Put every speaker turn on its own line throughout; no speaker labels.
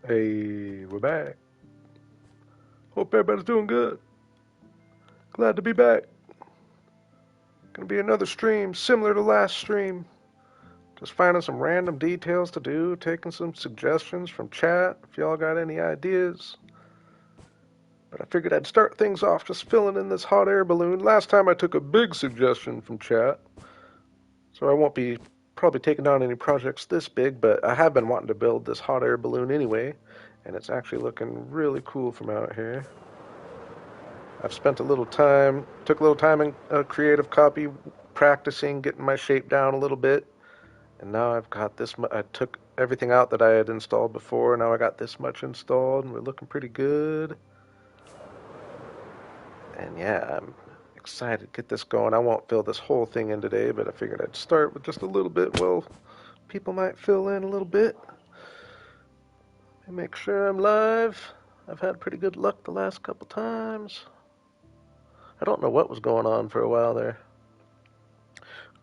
Hey, we're back. Hope everybody's doing good. Glad to be back. Gonna be another stream similar to last stream. Just finding some random details to do, taking some suggestions from chat if y'all got any ideas. But I figured I'd start things off just filling in this hot air balloon. Last time I took a big suggestion from chat, so I won't be probably taking down any projects this big, but I have been wanting to build this hot air balloon anyway, and it's actually looking really cool from out here. I've spent took a little time in creative copy practicing, getting my shape down a little bit, and now I've got this. I took everything out that I had installed before. Now I got this much installed, and we're looking pretty good. And yeah, I'm excited to get this going. I won't fill this whole thing in today, but I figured I'd start with just a little bit. Well, people might fill in a little bit. And make sure I'm live. I've had pretty good luck the last couple times. I don't know what was going on for a while there.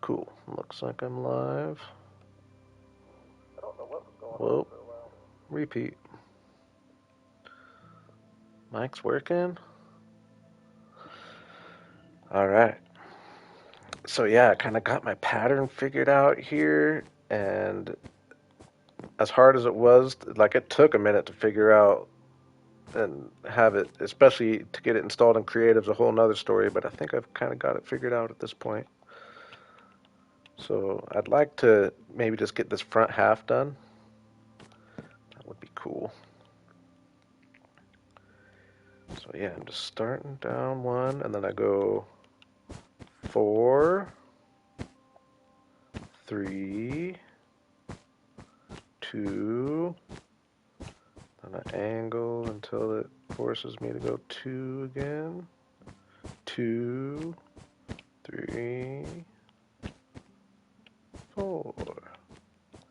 Cool. Looks like I'm live. Whoa. Repeat. Mic's working. All right. So yeah, I kind of got my pattern figured out here, and as hard as it was, like it took a minute to figure out and have it, especially to get it installed in Creative's a whole nother story, but I think I've kind of got it figured out at this point. So I'd like to maybe just get this front half done. That would be cool. So yeah, I'm just starting down one, and then I go 4, 3, 2, then I angle until it forces me to go 2 again. 2, 3, 4.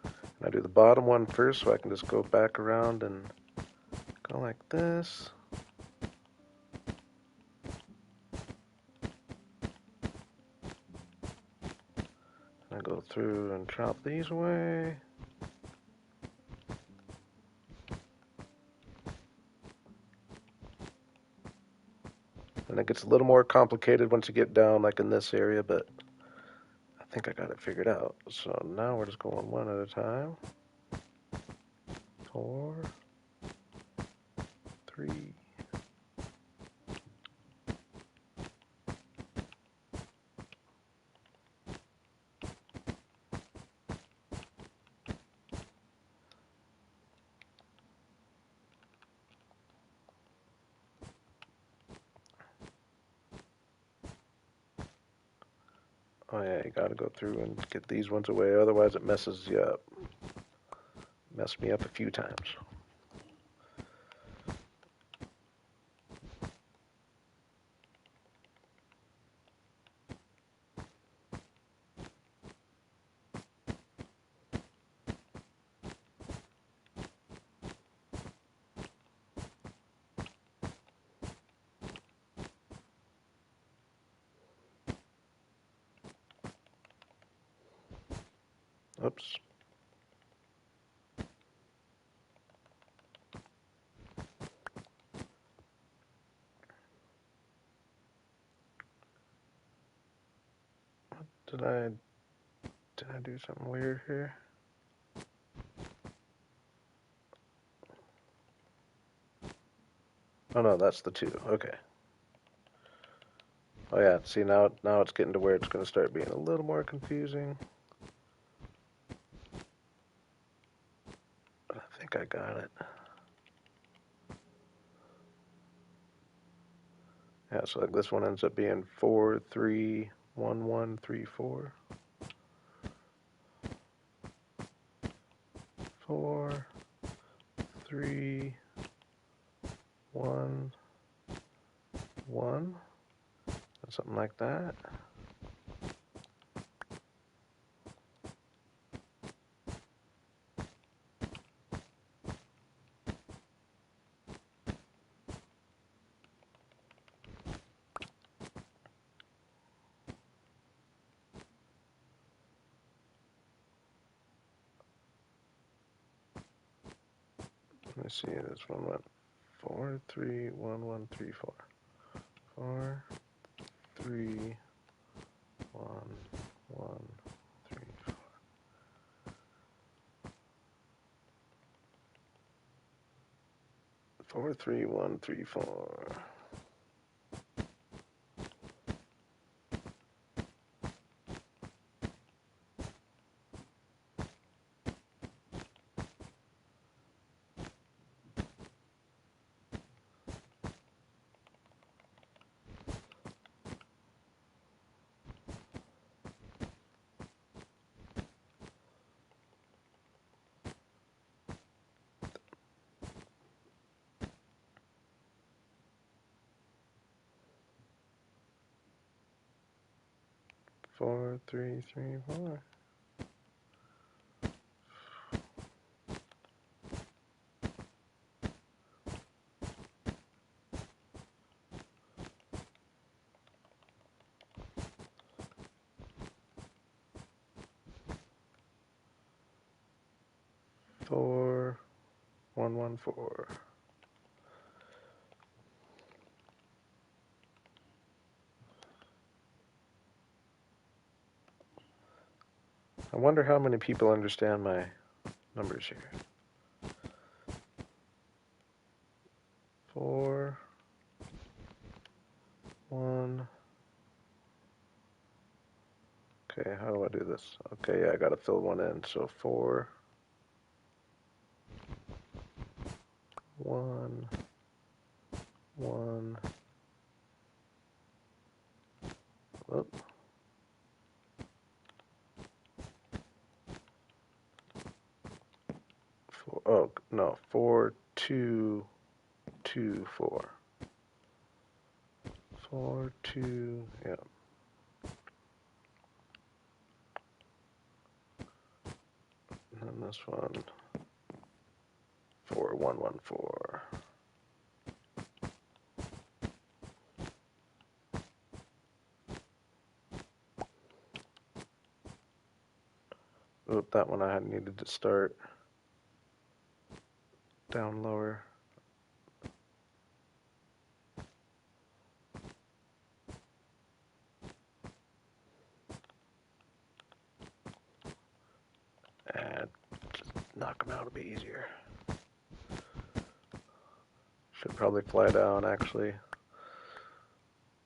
And I do the bottom one first so I can just go back around and go like this. I go through and chop these away. And it gets a little more complicated once you get down like in this area, but I think I got it figured out. So now we're just going one at a time. 4, 3. Oh yeah, you gotta go through and get these ones away, otherwise it messes you up. Messed me up a few times. Oops. Did I did I do something weird here? Oh no, that's the 2. Okay. Oh yeah, see now it's getting to where it's gonna start being a little more confusing. But I think I got it. Yeah, so like this one ends up being 4, 3, 1, 1, 3, 4. 4, 3, 1, 1. Something like that. Let me see. This one went 4, 3, 1, 1, 3, 4. 4, 3, 1, 1, 3, 4. 4, 3, 1, 3, 4. 4, 3, 3, 4. 4, 1, 1, 4. I wonder how many people understand my numbers here. 4, 1. Okay, how do I do this? Okay, yeah, I gotta fill one in. So 4, 1, 1. Whoop. Oh, no, 4, 2, 2, 4. 4, 2, yeah. And then this one, 4, 1, 1, 4. Oop, that one I had needed to start down lower. And just knock them out a bit easier. Should probably fly down, actually.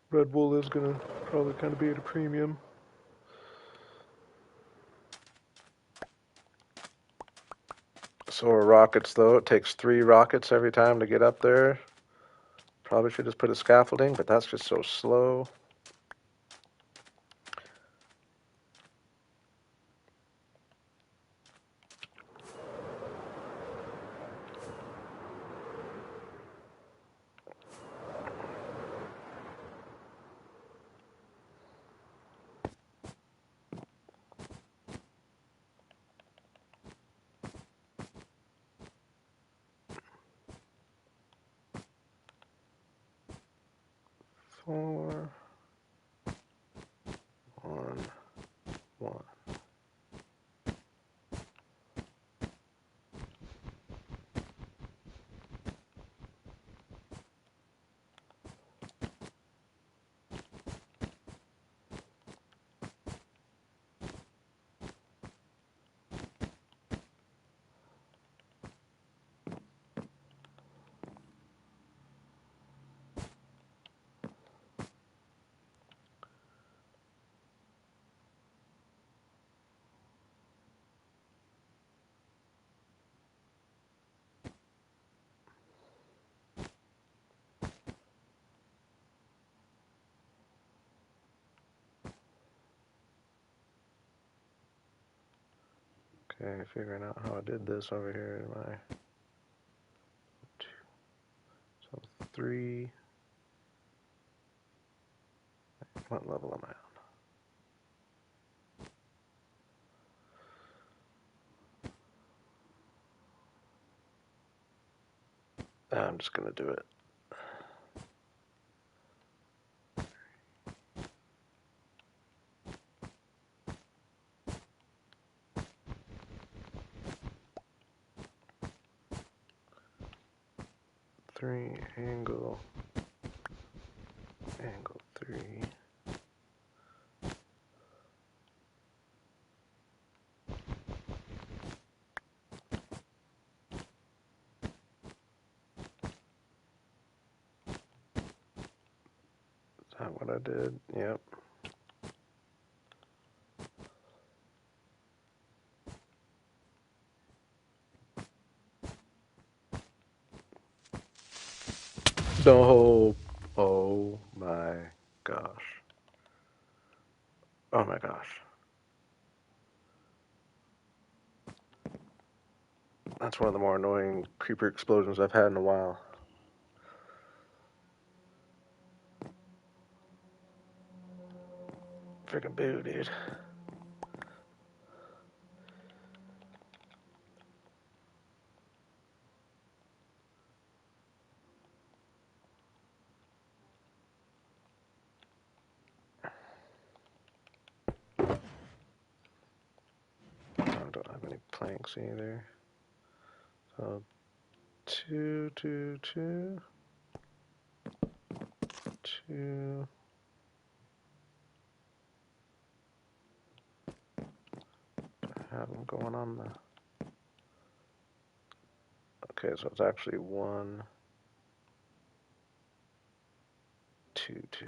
Red Bull is gonna probably kind of be at a premium. So are rockets, though. It takes 3 rockets every time to get up there. Probably should just put a scaffolding, but that's just so slow. Four, 1, 1. Okay, figuring out how I did this over here in my 2. So 3. What level am I on? I'm just gonna do it. 3, angle 3. Is that what I did? Yep. No. Oh my gosh. Oh my gosh. That's one of the more annoying creeper explosions I've had in a while. Freaking boo, dude. I don't have any planks either. So 2, 2, 2, 2. I have them going on the. Okay, so it's actually 1, 2, 2.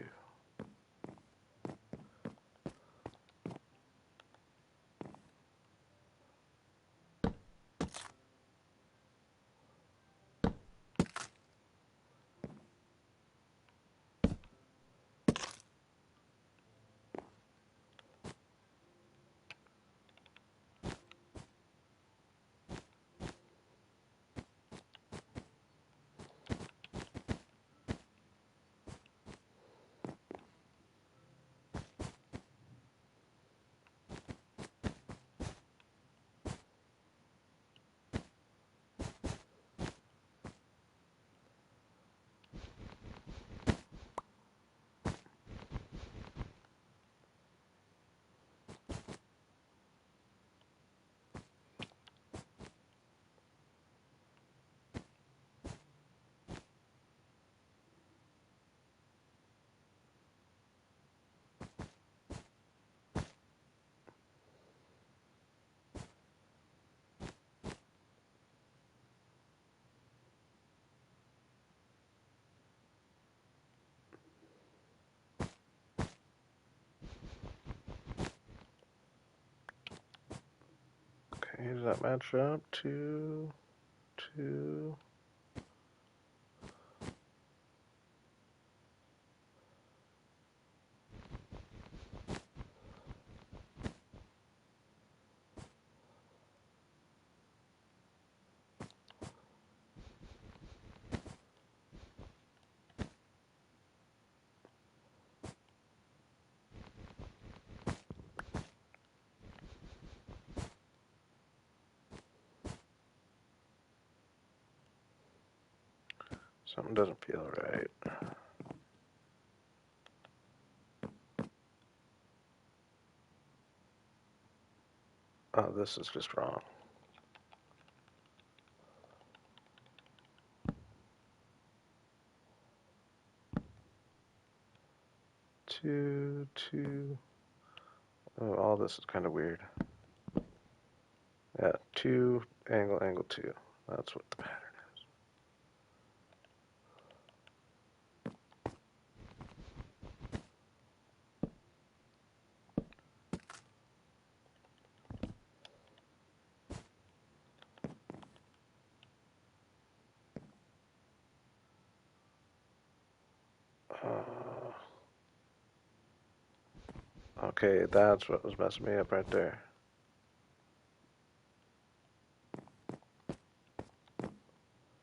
Okay, does that match up? 2, 2. Something doesn't feel right. Oh, this is just wrong. Two, 2. Oh, all this is kind of weird. Yeah, 2, angle 2. That's what the pattern is. Okay, that's what was messing me up right there.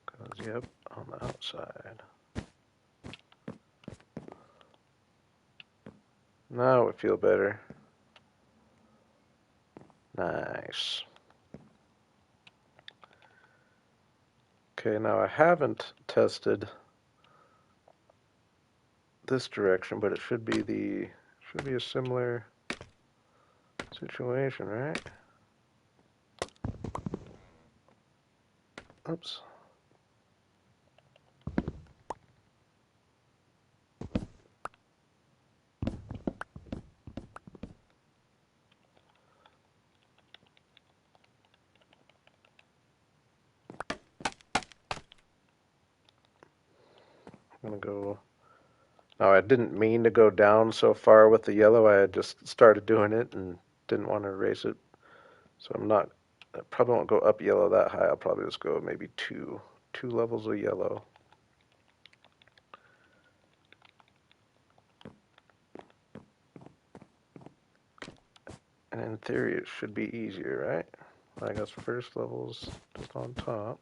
Because, yep, on the outside. Now it would feel better. Nice. Okay, now I haven't tested this direction, but it should be a similar situation, right? Oops. I'm gonna go. Now I didn't mean to go down so far with the yellow. I had just started doing it and didn't want to erase it. So I'm not. I probably won't go up yellow that high. I'll probably just go maybe two levels of yellow. And in theory, it should be easier, right? I guess first level's just on top.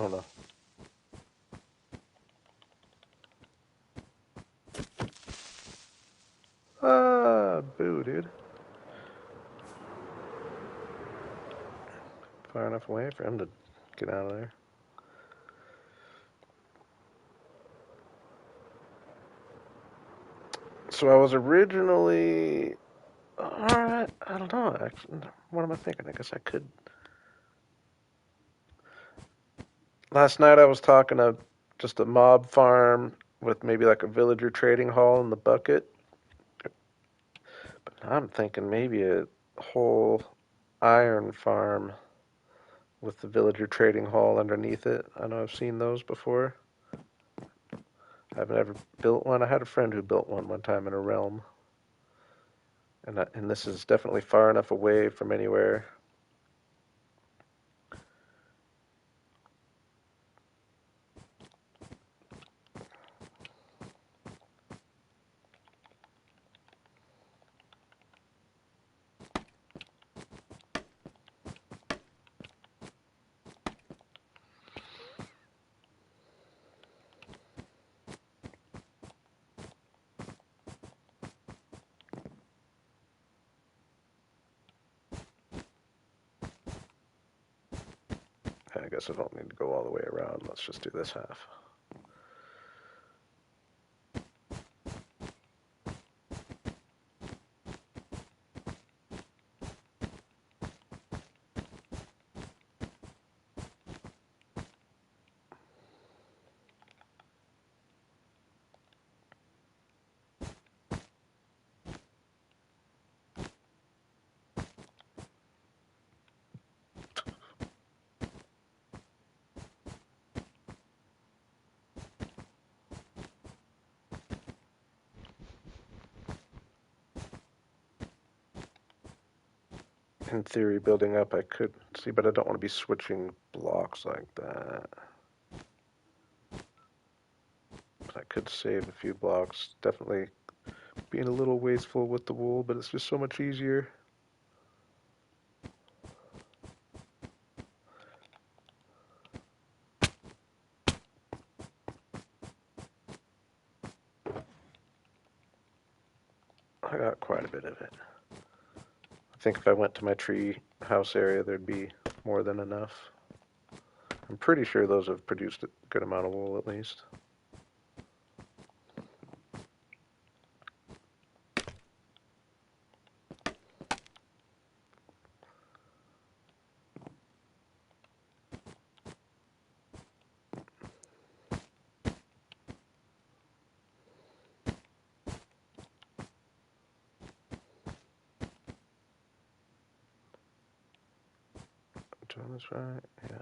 Oh no. Ah, boo, dude. Far enough away for him to get out of there. So I was originally. Alright, I don't know. Actually, what am I thinking? I guess I could. Last night I was talking to just a mob farm with maybe like a villager trading hall in the bucket. But I'm thinking maybe a whole iron farm with the villager trading hall underneath it. I know I've seen those before. I haven't ever built one. I had a friend who built one time in a realm. And this is definitely far enough away from anywhere. I guess I don't need to go all the way around. Let's just do this half. In theory, building up, I could see, but I don't want to be switching blocks like that. I could save a few blocks. Definitely being a little wasteful with the wool, but it's just so much easier. I got quite a bit of it. I think if I went to my tree house area, there'd be more than enough. I'm pretty sure those have produced a good amount of wool at least. Doing this right? Yeah.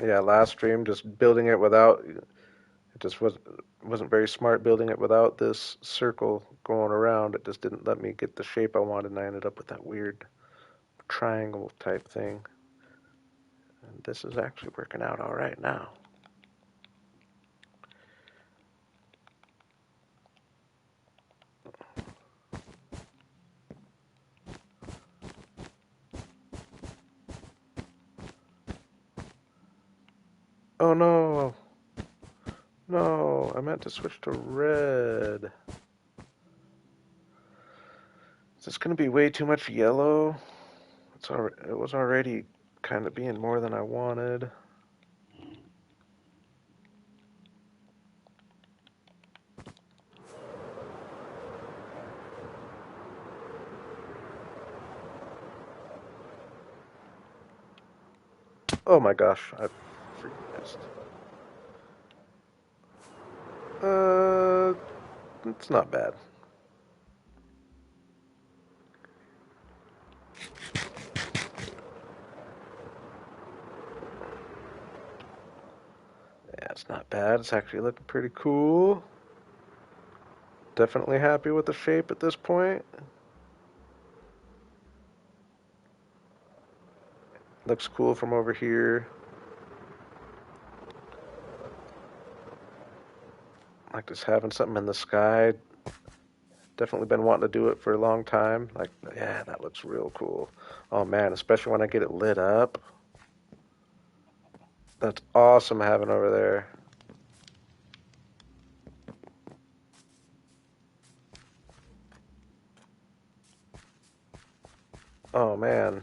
Yeah, last stream, just building it without, it just wasn't very smart building it without this circle going around. It just didn't let me get the shape I wanted, and I ended up with that weird triangle type thing. And this is actually working out all right now. Oh no. No, I meant to switch to red. Is this going to be way too much yellow? It was already kind of being more than I wanted. Oh my gosh, I freaking missed. Uh, it's not bad. Yeah, it's not bad. It's actually looking pretty cool. Definitely happy with the shape at this point. Looks cool from over here. Like just having something in the sky. Definitely been wanting to do it for a long time. Like, yeah, that looks real cool. Oh man, especially when I get it lit up. That's awesome having over there. Oh man.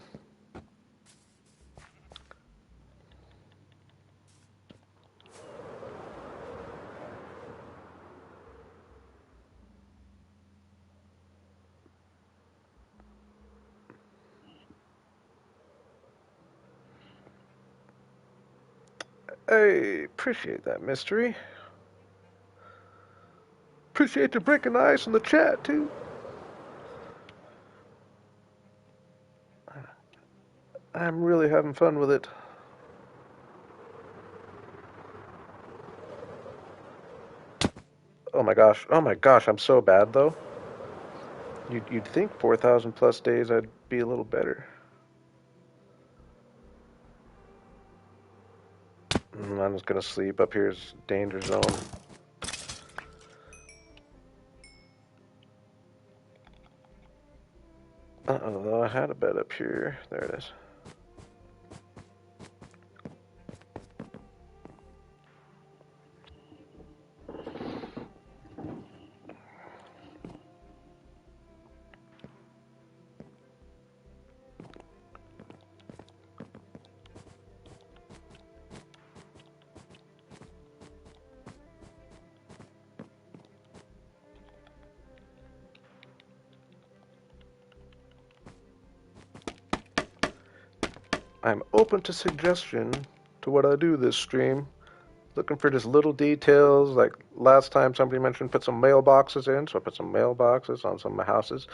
Hey, appreciate that mystery. Appreciate you breaking the ice in the chat too. I'm really having fun with it. Oh my gosh. Oh my gosh, I'm so bad though. You'd think 4,000 plus days I'd be a little better. I'm just gonna sleep. Up here's danger zone. Uh-oh, though I had a bed up here. There it is. I'm open to suggestion to what I do this stream. Looking for just little details. Like last time somebody mentioned put some mailboxes in, so I put some mailboxes on some of my houses.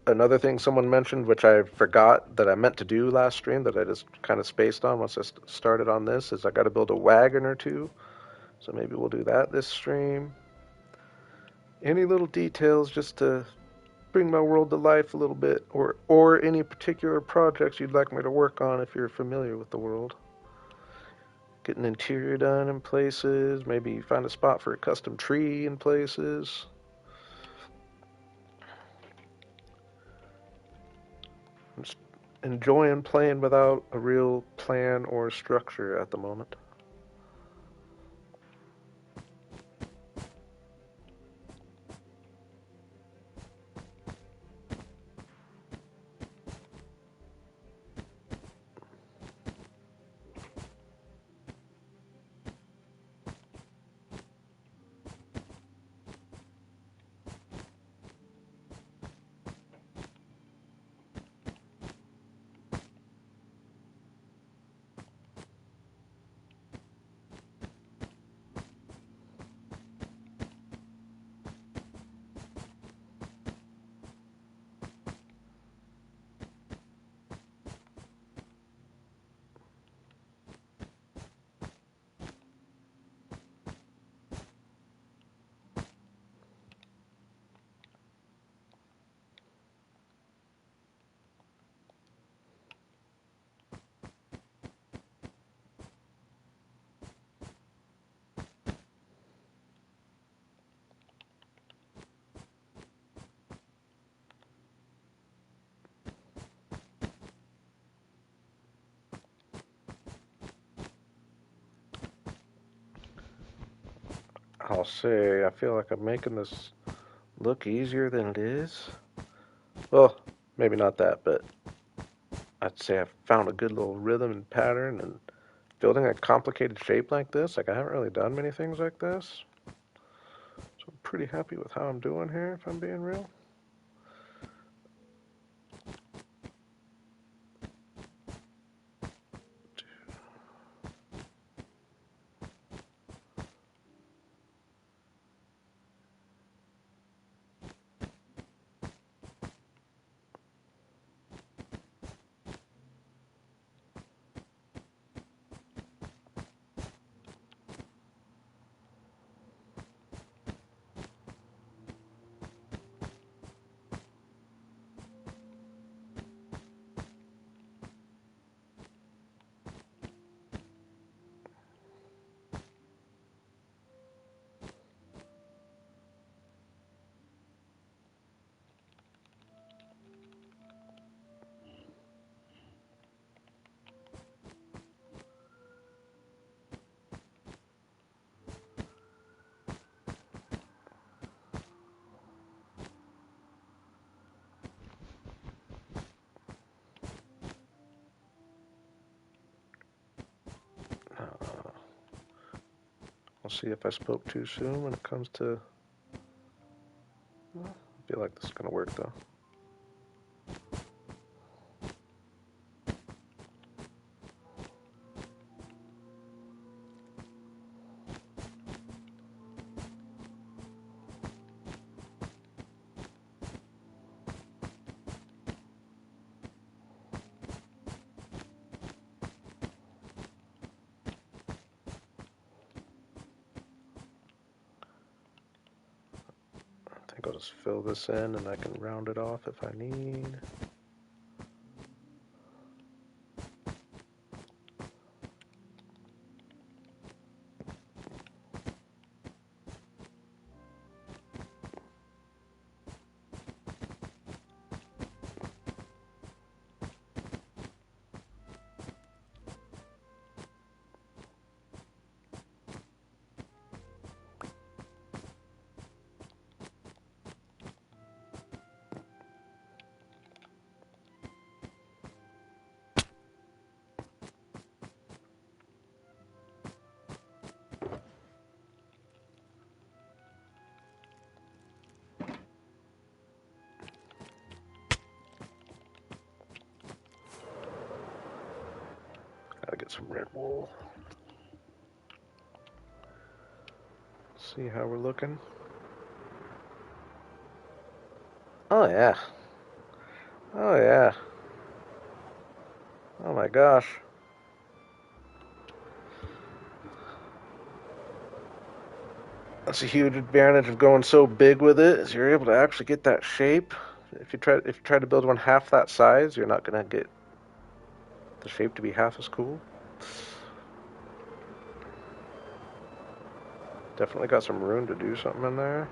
Another thing someone mentioned, which I forgot that I meant to do last stream, that I just kind of spaced on once I started on this, is I got to build a wagon or two. So maybe we'll do that this stream. Any little details just to bring my world to life a little bit, or any particular projects you'd like me to work on if you're familiar with the world. Get an interior done in places, maybe find a spot for a custom tree in places. I'm just enjoying playing without a real plan or structure at the moment. I'll say, I feel like I'm making this look easier than it is. Well, maybe not that, but I'd say I've found a good little rhythm and pattern, and building a complicated shape like this, like I haven't really done many things like this. So I'm pretty happy with how I'm doing here, if I'm being real. We'll see if I spoke too soon when it comes to. I feel like this is gonna work though. I think I'll just fill this in and I can round it off if I need. Gotta get some red wool. See how we're looking. Oh yeah. Oh yeah. Oh my gosh. That's a huge advantage of going so big with it, is you're able to actually get that shape. If you try to build one half that size, you're not gonna get the shape to be half as cool. Definitely got some room to do something in there.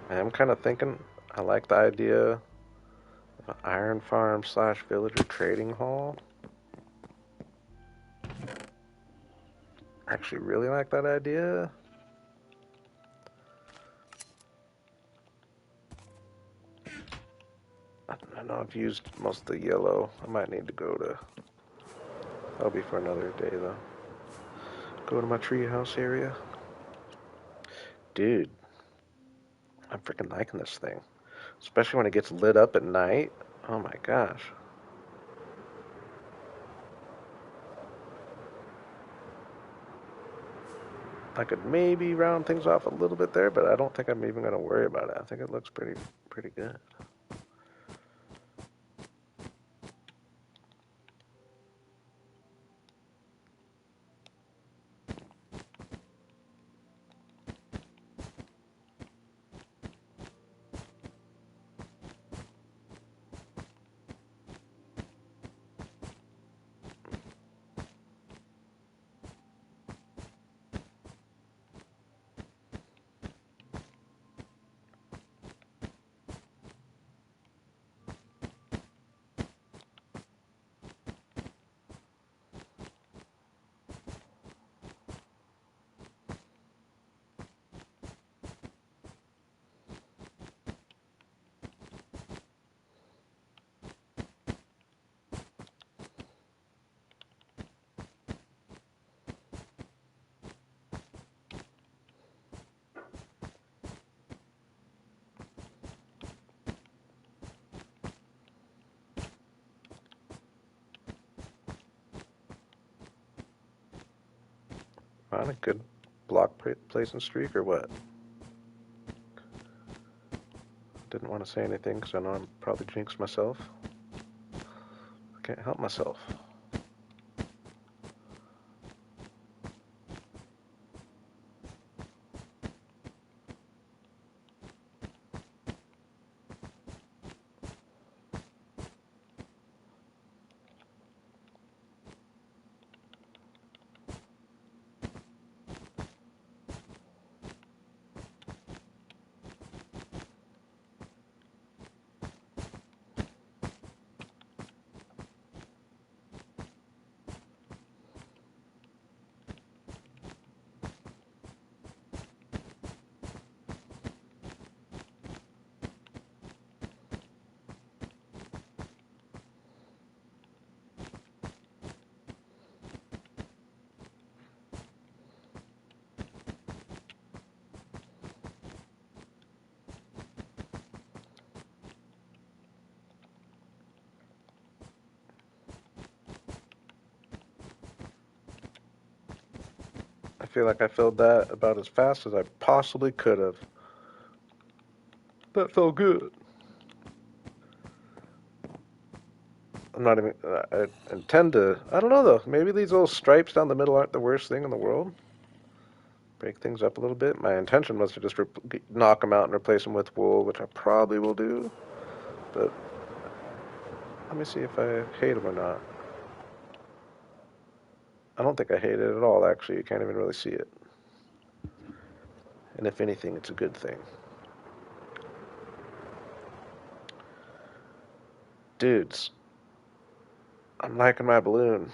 I am kind of thinking, I like the idea of an iron farm slash villager trading hall. I actually really like that idea. I know I've used most of the yellow. I might need to go to, that'll be for another day though. Go to my treehouse area. Dude, I'm freaking liking this thing. Especially when it gets lit up at night. Oh my gosh. I could maybe round things off a little bit there, but I don't think I'm even going to worry about it. I think it looks pretty good. On a good block placing streak or what? Didn't want to say anything because I know I'm probably jinxed myself. I can't help myself. I feel like I filled that about as fast as I possibly could have. That felt good. I'm not even. I intend to. I don't know though. Maybe these little stripes down the middle aren't the worst thing in the world. Break things up a little bit. My intention was to just knock them out and replace them with wool, which I probably will do. But let me see if I hate them or not. I don't think I hate it at all, actually. You can't even really see it. And if anything, it's a good thing. Dudes, I'm liking my balloon.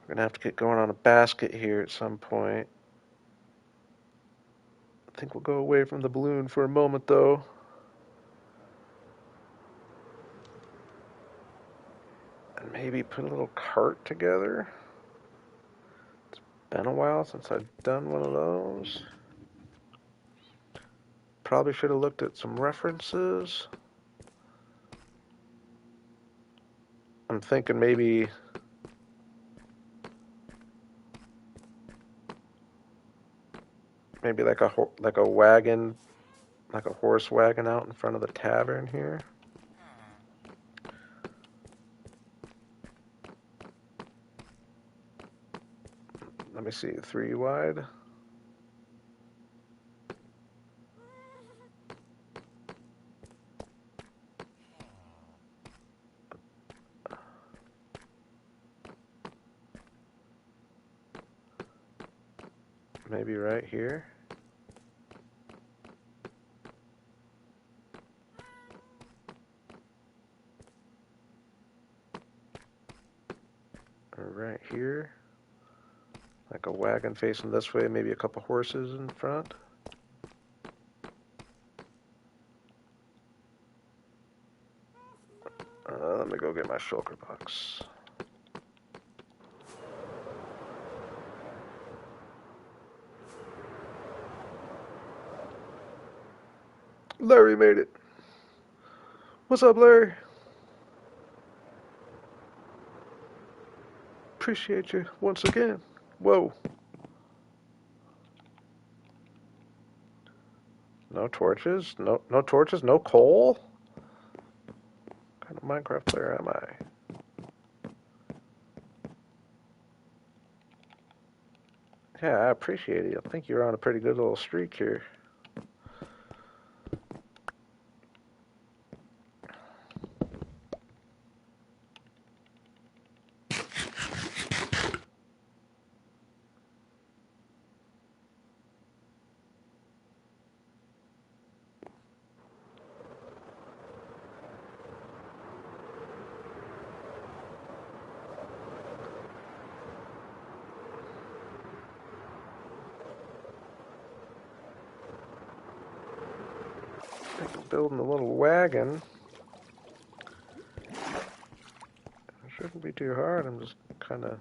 We're going to have to get going on a basket here at some point. I think we'll go away from the balloon for a moment, though. And maybe put a little cart together. It's been a while since I've done one of those. Probably should have looked at some references. I'm thinking maybe like a wagon, like a horse wagon out in front of the tavern here. Let me see, 3 wide. Maybe right here. Or right here. Like a wagon facing this way, maybe a couple horses in front. Let me go get my shulker box. Larry made it. What's up, Larry? Appreciate you once again. Whoa. No torches? No torches? No coal? What kind of Minecraft player am I? Yeah, I appreciate it. I think you're on a pretty good little streak here. Building a little wagon. It shouldn't be too hard. I'm just kind of,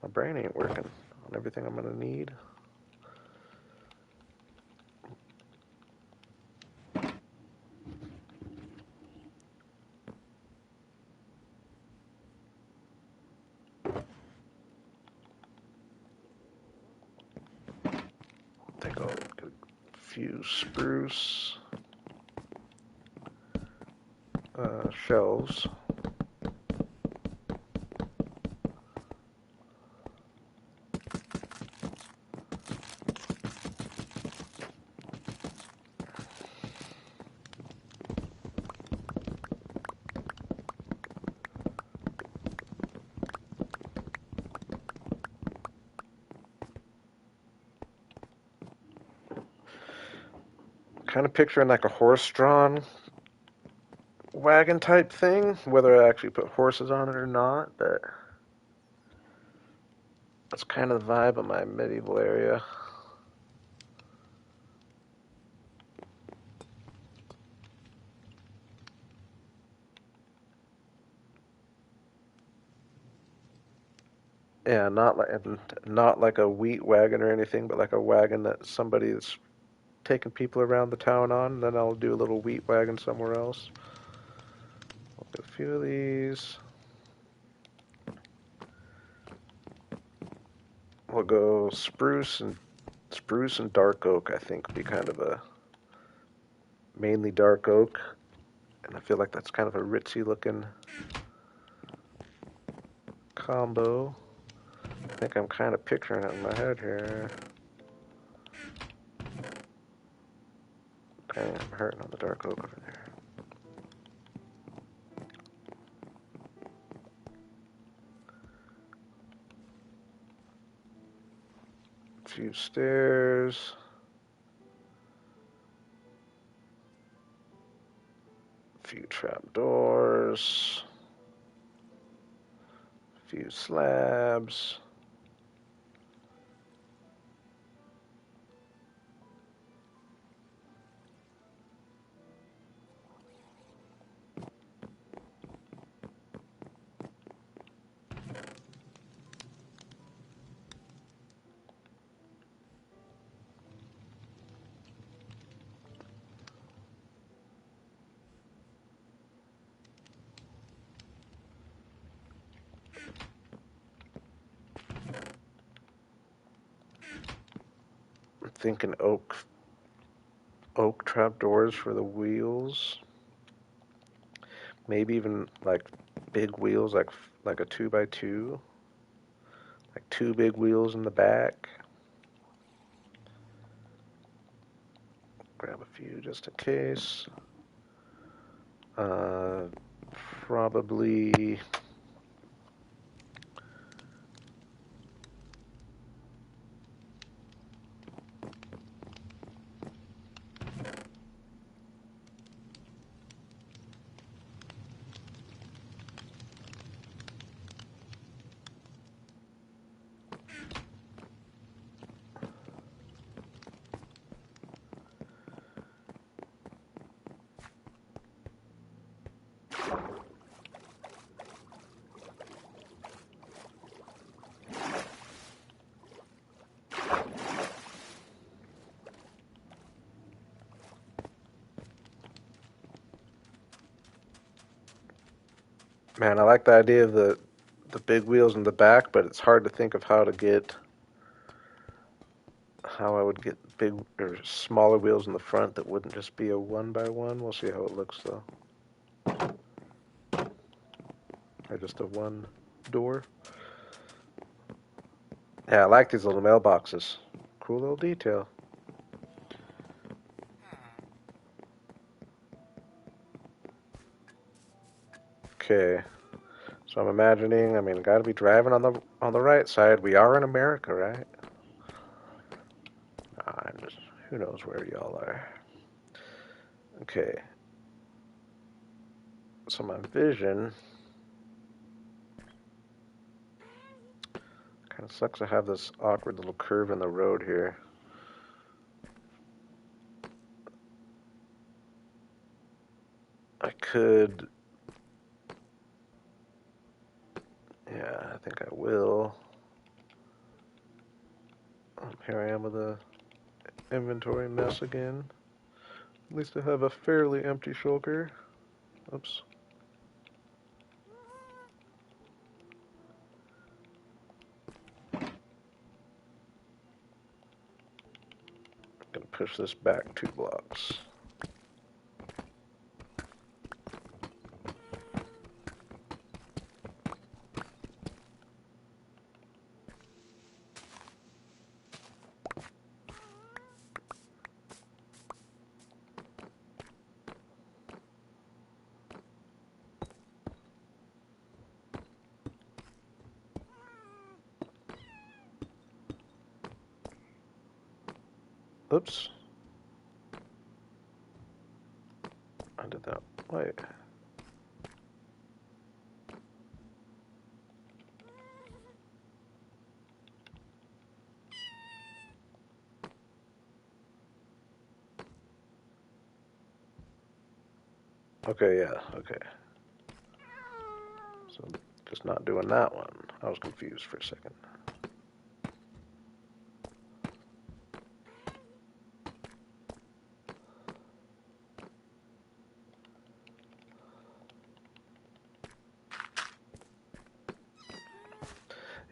my brain ain't working on everything I'm gonna need. think I'll get a few spruce shelves. Kind of picturing like a horse-drawn wagon type thing, whether I actually put horses on it or not, but that's kind of the vibe of my medieval area. Yeah, not like a wheat wagon or anything, but like a wagon that somebody's taking people around the town on. Then I'll do a little wheat wagon somewhere else. I'll get a few of these. We'll go spruce and dark oak. I think would be kind of a mainly dark oak, and I feel like that's kind of a ritzy looking combo. I think I'm kind of picturing it in my head here. Okay, I'm hurting on the dark oak over there. A few stairs. A few trapdoors. A few slabs. I'm thinking oak trapdoors for the wheels. Maybe even like big wheels, like a 2x2, like two big wheels in the back. Grab a few just in case. Probably man, I like the idea of the big wheels in the back, but it's hard to think of how I would get big or smaller wheels in the front that wouldn't just be a 1x1. We'll see how it looks though. Or just a one door. Yeah, I like these little mailboxes. Cool little detail. Okay. So I'm imagining, I mean, gotta be driving on the right side. We are in America, right? Who knows where y'all are. Okay. So my vision kind of sucks to have this awkward little curve in the road here. I could, yeah, I think I will. Here I am with a inventory mess again. At least I have a fairly empty shulker. Oops. push this back 2 blocks. Oops. I did that. Wait. Okay, yeah, okay. So just not doing that one. I was confused for a second.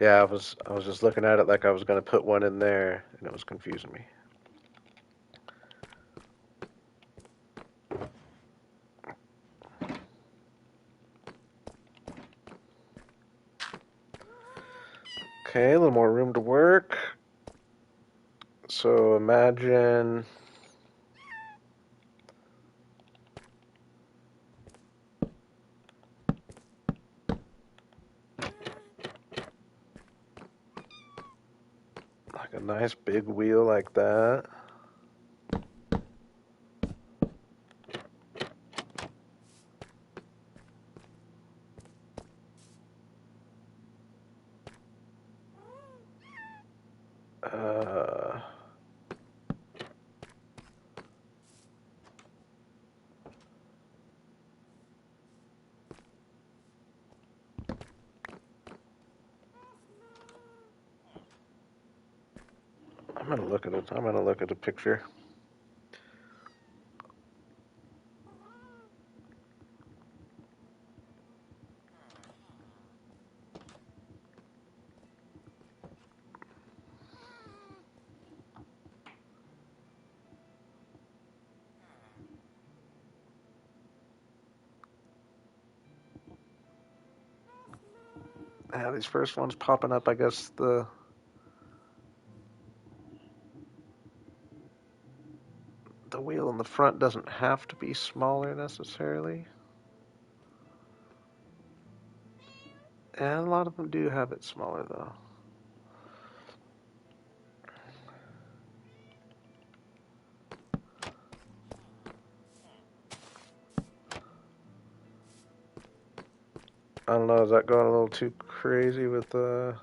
Yeah, I was just looking at it like I was gonna put one in there, and it was confusing me. Okay, a little more room to work. So imagine like a nice big wheel like that. Uh, I'm gonna look at it. I'm gonna look at the picture. Yeah, these first ones popping up. I guess the wheel in the front doesn't have to be smaller necessarily. And a lot of them do have it smaller though. I don't know, is that going a little too crazy with I'm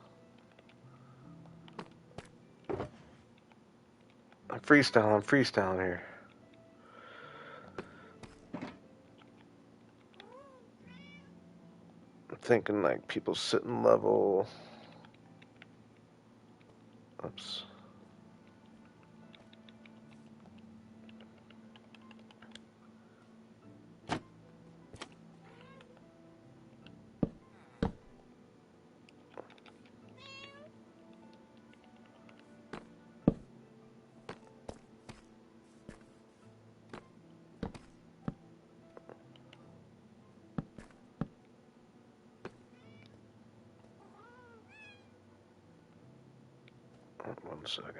freestyling here. I'm thinking like people sitting level. Oops. One second.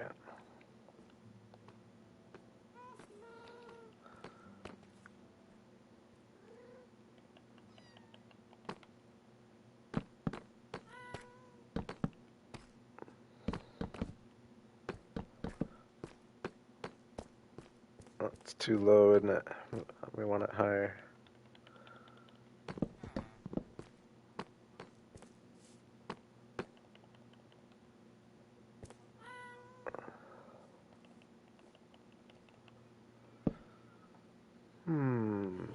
Oh, it's too low, isn't it? We want it higher. Hmm.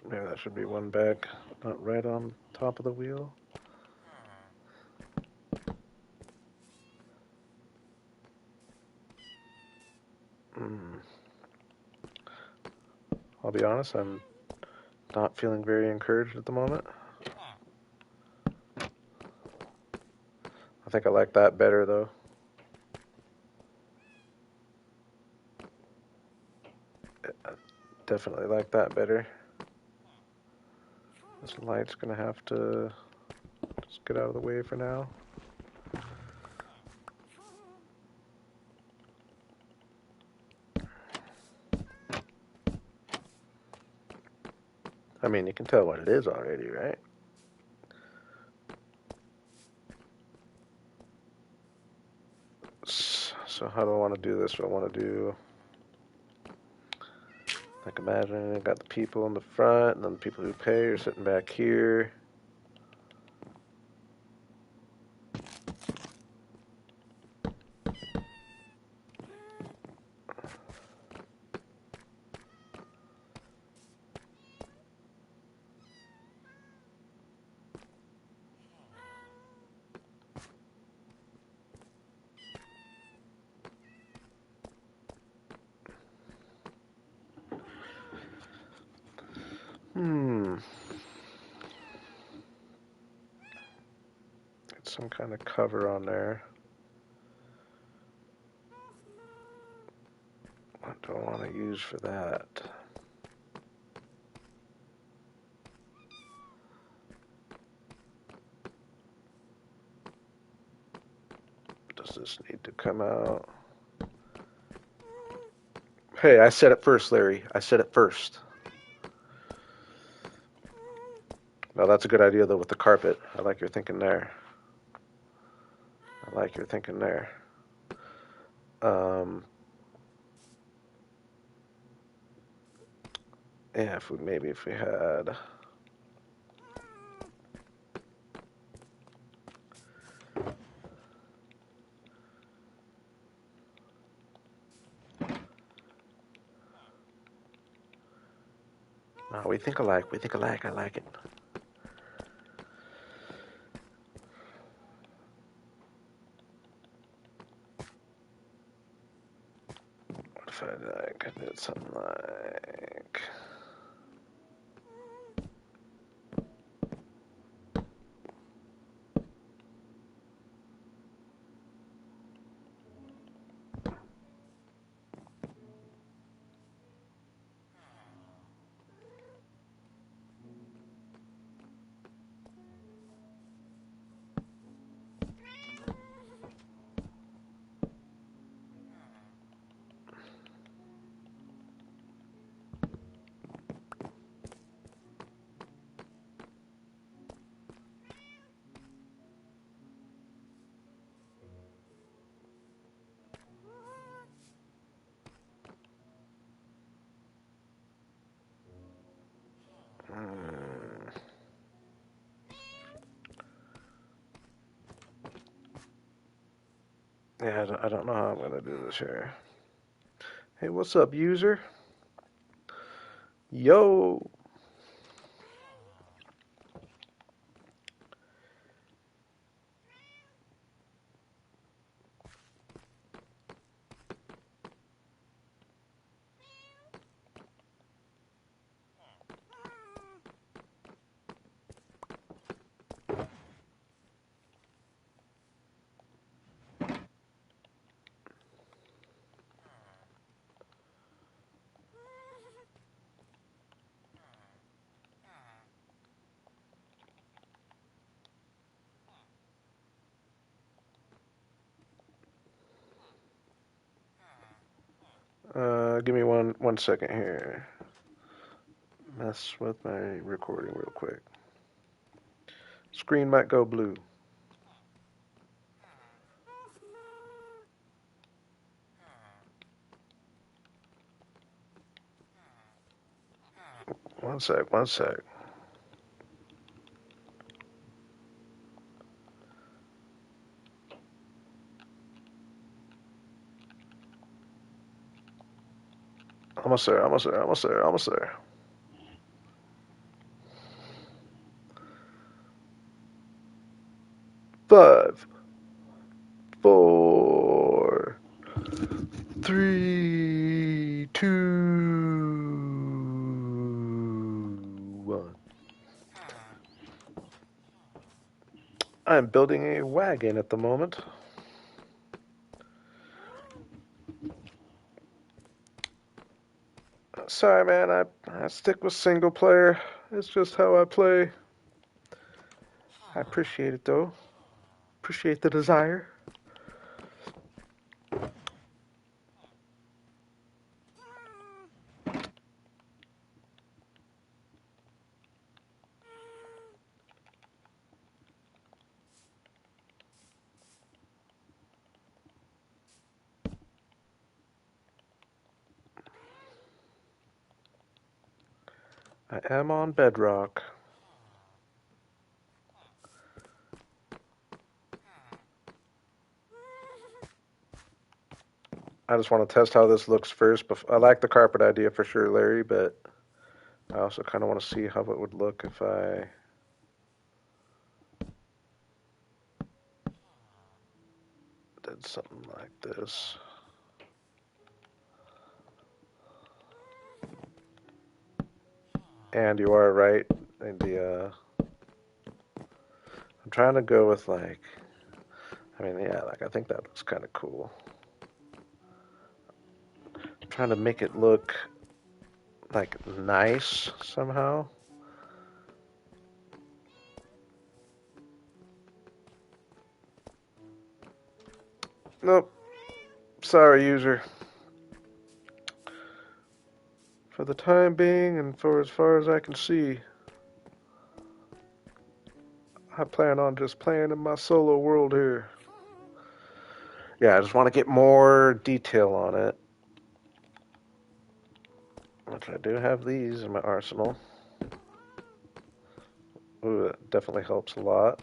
Maybe that should be one back, not right on top of the wheel. Mm. I'll be honest, I'm not feeling very encouraged at the moment. I think I like that better though. I definitely like that better. This light's gonna have to just get out of the way for now. I mean, you can tell what it is already, right? So how do I want to do this? Do I want to do, like, imagine I got the people in the front, and then the people who pay are sitting back here. Hmm. Get some kind of cover on there. What do I want to use for that? Does this need to come out? Hey, I said it first, Larry. I said it first. No, that's a good idea though with the carpet. I like your thinking there. I like your thinking there. Um, yeah, if we had. No, we think alike. We think alike. I like it. What if I did something like? Hmm. Yeah, I don't know how I'm gonna do this here. Hey, what's up, user? Yo. Give me one second here. Mess with my recording real quick. Screen might go blue. One sec, one sec. Almost there, almost there, almost there, almost there. 4, 3, 2, 1. I'm building a wagon at the moment. Sorry, man, I stick with single player. It's just how I play. I appreciate it, though. Appreciate the desire. I am on Bedrock. I just want to test how this looks first. I like the carpet idea for sure, Larry, but I also kind of want to see how it would look if I did something like this. And you are right. I'm trying to go with like, like I think that looks kind of cool. I'm trying to make it look like nice somehow. Nope. Sorry, user. For the time being and for as far as I can see, I plan on just playing in my solo world here. Yeah, I just want to get more detail on it. Which I do have these in my arsenal. Ooh, that definitely helps a lot.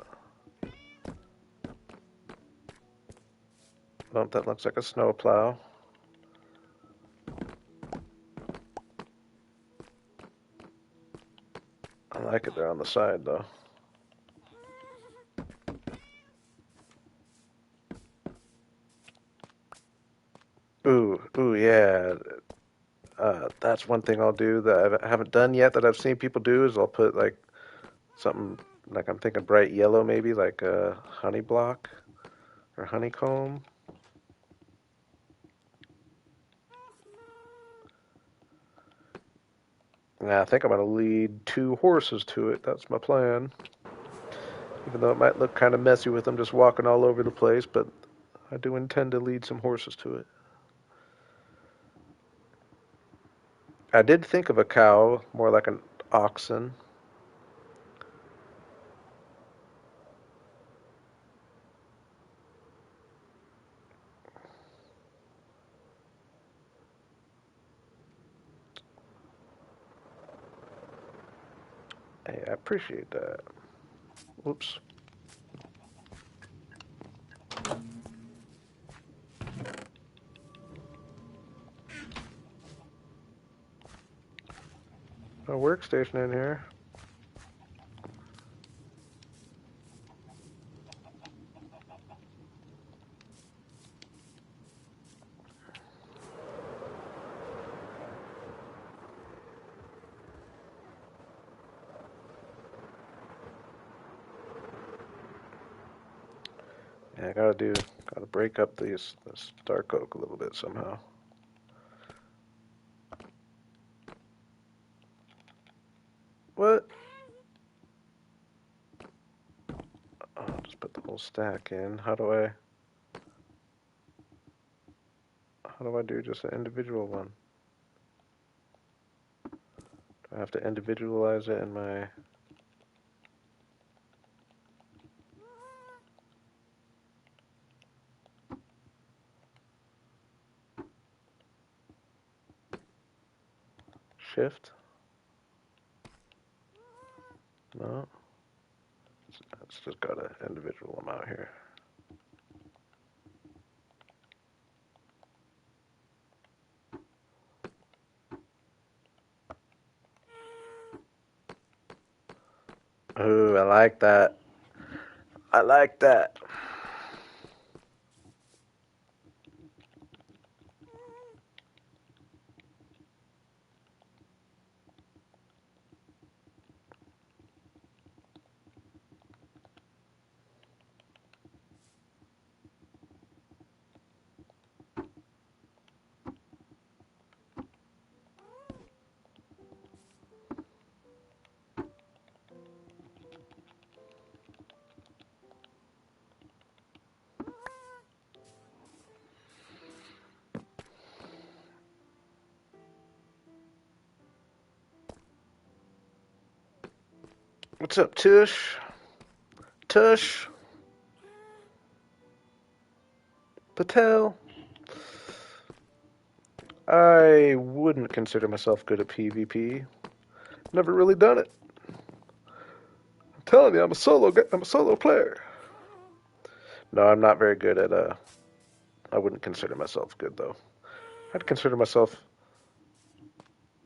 Oh, that looks like a snowplow. I like it there on the side, though. Ooh, yeah. That's one thing I'll do that I haven't done yet that I've seen people do is I'll put like something like I'm thinking bright yellow maybe like a honey block or honeycomb. Yeah, I think I'm gonna lead 2 horses to it. That's my plan. Even though it might look kind of messy with them just walking all over the place, but I do intend to lead some horses to it. I did think of a cow, more like an oxen. Hey, I appreciate that. Whoops. A workstation in here. Yeah, gotta break up this dark oak a little bit somehow. What? Oh, I'll just put the whole stack in. How do I do just an individual one? Do I have to individualize it in my shift? No. It's just got an individual amount here. Ooh, I like that. I like that. What's up, Tush? Tush? Patel? I wouldn't consider myself good at PvP. Never really done it. I'm telling you, I'm a solo player. No, I'm not very good at I wouldn't consider myself good though. I'd consider myself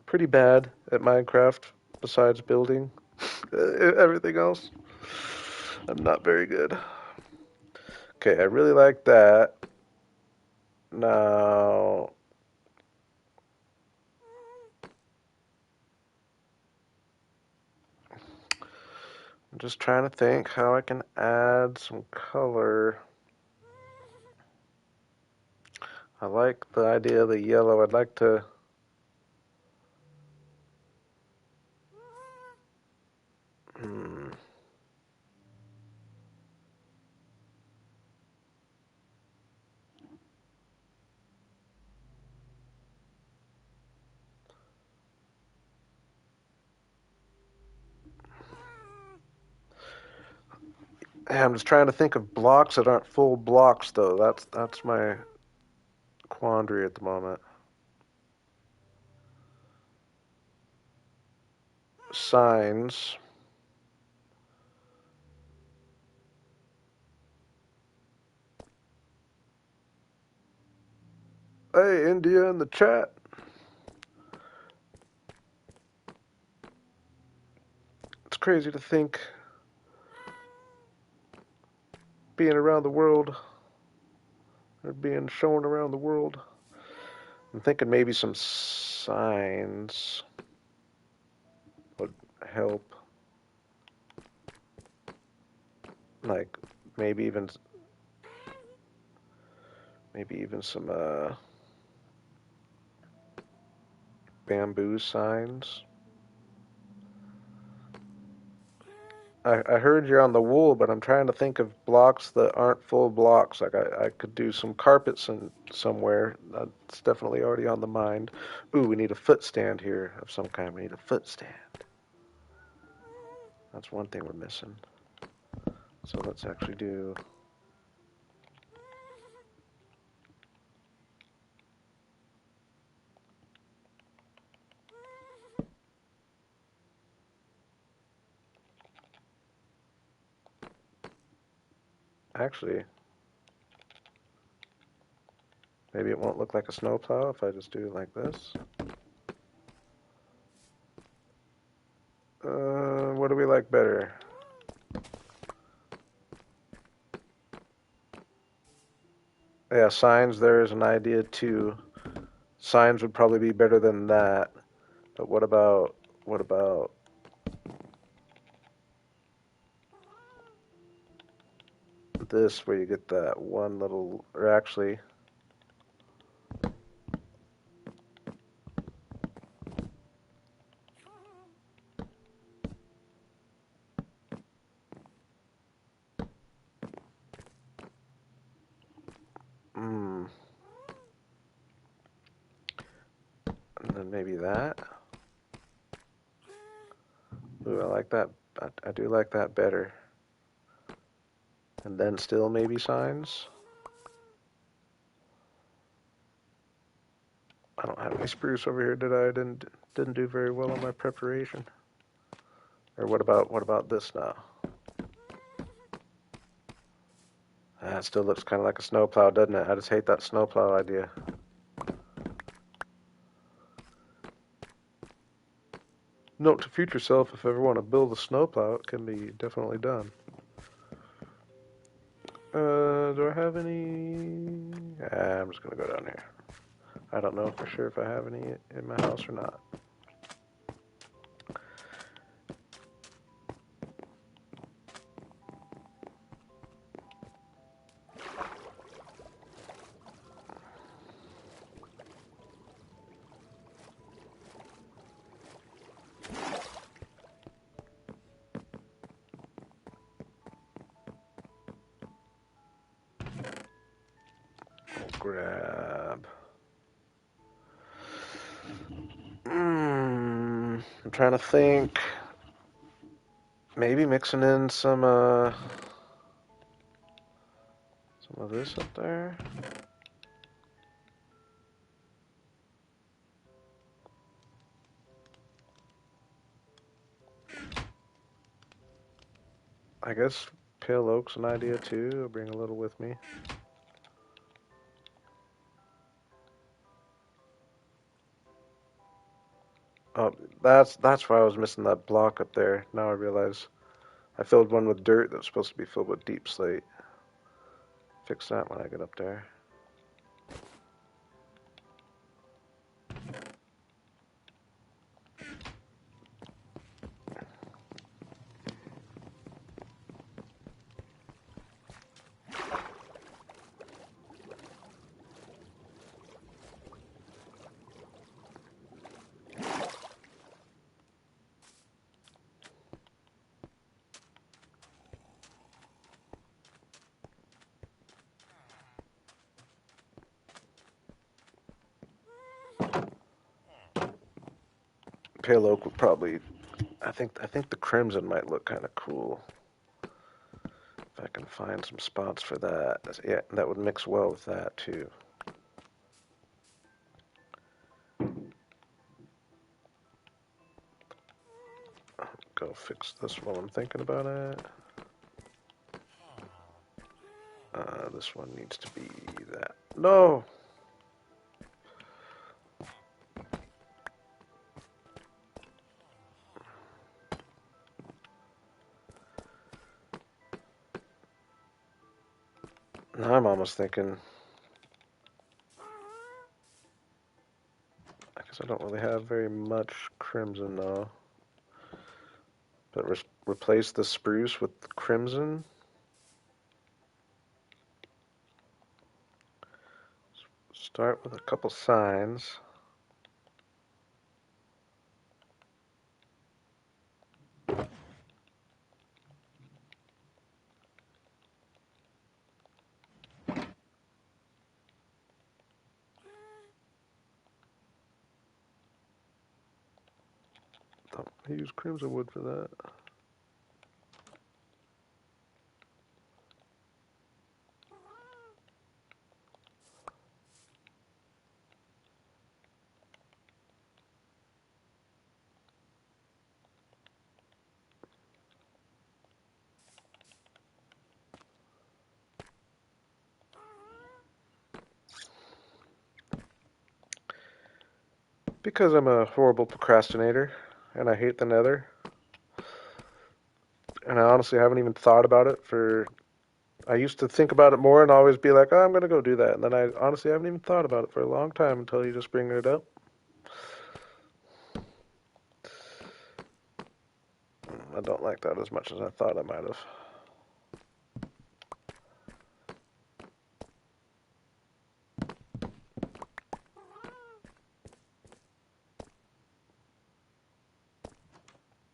pretty bad at Minecraft besides building. Everything else, I'm not very good. Okay, I really like that. Now, I'm just trying to think how I can add some color. I like the idea of the yellow. I'd like to. Hmm, yeah, I'm just trying to think of blocks that aren't full blocks, though. That's my quandary at the moment. Signs. Hey, India in the chat. It's crazy to think being around the world or being shown around the world. I'm thinking maybe some signs would help. Like maybe even some bamboo signs. I heard you're on the wool, but I'm trying to think of blocks that aren't full blocks. Like I could do some carpets in somewhere. That's definitely already on the mind. Ooh, we need a foot stand here of some kind. We need a foot stand. That's one thing we're missing. So let's actually do. Actually, maybe it won't look like a snowplow if I just do it like this. What do we like better? Yeah, signs, there is an idea too. Signs would probably be better than that. But what about this where you get that one little, or actually, hmm, and then maybe that. Ooh, I like that. I do like that better. And then still maybe signs. I don't have any spruce over here, did I? Didn't do very well on my preparation. Or what about this now? That still looks kind of like a snowplow, doesn't it? I just hate that snowplow idea. Note to future self: if I ever want to build a snowplow, it can be definitely done. Do I have any? I'm just gonna go down here. I don't know for sure if I have any in my house or not. Grab. I'm trying to think. Maybe mixing in some of this up there. I guess pale oak's an idea too. I'll bring a little with me. Oh, that's why I was missing that block up there. Now I realize I filled one with dirt that was supposed to be filled with deep slate. Fix that when I get up there. Pale oak would probably. I think the crimson might look kind of cool if I can find some spots for that. Yeah, that would mix well with that too. Go fix this while I'm thinking about it. This one needs to be that. No! Now I'm almost thinking. I guess I don't really have very much crimson though. But replace the spruce with crimson. Start with a couple signs. Don't use crimson wood for that. Because I'm a horrible procrastinator and I hate the nether. And I honestly haven't even thought about it for. I used to think about it more and always be like, oh, I'm going to go do that. And then I honestly haven't even thought about it for a long time until you just bring it up. I don't like that as much as I thought I might have.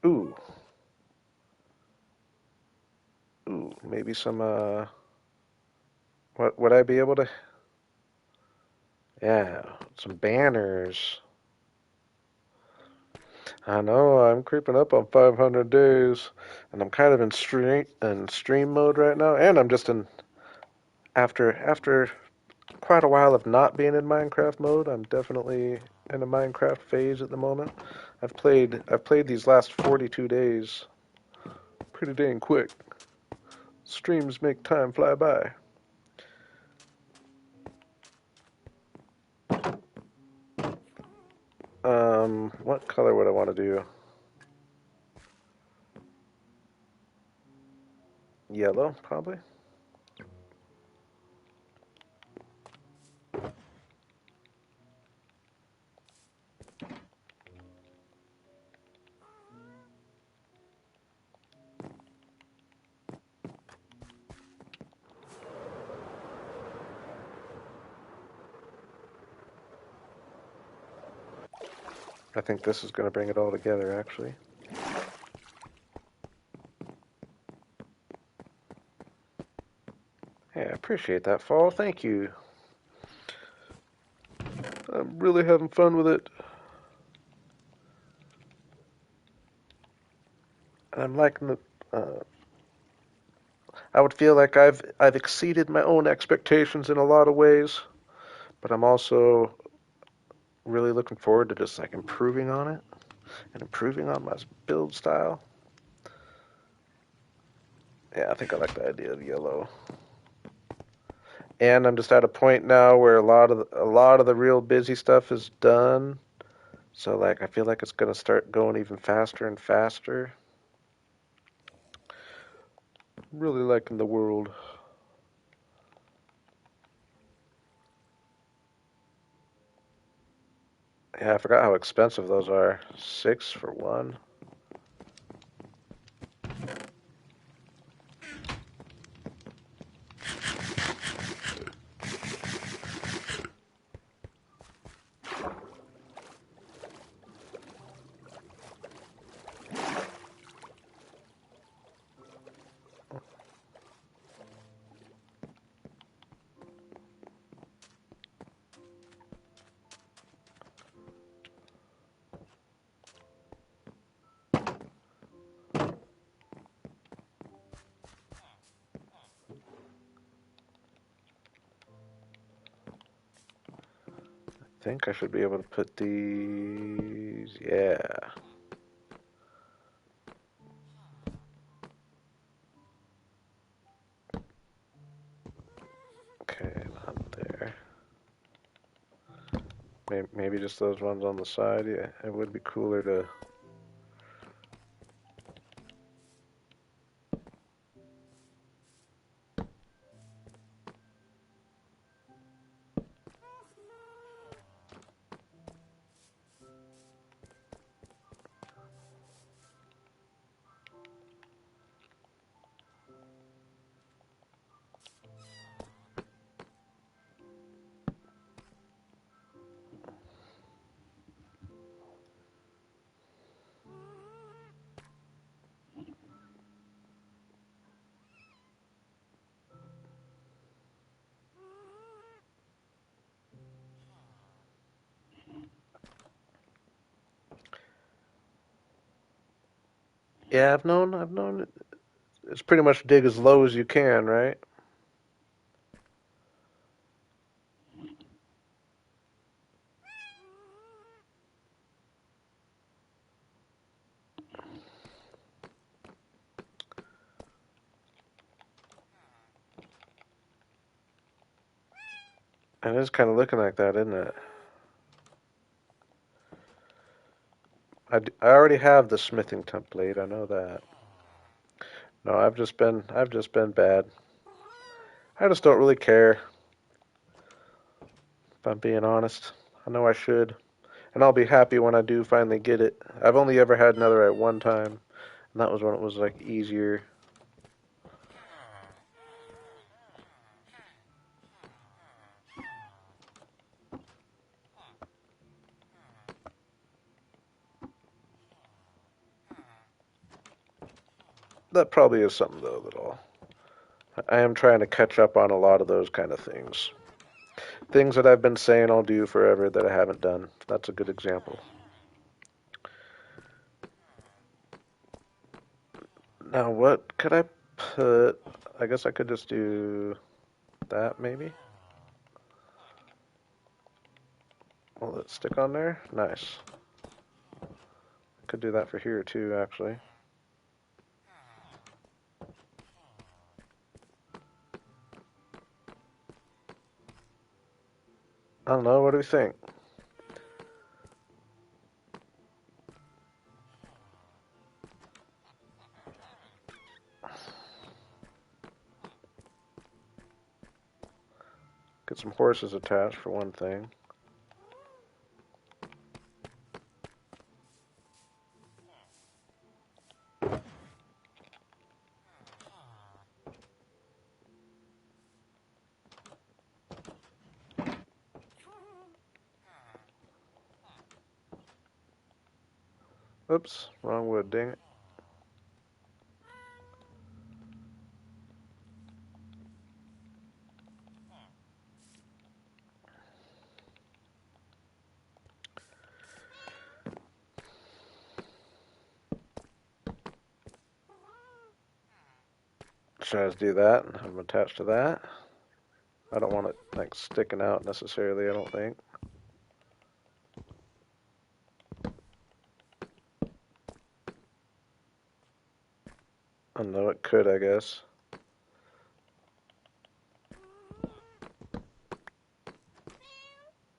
Ooh. Ooh, maybe some, what would I be able to? Yeah, some banners. I know I'm creeping up on 500 days, and I'm kind of in stream mode right now, and I'm just in after quite a while of not being in Minecraft mode. I'm definitely in a Minecraft phase at the moment. I've played these last 42 days pretty dang quick. Streams make time fly by. What color would I want to do? Yellow, probably. I think this is going to bring it all together, actually. Hey, I appreciate that, Fall. Thank you. I'm really having fun with it. I'm liking Uh, I would feel like I've exceeded my own expectations in a lot of ways, but I'm also really looking forward to just like improving on it and improving on my build style. Yeah, I think I like the idea of yellow. And I'm just at a point now where a lot of the real busy stuff is done. So like I feel like it's gonna start going even faster and faster. Really liking the world. Yeah, I forgot how expensive those are. 6 for one. I think I should be able to put these. Yeah. Okay, not there. Maybe just those ones on the side. Yeah, it would be cooler to. Yeah, I've known it's pretty much dig as low as you can, right? And it's kind of looking like that, isn't it? I already have the smithing template. I know that. No, I've just been bad. I just don't really care, if I'm being honest. I know I should. And I'll be happy when I do finally get it. I've only ever had another at one time, and that was when it was like easier. That probably is something though that I am trying to catch up on a lot of those kind of things. Things that I've been saying I'll do forever that I haven't done. That's a good example. Now, what could I put? I guess I could just do that maybe. Will it stick on there? Nice. Could do that for here too, actually. I don't know. What do we think? Get some horses attached for one thing. Oops, wrong wood, dang it. Should I just do that and have them attached to that? I don't want it like sticking out necessarily, I don't think. I don't know, it could, I guess.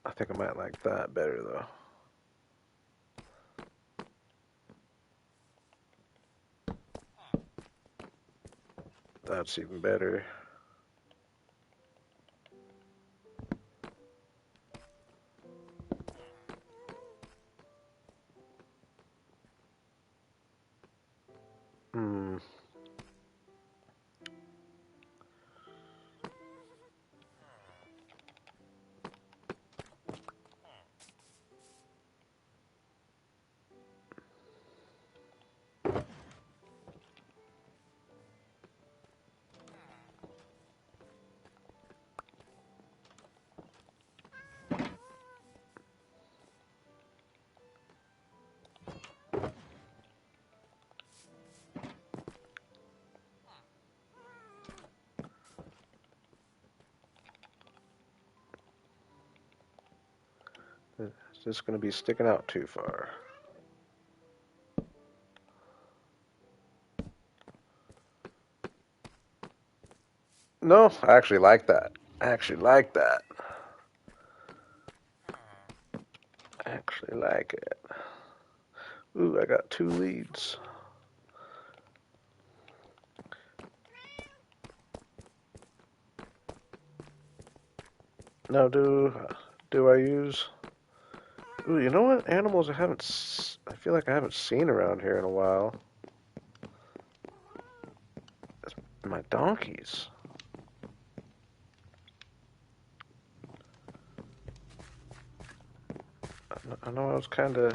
I think I might like that better though. That's even better. Hmm. It's just going to be sticking out too far. No, I actually like that. I actually like that. I actually like it. Ooh, I got 2 leads. Now do I use... Ooh, you know what? Animals I feel like I haven't seen around here in a while. It's my donkeys. I know I was kind of...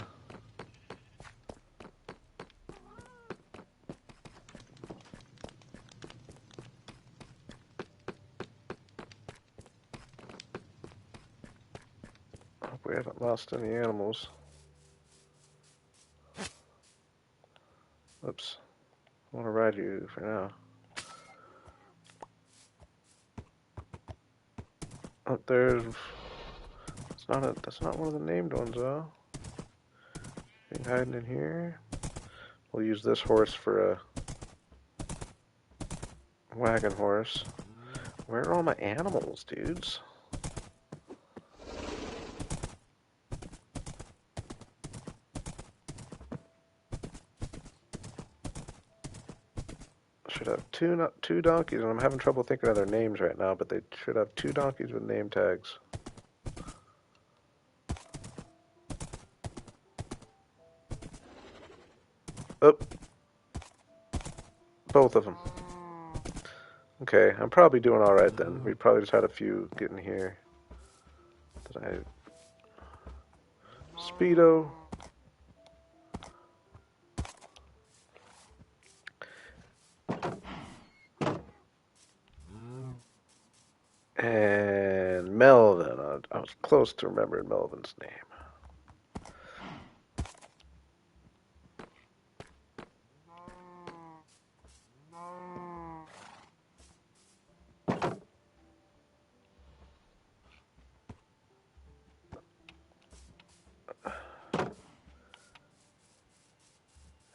Hope we haven't lost any animals. Oops. I want to ride you for now. Oh, that's not one of the named ones, though. Anything hiding in here? We'll use this horse for a wagon horse. Where are all my animals, dudes? Should have two donkeys, and I'm having trouble thinking of their names right now, but they should have 2 donkeys with name tags. Oh, both of them. Okay, I'm probably doing all right then. We probably just had a few getting here. Did I... Speedo. And Melvin. I was close to remembering Melvin's name.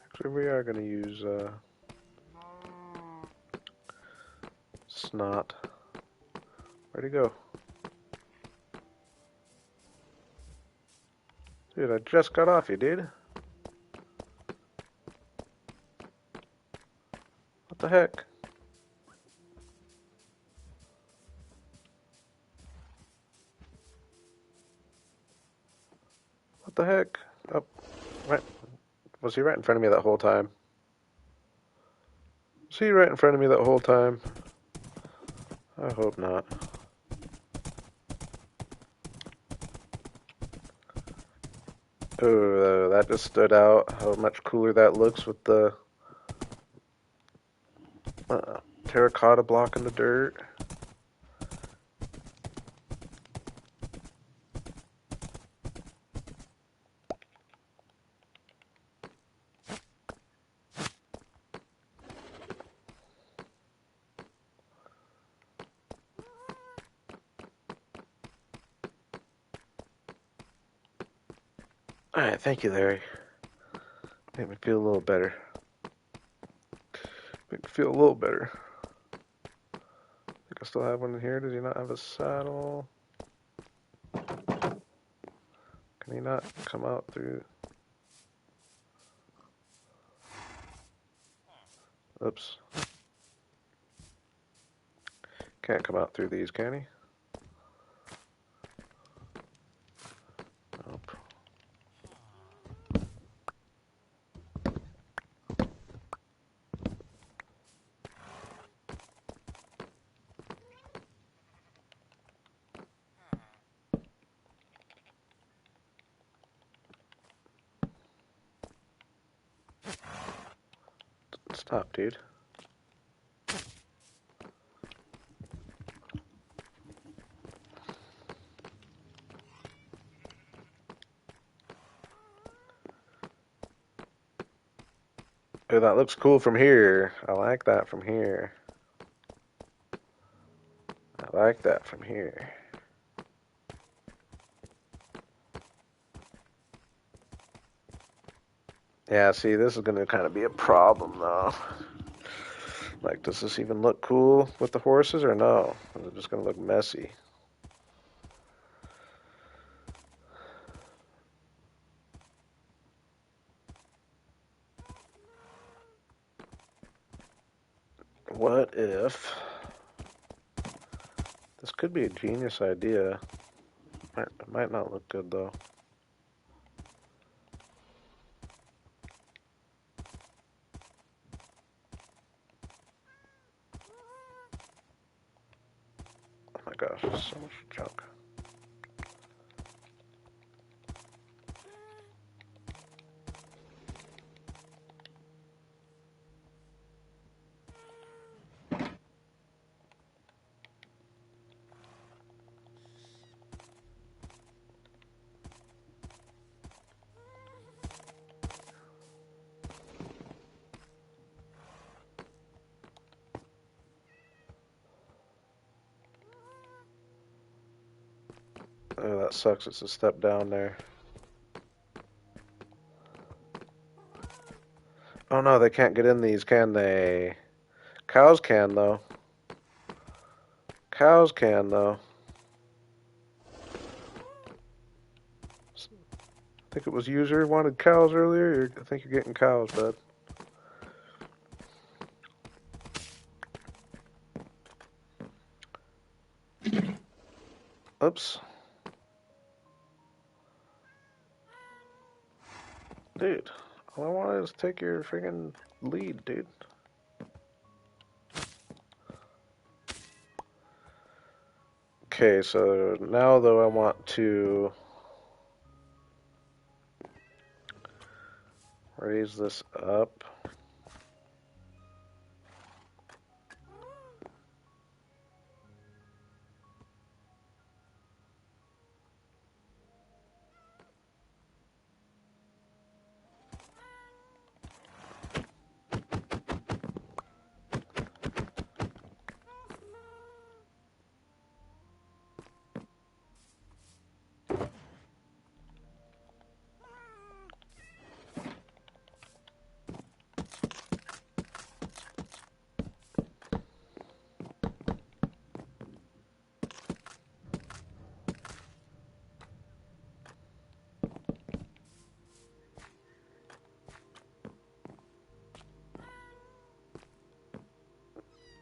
Actually, we are going to use Snot. Where'd he go? Dude, I just got off you, dude. What the heck? What the heck? Oh, right. Was he right in front of me that whole time? Was he right in front of me that whole time? I hope not. Oh, that just stood out. How much cooler that looks with the terracotta block in the dirt. Alright, thank you, Larry. Made me feel a little better. Make me feel a little better. I think I still have one in here. Does he not have a saddle? Can he not come out through? Oops. Can't come out through these, can he? Nope. Stop, dude. Oh, that looks cool from here. I like that from here. I like that from here. Yeah, see, this is going to kind of be a problem, though. Like, does this even look cool with the horses, or no? Is it just going to look messy? What if... This could be a genius idea. It might not look good, though. Oh my gosh, there's so much junk. Oh, that sucks. It's a step down there. Oh no, they can't get in these, can they? Cows can, though. Cows can, though. I think it was user wanted cows earlier. I think you're getting cows, bud. Oops. Dude, all I wanted is take your friggin' lead, dude. Okay, so now though I want to raise this up.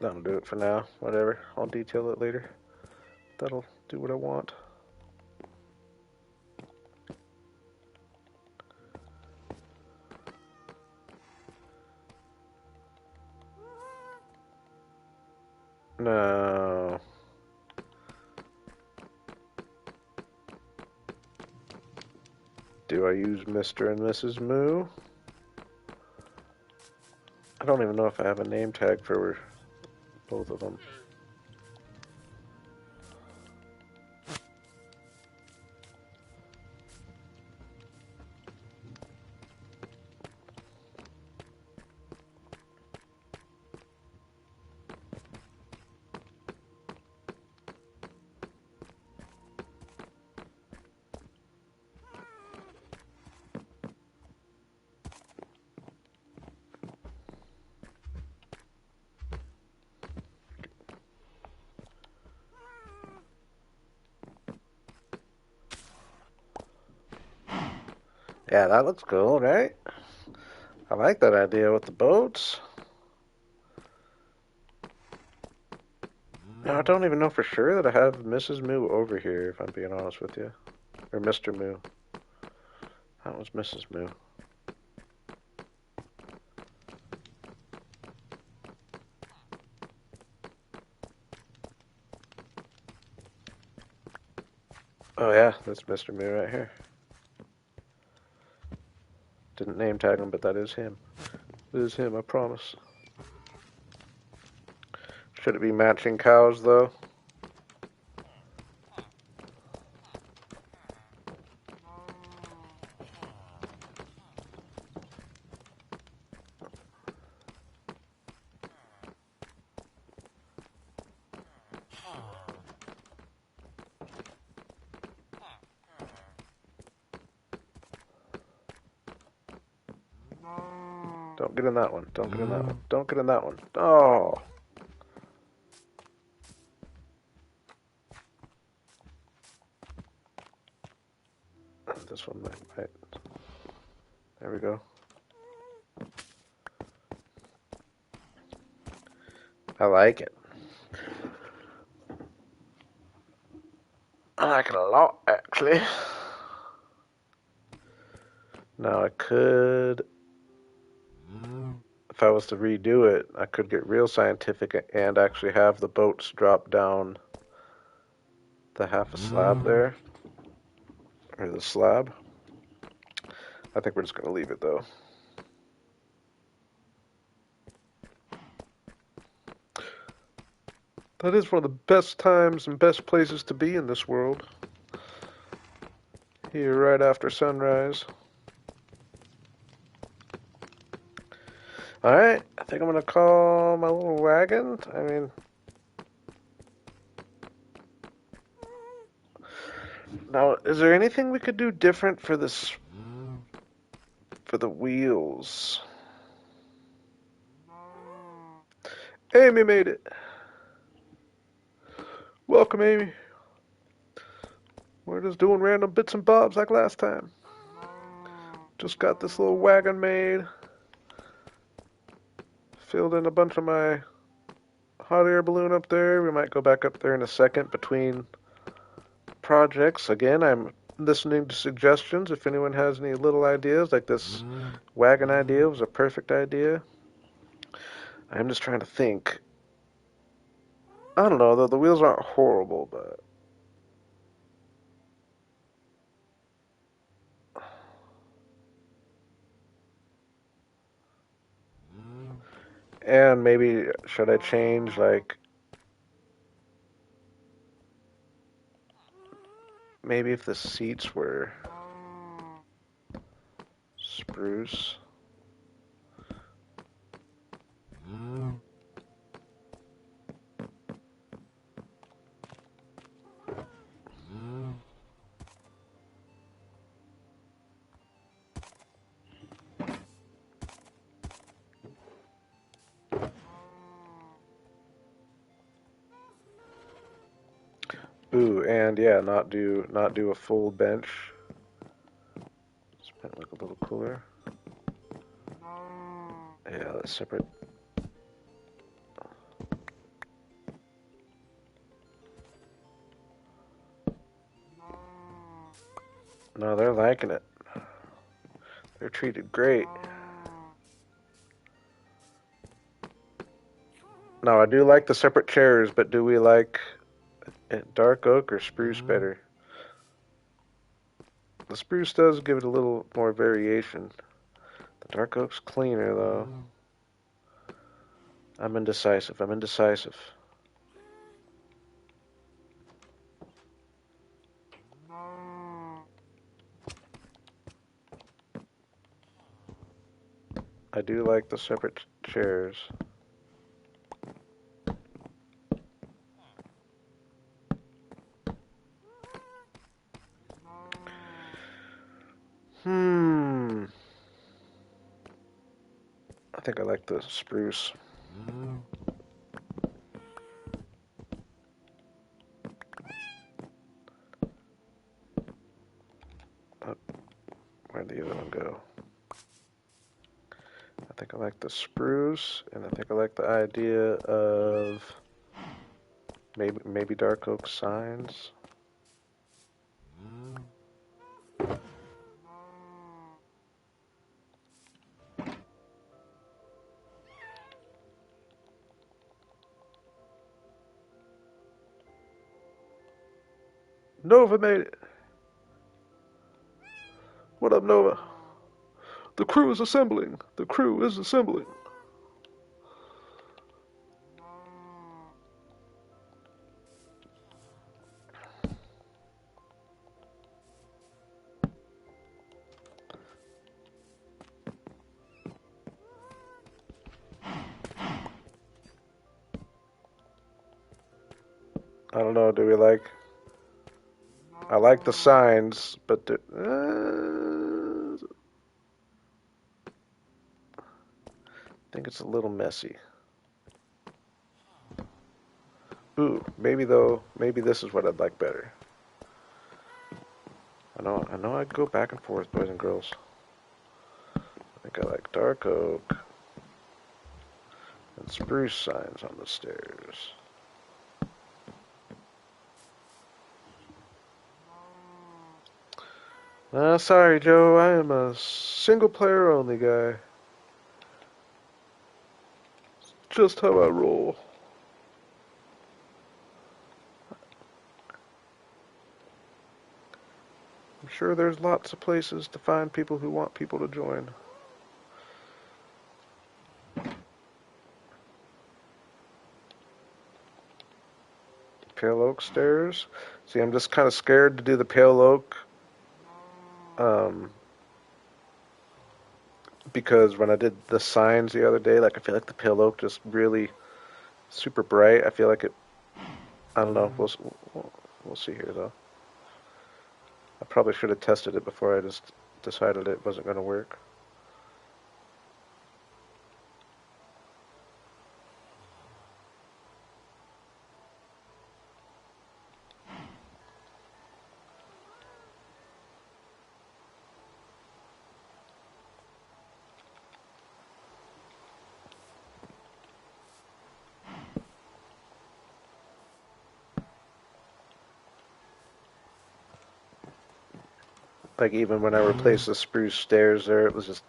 That'll do it for now. Whatever. I'll detail it later. That'll do what I want. No. Do I use Mr. and Mrs. Moo? I don't even know if I have a name tag for both of them. Yeah, that looks cool, right? I like that idea with the boats. Now, I don't even know for sure that I have Mrs. Moo over here, if I'm being honest with you. Or Mr. Moo. That was Mrs. Moo. Oh yeah, that's Mr. Moo right here. Didn't name tag him, but that is him. It is him, I promise. Should it be matching cows, though? Don't get in that one. Don't get in that one. Don't get in that one. Oh. This one might. There we go. I like it. I like it a lot, actually. Now I could, if I was to redo it, I could get real scientific and actually have the boats drop down the half a slab there. Or the slab. I think we're just going to leave it, though. That is one of the best times and best places to be in this world. Here, right after sunrise. Alright, I think I'm going to call my little wagon. I mean, now, is there anything we could do different for this, for the wheels? Amy made it. Welcome, Amy. We're just doing random bits and bobs like last time. Just got this little wagon made. Filled in a bunch of my hot air balloon up there. We might go back up there in a second between projects. Again, I'm listening to suggestions. If anyone has any little ideas, like this wagon idea was a perfect idea. I'm just trying to think. I don't know, though. The wheels aren't horrible, but... And maybe, should I change, like... Maybe if the seats were spruce. Ooh, and yeah, not do a full bench. Just make it look a little cooler. Yeah, that's separate. No, they're liking it. They're treated great. Now, I do like the separate chairs, but do we like dark oak or spruce better? The spruce does give it a little more variation. The dark oak's cleaner, though. I'm indecisive. I'm indecisive. I do like the separate chairs. I think I like the spruce. Oh, Where'd the other one go? I think I like the spruce, and I think I like the idea of maybe dark oak signs. Nova made it. What up, Nova? The crew is assembling. The crew is assembling. I don't know. Do we like? I like the signs, but I think it's a little messy. Ooh, maybe though. Maybe this is what I'd like better. I know. I'd go back and forth, boys and girls. I think I like dark oak and spruce signs on the stairs. Sorry, Joe. I am a single player only guy. It's just how I roll. I'm sure there's lots of places to find people who want people to join. Pale oak stairs. See, I'm just kind of scared to do the pale oak. Because when I did the signs the other day, like I feel like the pale oak just really super bright. I feel like it. I don't know. We'll see here though. I probably should have tested it before I just decided it wasn't going to work. Like even when I replaced the spruce stairs there, it was just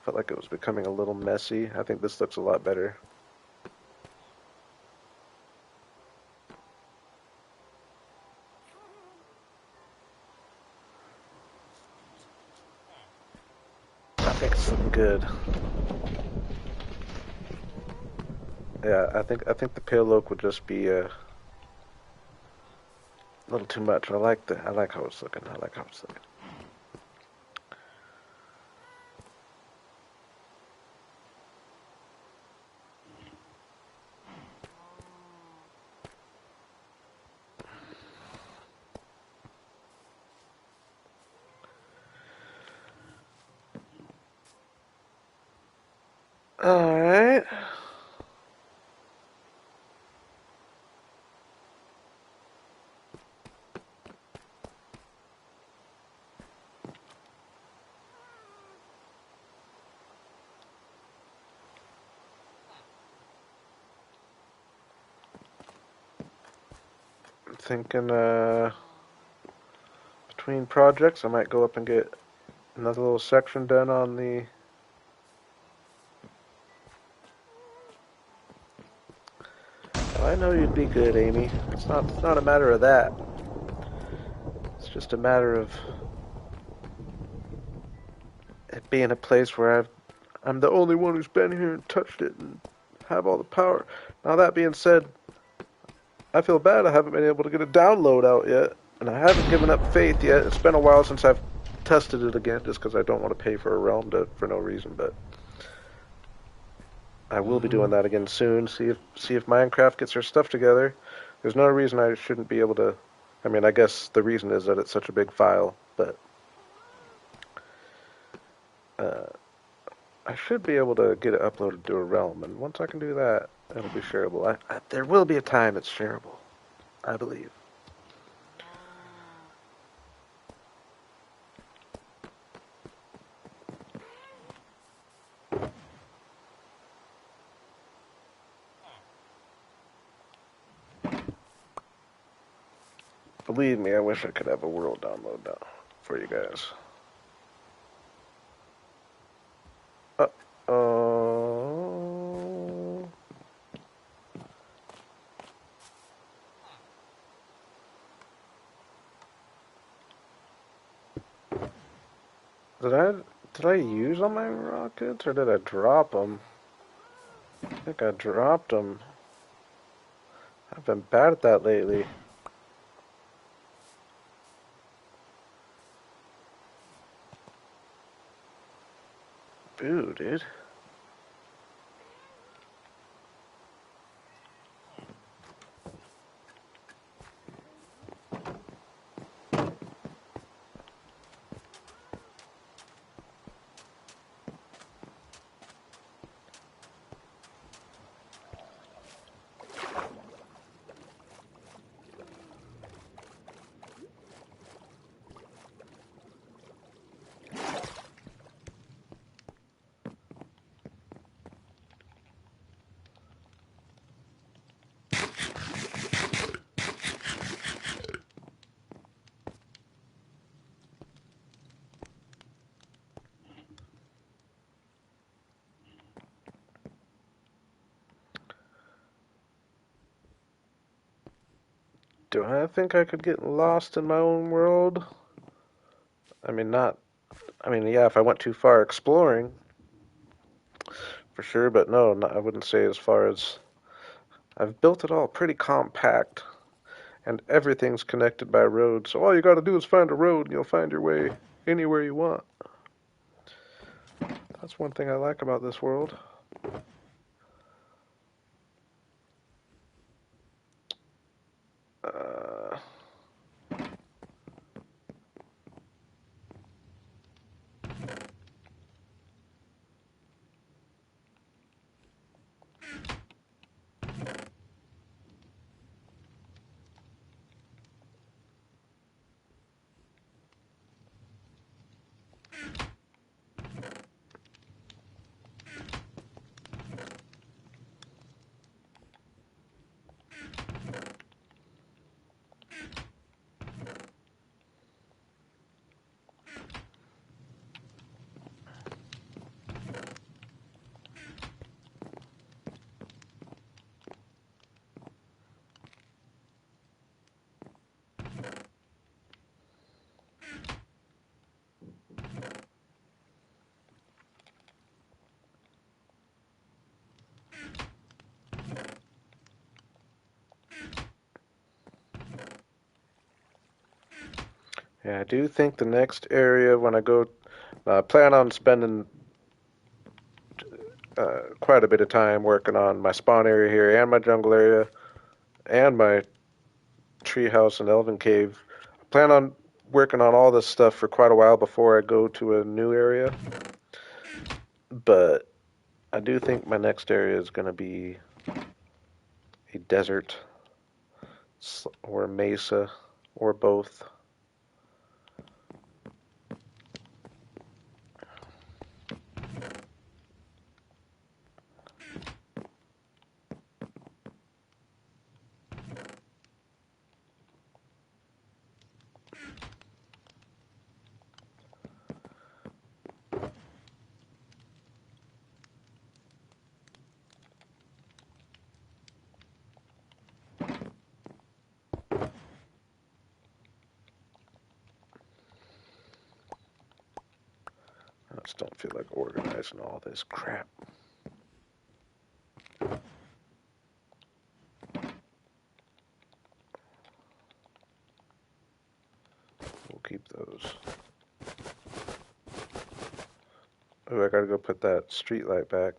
felt like it was becoming a little messy. I think this looks a lot better. I think it's looking good. Yeah, I think the pale oak would just be a little too much. I like how it's looking. I like how it's looking. All right. I'm thinking between projects, I might go up and get another little section done on the. I know you'd be good, Amy. It's not a matter of that. It's just a matter of it being a place where I'm the only one who's been here and touched it and have all the power. Now that being said, I feel bad I haven't been able to get a download out yet, and I haven't given up faith yet. It's been a while since I've tested it again, just because I don't want to pay for a realm for no reason, but I will be doing that again soon. See if Minecraft gets her stuff together. There's no reason I shouldn't be able to. I mean, I guess the reason is that it's such a big file, but I should be able to get it uploaded to a realm, and once I can do that, it'll be shareable. There will be a time it's shareable, I believe. Believe me, I wish I could have a world download now for you guys. Uh-oh. Did I use all my rockets or did I drop them? I think I dropped them. I've been bad at that lately. Boo, dude. Do I think I could get lost in my own world? I mean, not. I mean, yeah, if I went too far exploring, for sure, but no, I wouldn't say as far as. I've built it all pretty compact, and everything's connected by road, so all you gotta do is find a road and you'll find your way anywhere you want. That's one thing I like about this world. Uh, yeah, I do think the next area when I go, plan on spending quite a bit of time working on my spawn area here and my jungle area and my treehouse and elven cave. I plan on working on all this stuff for quite a while before I go to a new area. But I do think my next area is going to be a desert or a mesa or both. I just don't feel like organizing all this crap. We'll keep those. Oh, I gotta go put that street light back.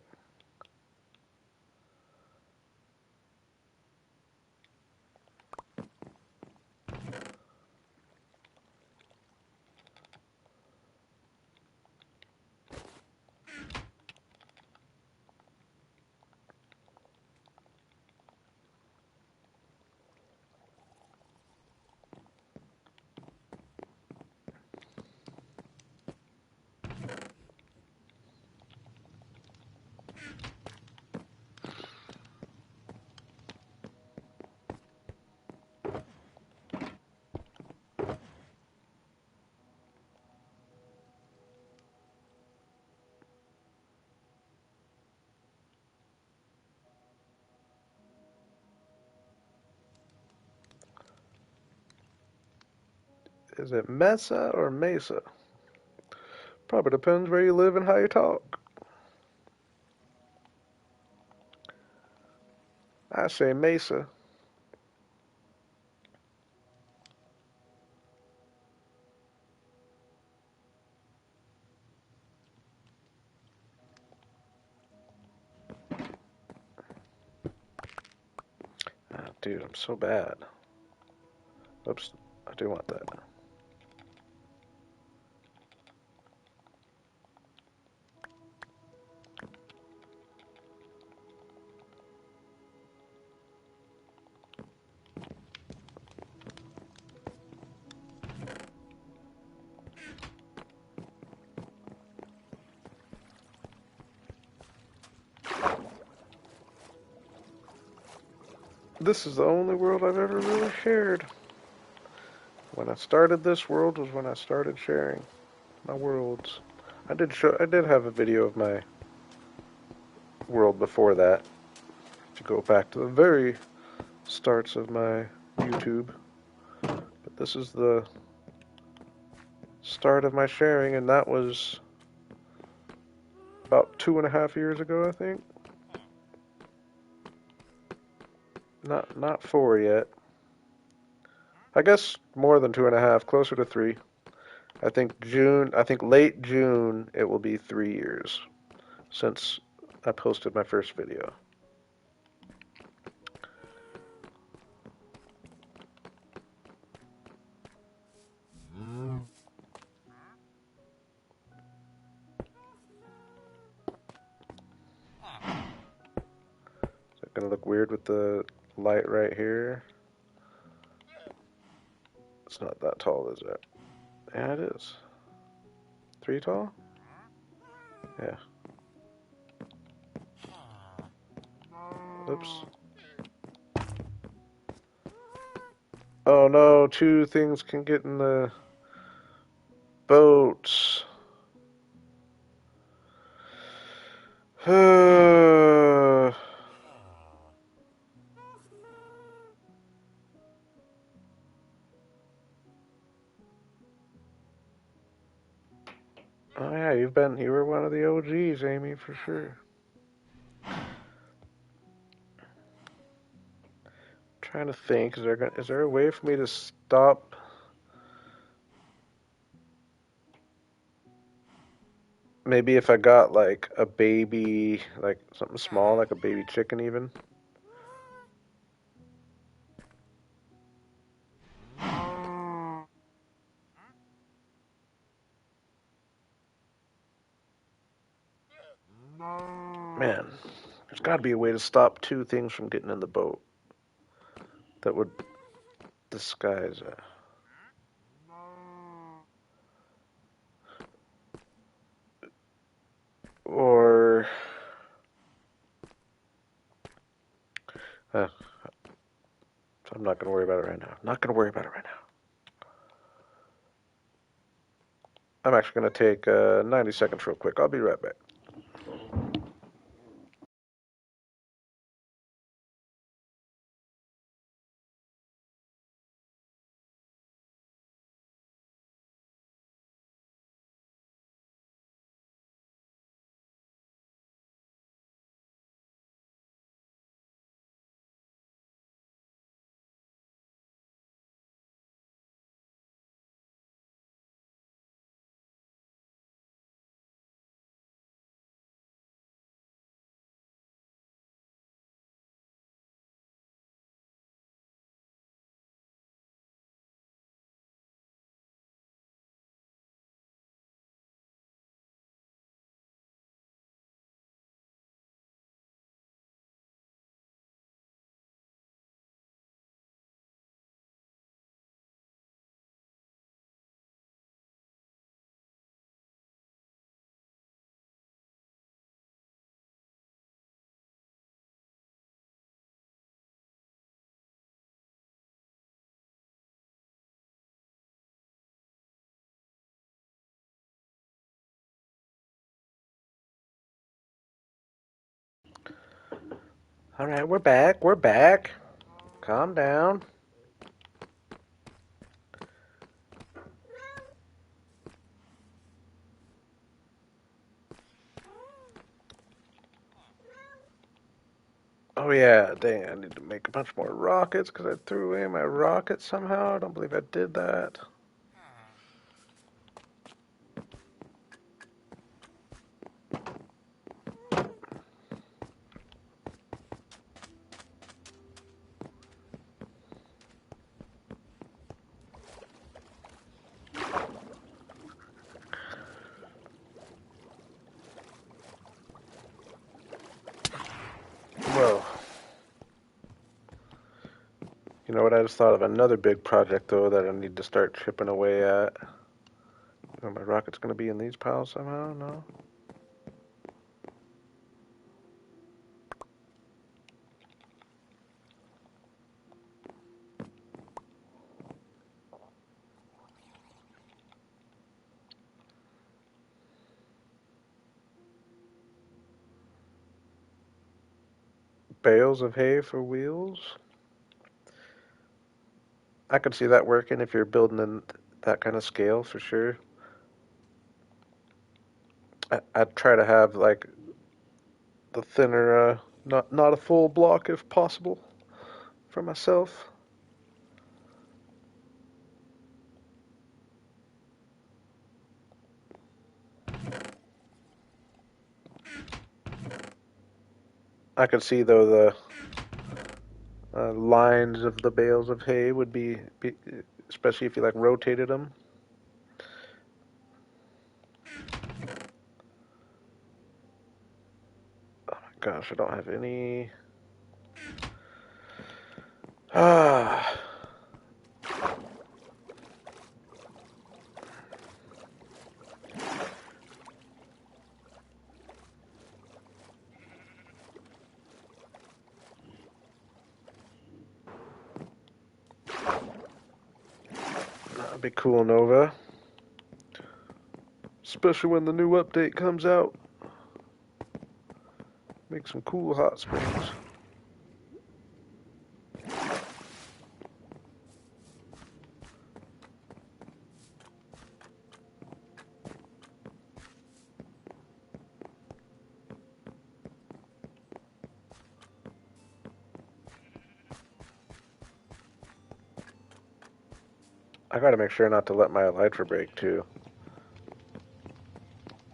Is it Mesa or Mesa? Probably depends where you live and how you talk. I say Mesa. Ah, dude, I'm so bad. Oops, I do want that. This is the only world I've ever really shared. When I started this world was when I started sharing my worlds. I did have a video of my world before that. If you go back to the very starts of my YouTube. But this is the start of my sharing, and that was about 2.5 years ago, I think. Not 4 yet. I guess more than 2.5, closer to 3. I think late June it will be 3 years since I posted my first video. Is it gonna look weird with the light right here? It's not that tall, is it? Yeah, it is. 3 tall? Yeah. Oops. Oh no, 2 things can get in the boats. Oh yeah, you were one of the OGs, Amy, for sure. Trying to think, is there a way for me to stop? Maybe if I got like a baby, like something small, like a baby chicken even. Man, there's got to be a way to stop 2 things from getting in the boat that would disguise it. Or uh, I'm not gonna worry about it right now. Not gonna worry about it right now. I'm actually gonna take 90 seconds real quick. I'll be right back. All right, we're back. We're back. Calm down. Oh yeah, dang, I need to make a bunch more rockets because I threw away my rockets somehow. I don't believe I did that. Whoa. You know what? I just thought of another big project though that I need to start chipping away at. Are my rockets gonna be in these piles somehow? No. Bales of hay for wheels. I could see that working if you're building in that kind of scale for sure. I'd try to have like the thinner, not a full block if possible for myself. I could see though the lines of the bales of hay would be, especially if you like rotated them. Oh my gosh, I don't have any. Ah, that'd be cool, Nova. Especially when the new update comes out. Make some cool hot springs. I gotta make sure not to let my elytra break too.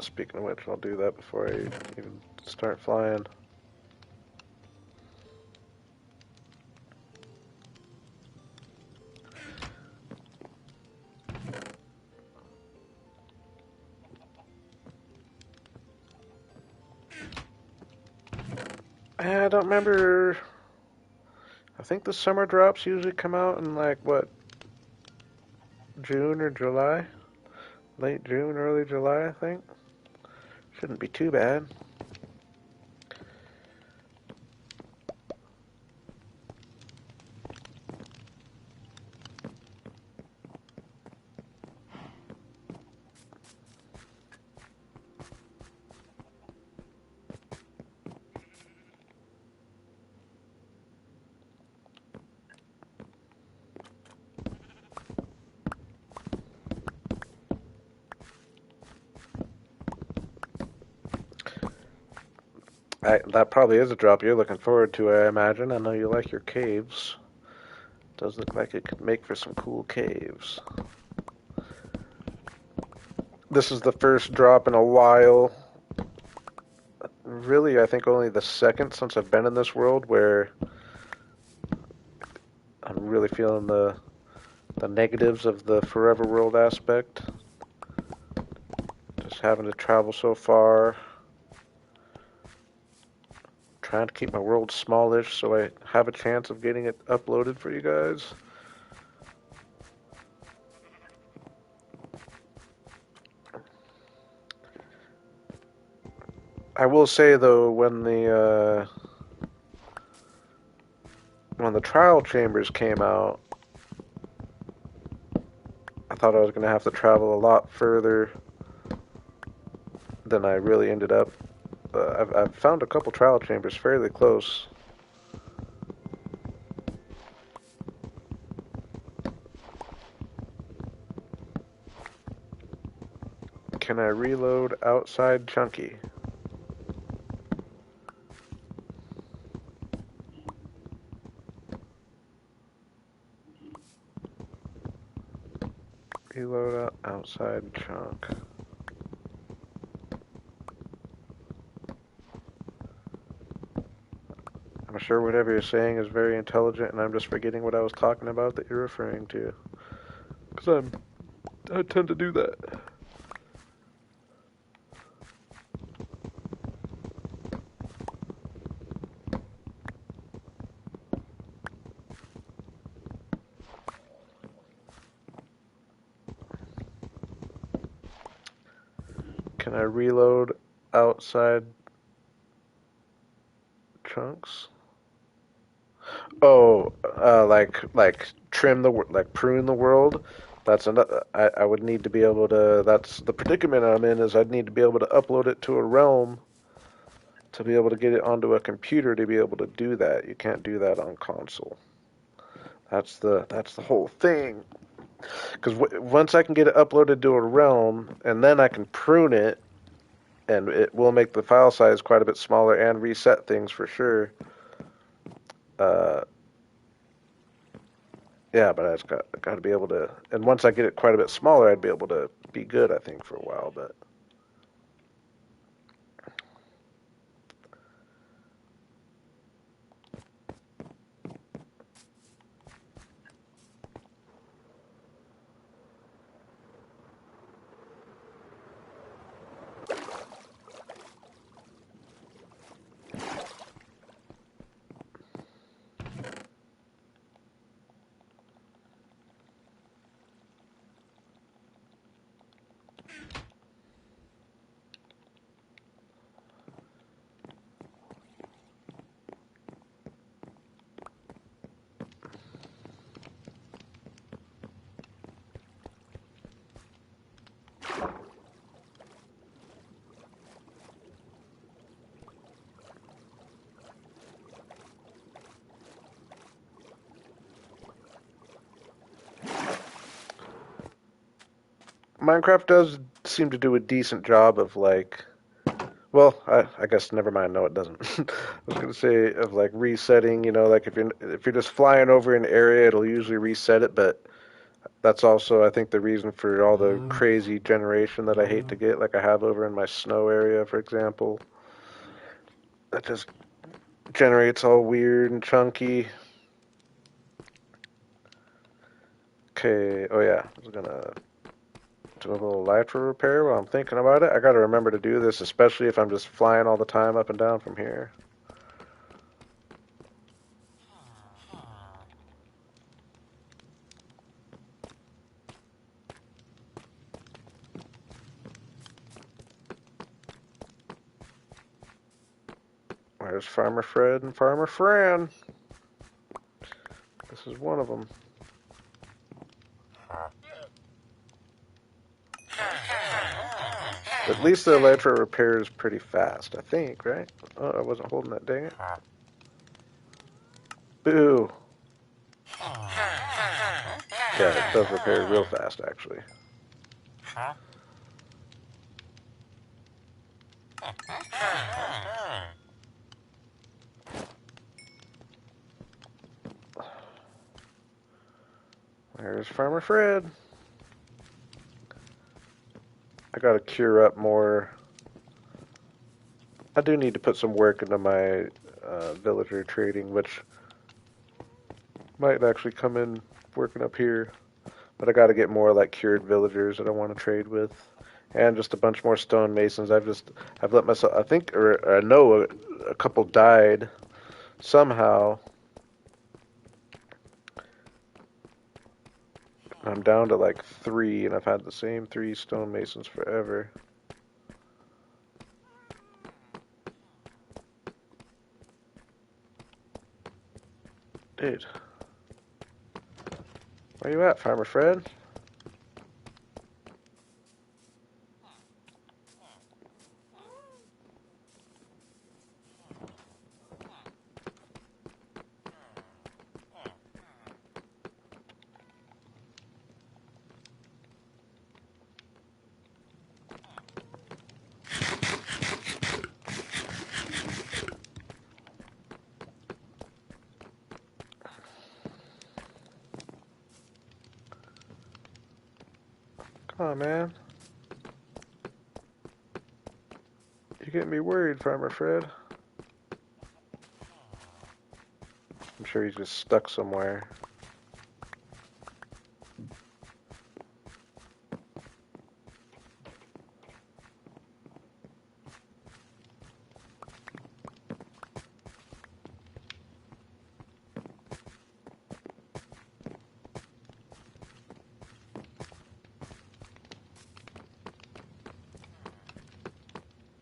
Speaking of which, I'll do that before I even start flying. I don't remember. I think the summer drops usually come out in like what, June or July? Late June, early July, I think. Shouldn't be too bad. That probably is a drop you're looking forward to, I imagine. I know you like your caves. Does look like it could make for some cool caves. This is the first drop in a while. Really, I think only the second since I've been in this world where I'm really feeling the negatives of the forever world aspect. Just having to travel so far. Trying to keep my world smallish so I have a chance of getting it uploaded for you guys. I will say though, when the trial chambers came out, I thought I was going to have to travel a lot further than I really ended up. I've found a couple trial chambers fairly close. Can I reload outside Chunky? Reload outside chunk. I'm sure whatever you're saying is very intelligent, and I'm just forgetting what I was talking about that you're referring to. Because I tend to do that. Can I reload outside chunks? Oh, like trim like prune the world. That's another. I would need to be able to. That's the predicament I'm in. Is I'd need to be able to upload it to a realm to be able to get it onto a computer to be able to do that. You can't do that on console. That's the whole thing. Because once I can get it uploaded to a realm, and then I can prune it, and it will make the file size quite a bit smaller and reset things for sure. Uh, yeah, but I just got to be able to. And once I get it quite a bit smaller, I'd be able to be good, I think, for a while. But Minecraft does seem to do a decent job of like. Well, I guess never mind. No, it doesn't. I was gonna say of like resetting. Like if you're just flying over an area, it'll usually reset it. But that's also, I think, the reason for all the crazy generation that I hate to get, like I have over in my snow area, for example. That just generates all weird and chunky. Okay. Oh yeah, I was gonna do a little nitro repair while I'm thinking about it. I gotta remember to do this, especially if I'm just flying all the time up and down from here. There's Farmer Fred and Farmer Fran. This is one of them. At least the electro repair is pretty fast, I think, right? Oh, I wasn't holding that, dang it. Boo. Yeah, it does repair real fast, actually. There's Farmer Fred. I gotta cure up more. I do need to put some work into my villager trading, which might actually come in working up here. But I gotta get more like cured villagers that I want to trade with. And just a bunch more stonemasons. I've let myself, I think, or I know a couple died somehow. I'm down to like 3, and I've had the same 3 stonemasons forever. Dude. Where you at, Farmer Fred? Come on, man. You're getting me worried, Farmer Fred. I'm sure he's just stuck somewhere.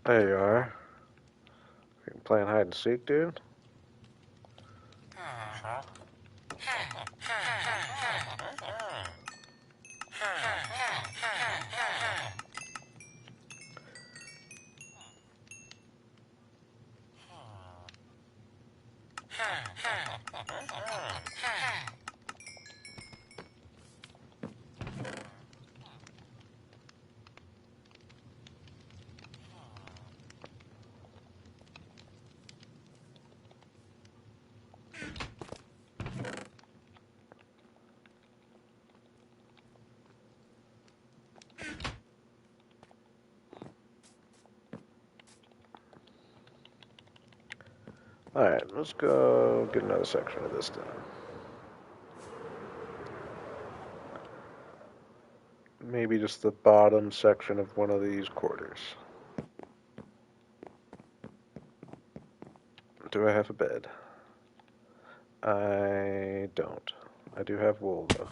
There you are. You playing hide and seek, dude? Alright, let's go get another section of this done. Maybe just the bottom section of one of these quarters. Do I have a bed? I don't. I do have wool, though.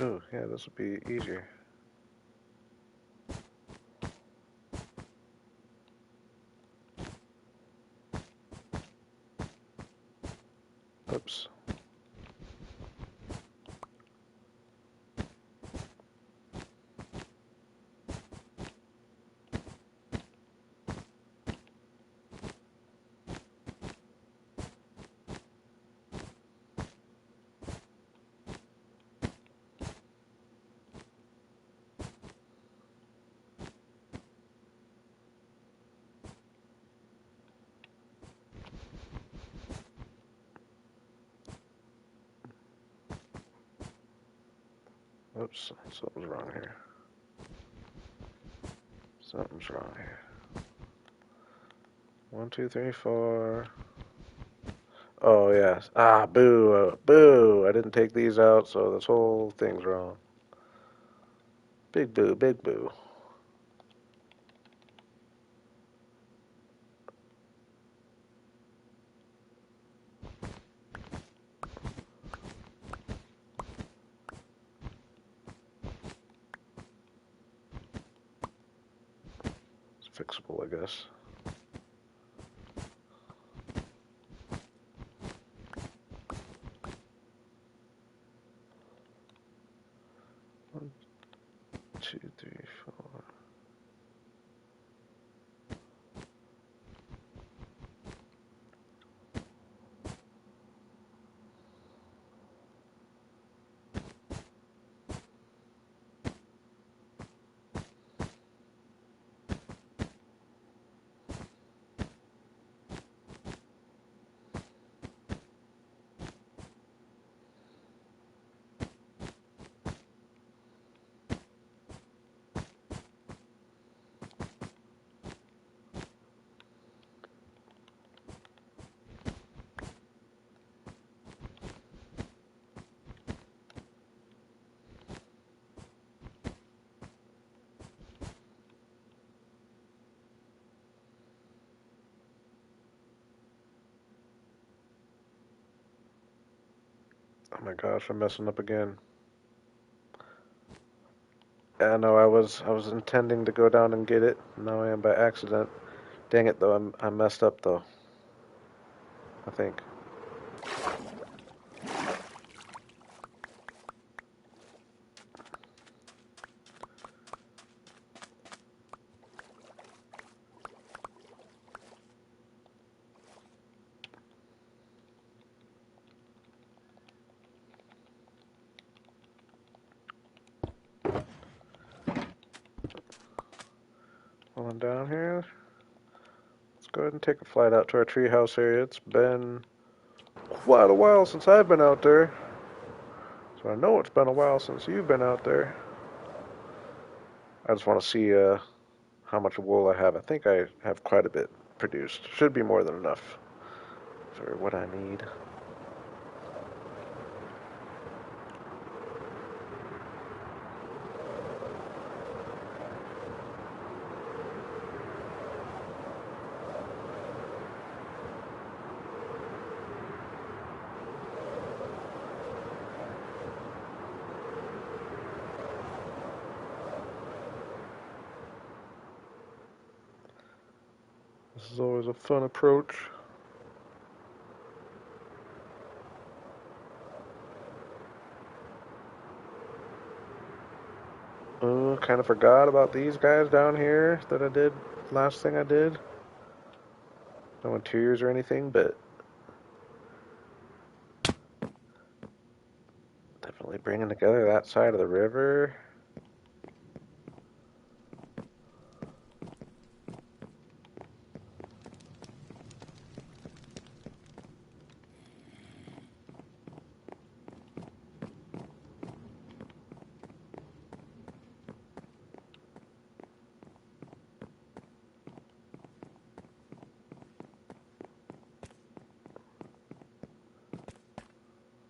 Ooh, yeah, this will be easier. Oops. Oops, something's wrong here. Something's wrong here. 1, 2, 3, 4. Oh, yes. Ah, boo. Boo. I didn't take these out, so this whole thing's wrong. Big boo, big boo. It's fixable, I guess. One, 2, 3, 4. Oh my gosh, I'm messing up again. Yeah, no, I was intending to go down and get it. Now I am by accident. Dang it though, I messed up though. I think. While I'm down here, let's go ahead and take a flight out to our treehouse area. It's been quite a while since I've been out there. So I know it's been a while since you've been out there. I just want to see how much wool I have. I think I have quite a bit produced. Should be more than enough for what I need. This is always a fun approach. Kind of forgot about these guys down here that I did last thing I did. No interiors or anything, but definitely bringing together that side of the river.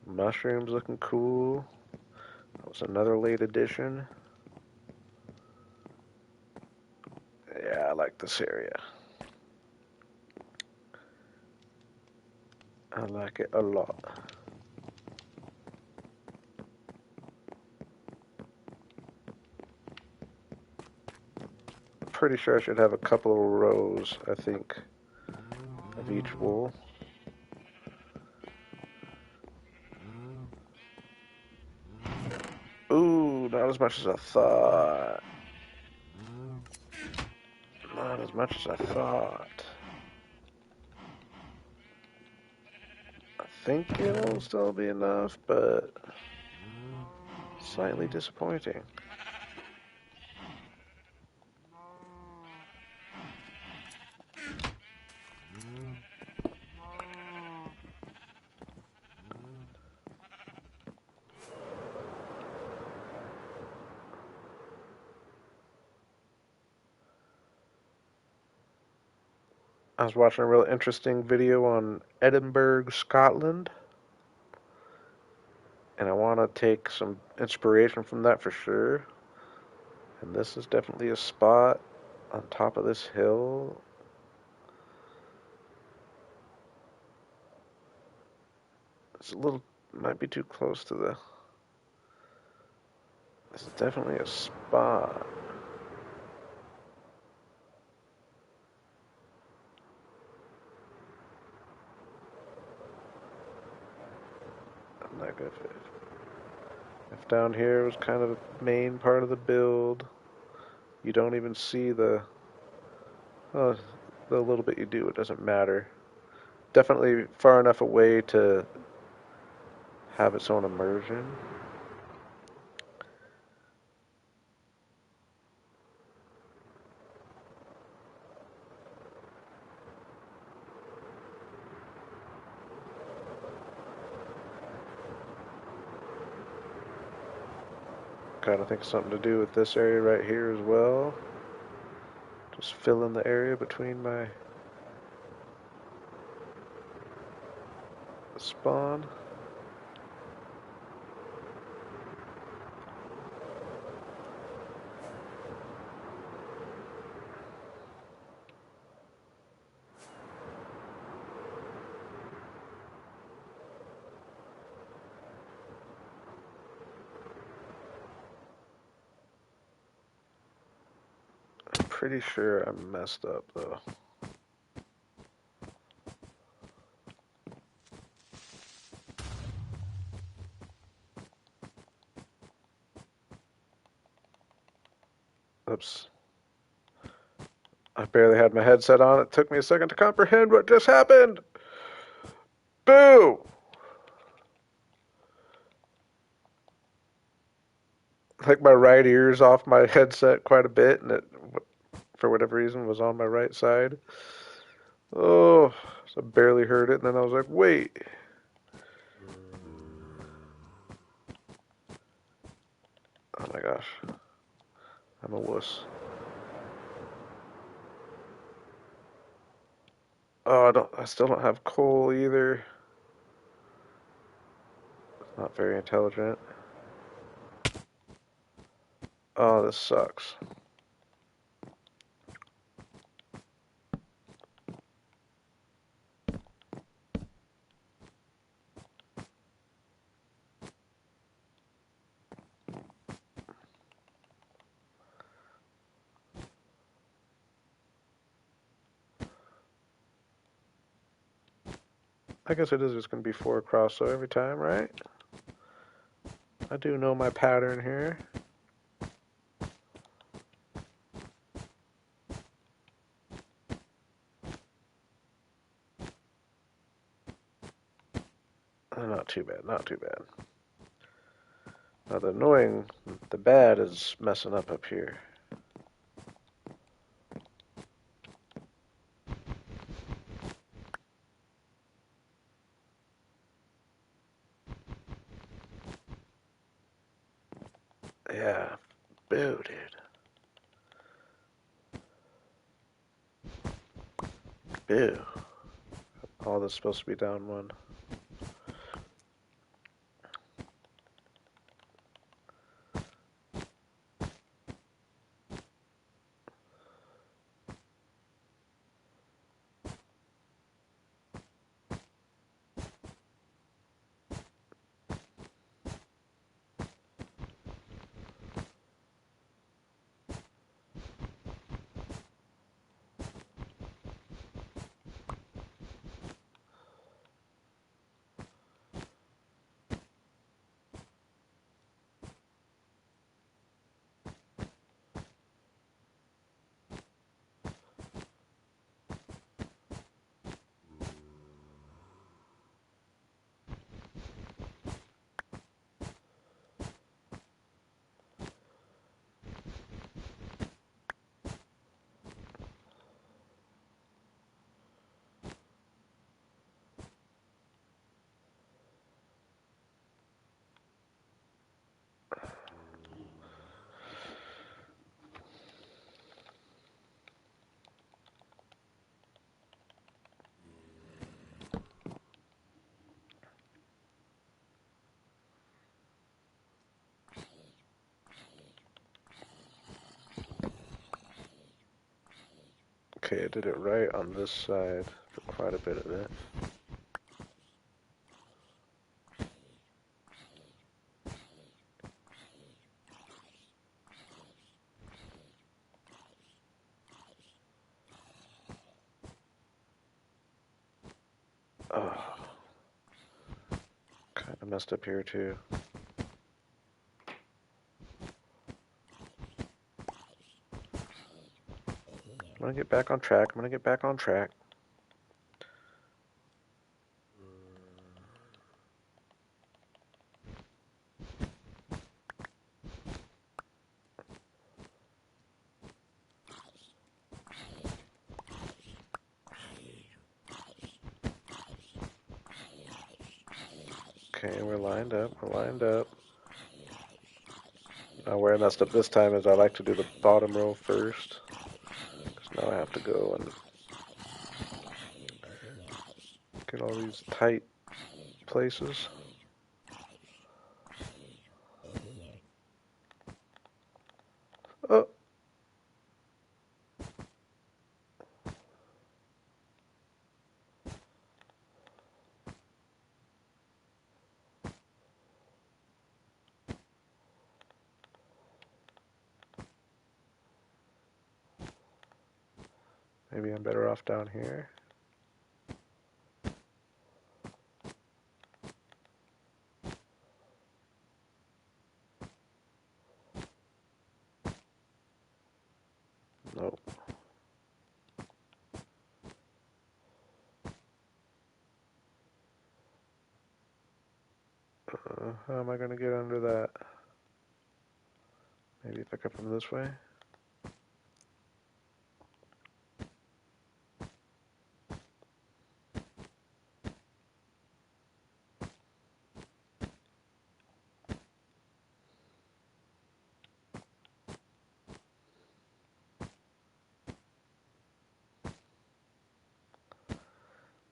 Mushrooms looking cool. That was another late addition. Yeah, I like this area. I like it a lot. Pretty sure I should have a couple of rows, I think, of each wool. Ooh, not as much as I thought. Not as much as I thought. I think it'll still be enough, but slightly disappointing. I was watching a real interesting video on Edinburgh, Scotland, and I want to take some inspiration from that for sure. And this is definitely a spot on top of this hill. It's a little, might be too close to the. This is definitely a spot. I'm not good for it. If down here was kind of the main part of the build, you don't even see the. Oh, the little bit you do, it doesn't matter. Definitely far enough away to have its own immersion. Kind of think something to do with this area right here as well. Just fill in the area between my spawn. pretty sure I messed up though. Oops. I barely had my headset on. It took me a second to comprehend what just happened. Boo! Like my right ear's off my headset quite a bit, and it, for whatever reason, was on my right side. Oh, so I barely heard it, and then I was like, wait. Oh my gosh. I'm a wuss. Oh, I still don't have coal either. Not very intelligent. Oh, this sucks. I guess it is just going to be 4 across so every time, right? I do know my pattern here. Not too bad, not too bad. Now the bad is messing up here. Yeah, boo, dude. Boo. All this supposed to be down 1. Okay, I did it right on this side for quite a bit of it. Oh, kind of messed up here too. I'm gonna get back on track. I'm gonna get back on track. Okay, we're lined up. We're lined up. Now where I messed up this time is I like to do the bottom row first. Because now I have to go and get all these tight places. Oh, Maybe I'm better off down here. Nope. How am I going to get under that? Maybe if I come from this way?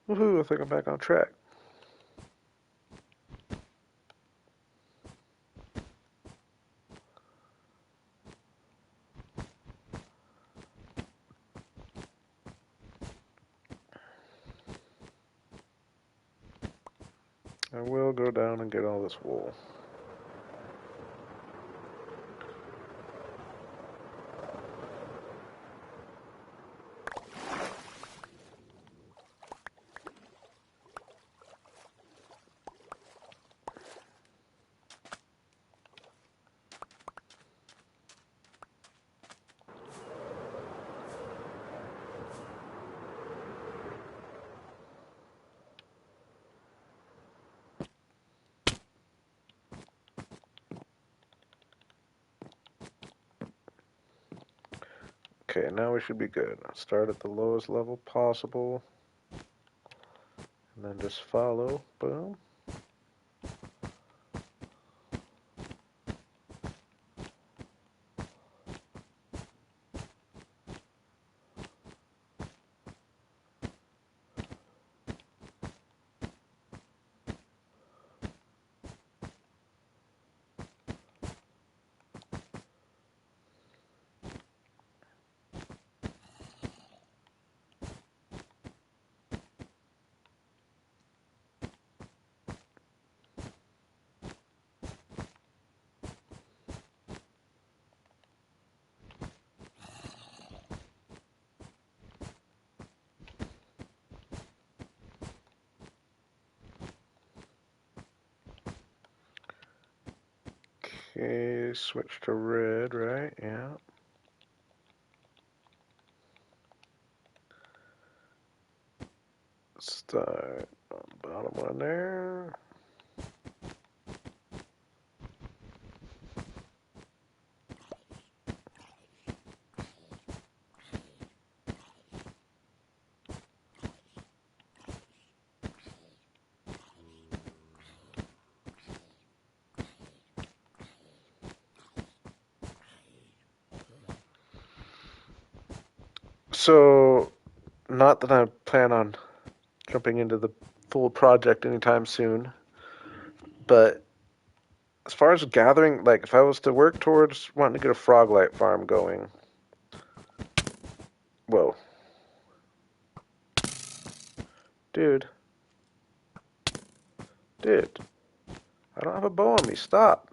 Woohoo, I think I'm back on track. I will go down and get all this wool. Okay, now we should be good. Start at the lowest level possible. And then just follow. Boom. Okay, switch to red, right? Yeah. Start on the bottom one there. So, not that I plan on jumping into the full project anytime soon, but as far as gathering, like if I was to work towards wanting to get a frog-light farm going, whoa, dude, dude, I don't have a bow on me. Stop,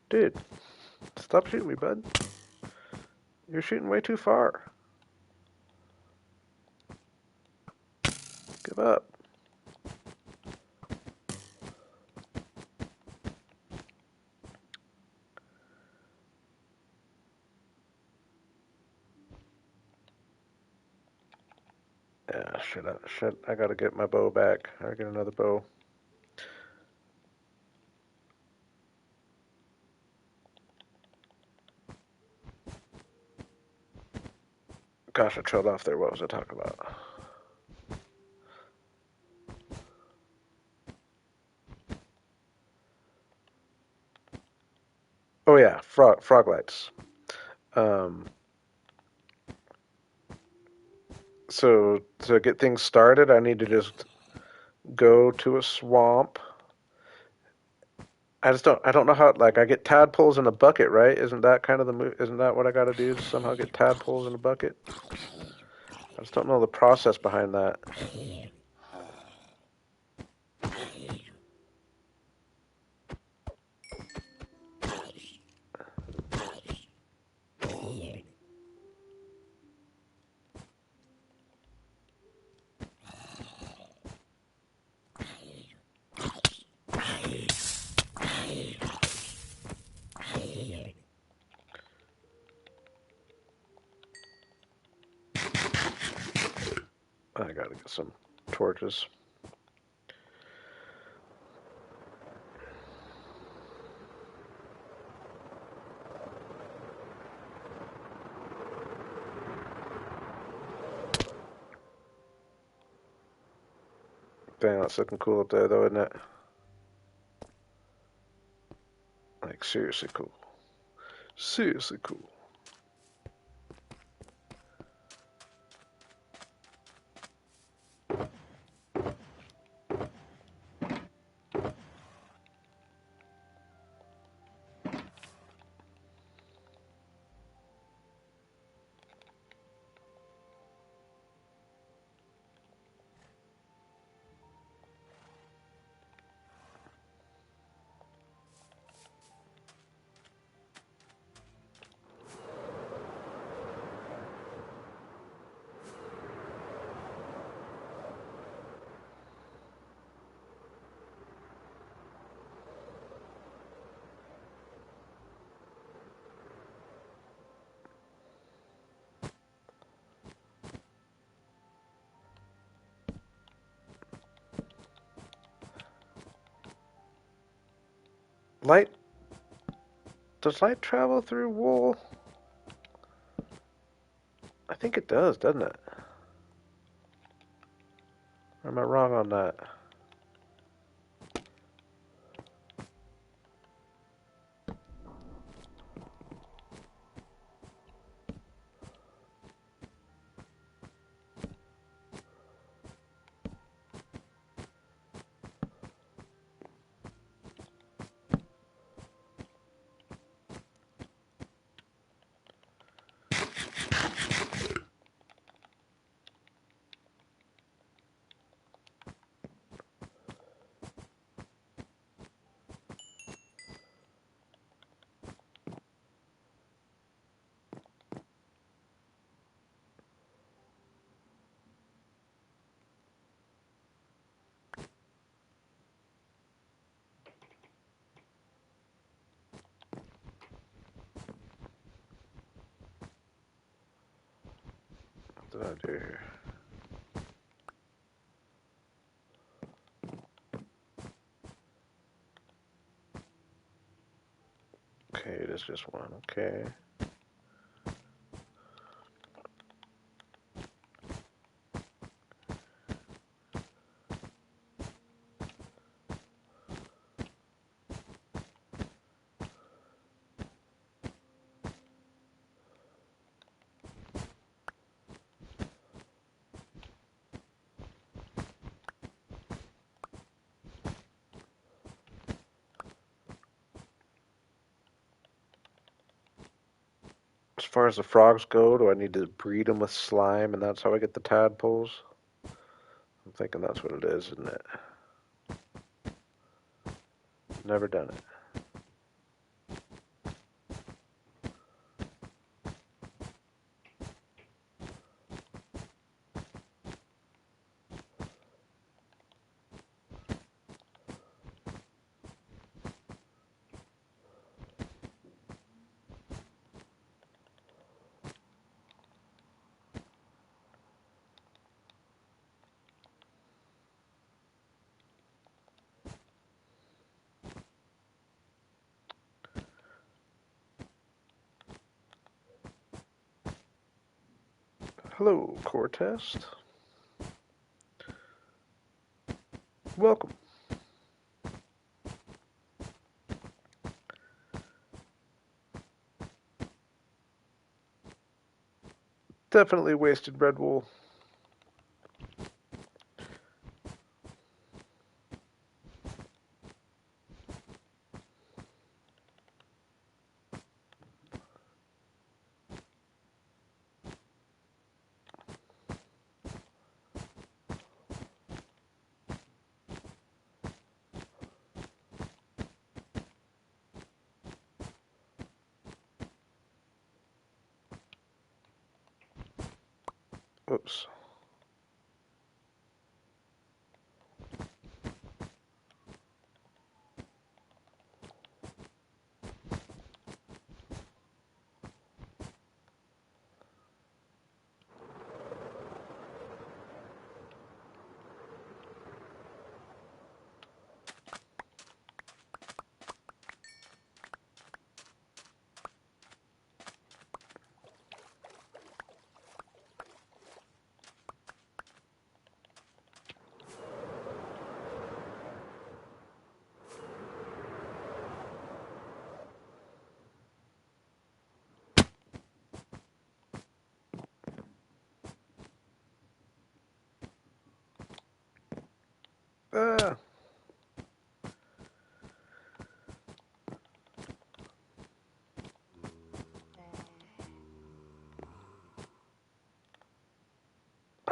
dude, stop shooting me, bud. You're shooting way too far. Give up. Yeah, shit. I gotta get my bow back. I gotta get another bow. Gosh, I trailed off there. What was I talking about? Oh yeah, frog lights. Um, so to get things started, I need to just go to a swamp. I don't know how, like, I get tadpoles in a bucket, right? Isn't that kind of the move? Isn't that what I got to do to somehow get tadpoles in a bucket? I just don't know the process behind that. I gotta get some torches. Dang, that's looking cool up there, though, isn't it? Like, seriously cool. Seriously cool. Light? Does light travel through wool? I think it does, doesn't it? Or am I wrong on that? What did I do here? Okay, it is just one. Okay. As far as the frogs go, do I need to breed them with slime and that's how I get the tadpoles? I'm thinking that's what it is, isn't it? Never done it. Hello, core test. Welcome. Definitely wasted red wool. Oops.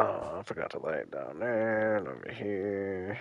Oh, I forgot to lay it down there, over here.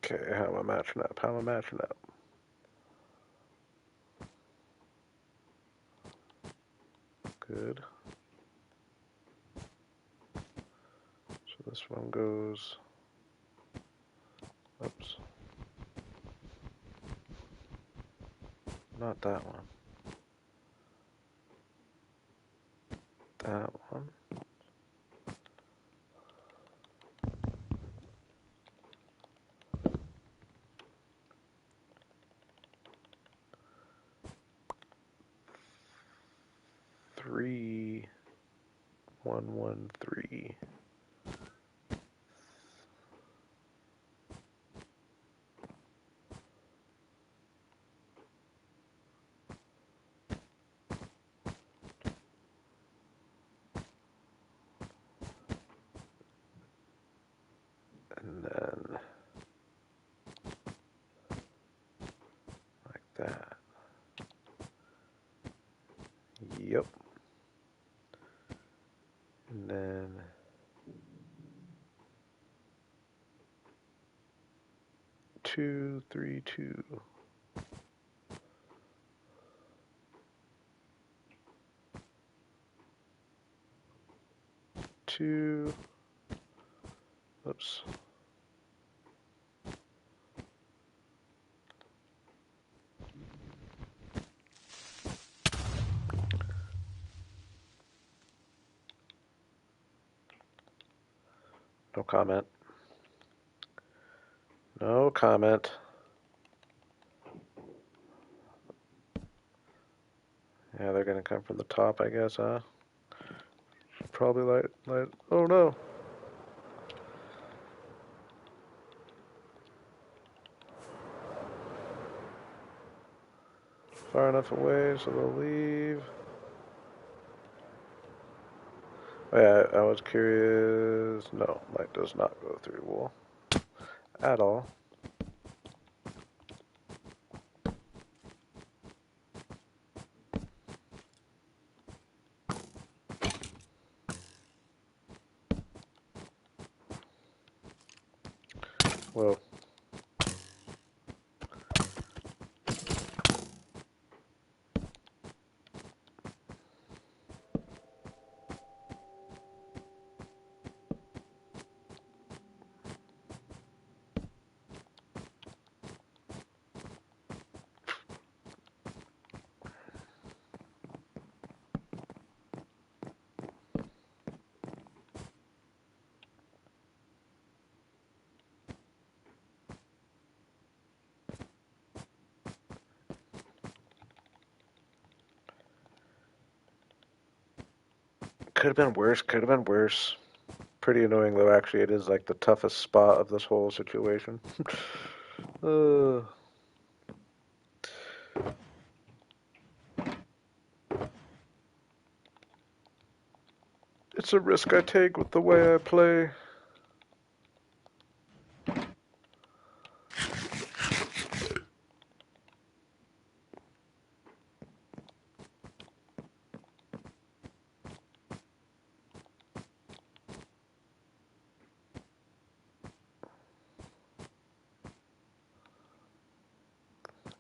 Okay, how am I matching up? How am I matching up? Good. So this one goes, oops, not that one. That one. Three, 113. And then like that. Yep. And then 2, 3, 2. 2. Oops. No comment. No comment. Yeah, they're gonna come from the top, I guess, huh? Probably like, oh no. Far enough away so they'll leave. Oh, yeah, I was curious. No, light does not go through wool at all. Well, Could have been worse, could have been worse. Pretty annoying though, actually. It is like the toughest spot of this whole situation. uh, it's a risk I take with the way I play.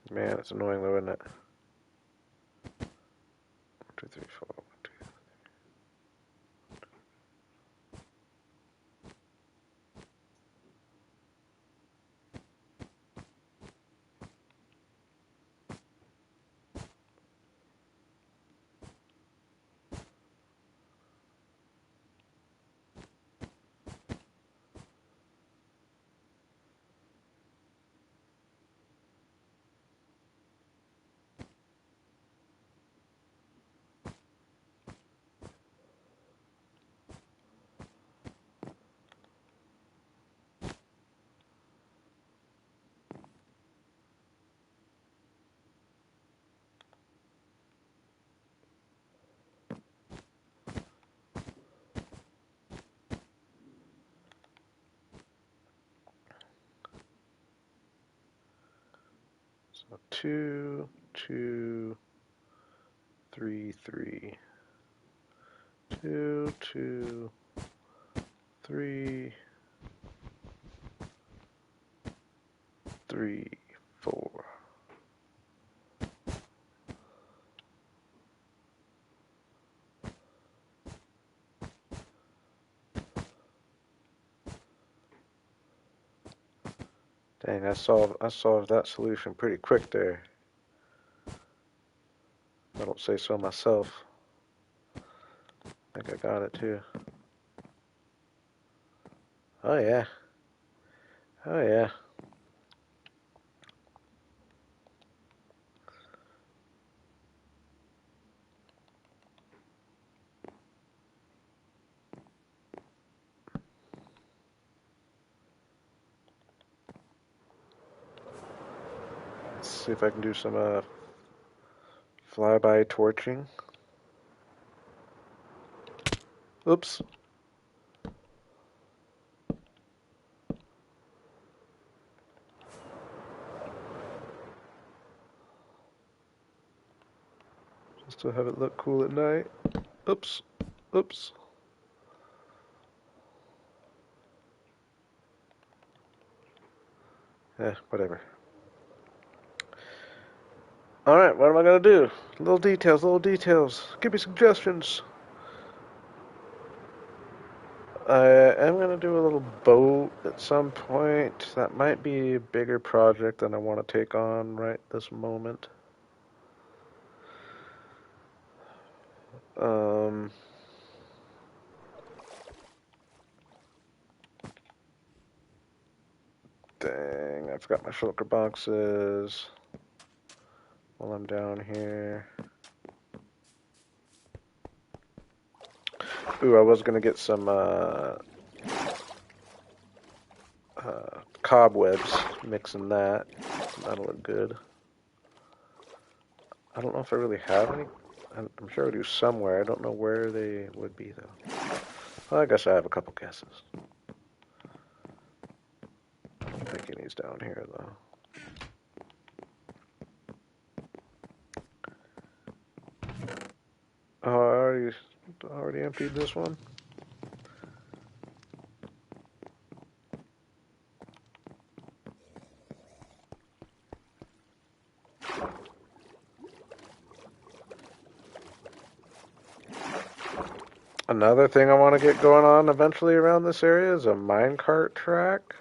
Man, it's annoying though, isn't it? 1, 2, 3, 4. 1, 2. So 2, 2, 3, 3. 2, 2, 3, 3, 4. Dang, I solved that solution pretty quick there. I don't say so myself. I think I got it too. Oh yeah. Oh yeah. Let's see if I can do some flyby torching. Oops. Just to have it look cool at night. Oops. Oops. Whatever. Alright, what am I gonna do? Little details, little details. Give me suggestions. I am gonna do a little boat at some point. That might be a bigger project than I want to take on right this moment. Um, Dang, I forgot my shulker boxes while I'm down here. Ooh, I was gonna get some cobwebs, mixing that. That'll look good. I don't know if I really have any. I'm sure I do somewhere. I don't know where they would be though. Well, I guess I have a couple guesses. I'm thinking he's down here though. Oh, I already emptied this one. Another thing I want to get going on eventually around this area is a minecart track.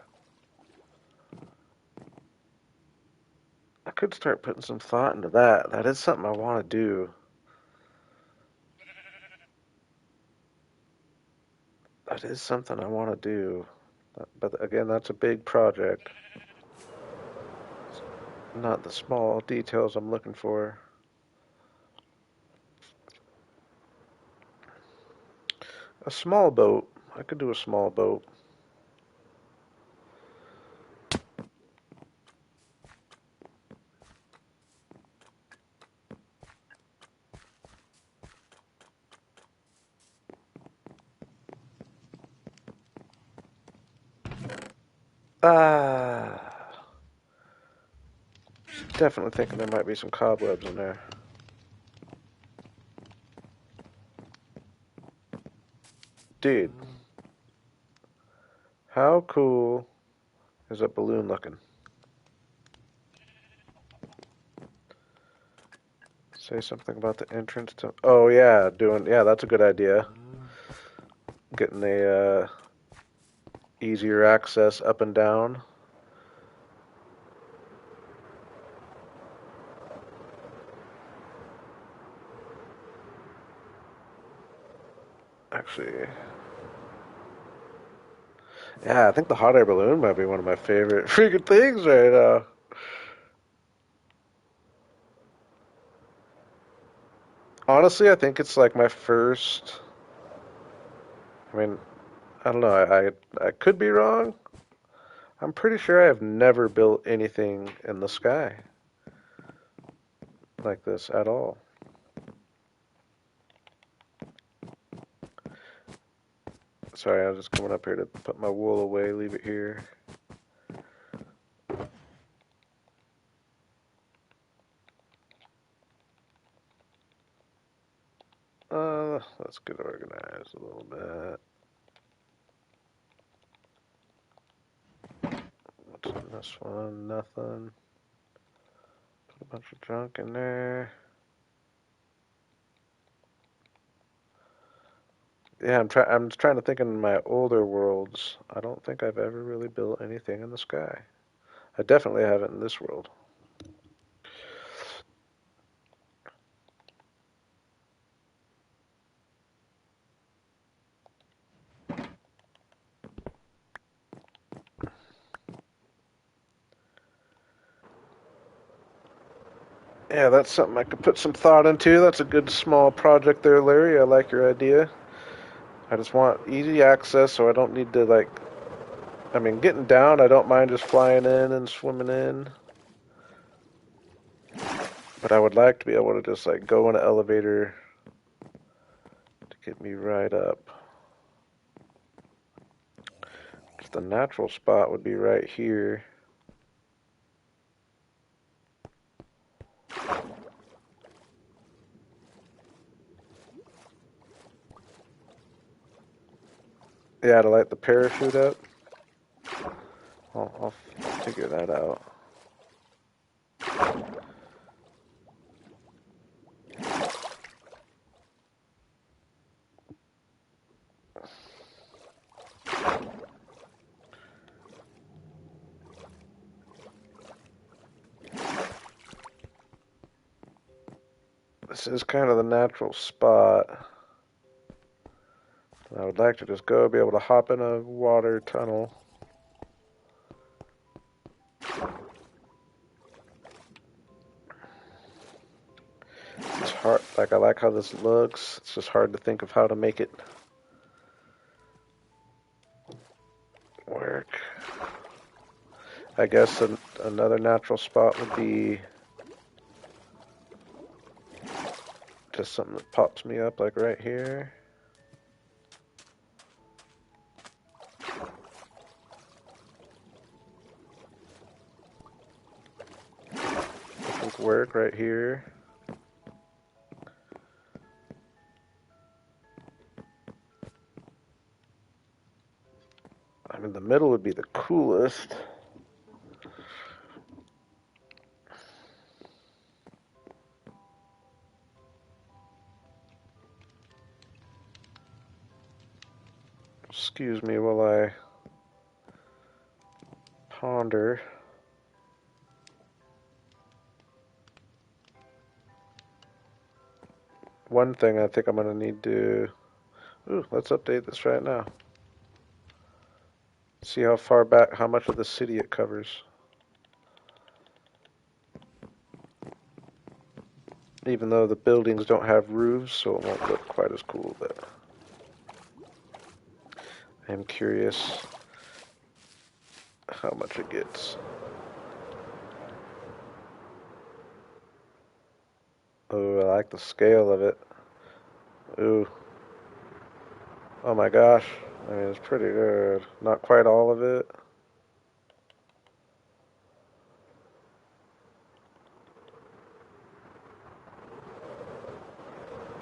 I could start putting some thought into that. That is something I want to do. That is something I want to do. But again, that's a big project. Not the small details I'm looking for. A small boat. I could do a small boat. Ah, definitely thinking there might be some cobwebs in there. Dude, how cool is that balloon looking? Say something about the entrance to. Oh yeah, yeah. That's a good idea. Getting a easier access up and down. Actually, yeah, I think the hot air balloon might be one of my favorite freaking things right now. Honestly, I think it's like my first. I mean, I don't know. I could be wrong. I'm pretty sure I have never built anything in the sky like this at all. Sorry, I was just coming up here to put my wool away, leave it here. Let's get organized a little bit. What's in this one? Nothing. Put a bunch of junk in there. Yeah, I'm trying to think in my older worlds. I don't think I've ever really built anything in the sky. I definitely haven't in this world. Yeah, that's something I could put some thought into. That's a good small project there, Larry. I like your idea. I just want easy access so I don't need to like I mean getting down, I don't mind just flying in and swimming in. But I would like to be able to just like go in an elevator to get me right up. The natural spot would be right here. Yeah, to light the parachute up. I'll figure that out. This is kind of the natural spot. I would like to just go be able to hop in a water tunnel. It's hard, like I like how this looks. It's just hard to think of how to make it work. I guess another natural spot would be just something that pops me up like right here. This would work right here. I mean, the middle would be the coolest. Excuse me while I ponder. One thing I think I'm going to need to... Ooh, let's update this right now. See how far back, how much of the city it covers. Even though the buildings don't have roofs, so it won't look quite as cool, but... I'm curious how much it gets. Oh, I like the scale of it. Ooh. Oh my gosh. I mean, it's pretty good. Not quite all of it,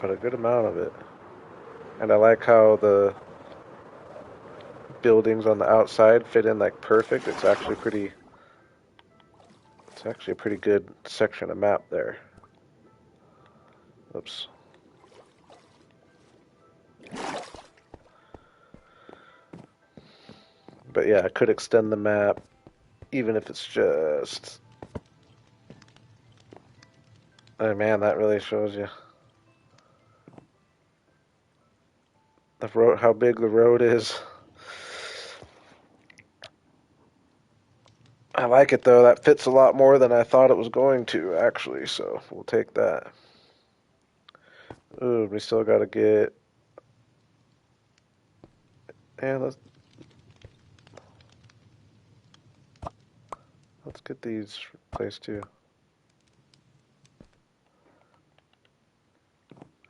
but a good amount of it. And I like how the buildings on the outside fit in like perfect. It's actually a pretty good section of map there. Oops. But yeah, I could extend the map even if it's just. Oh man, that really shows you the road, how big the road is. I like it though. That fits a lot more than I thought it was going to, actually. So we'll take that. Ooh, we still got to get. Yeah, let's get these placed too.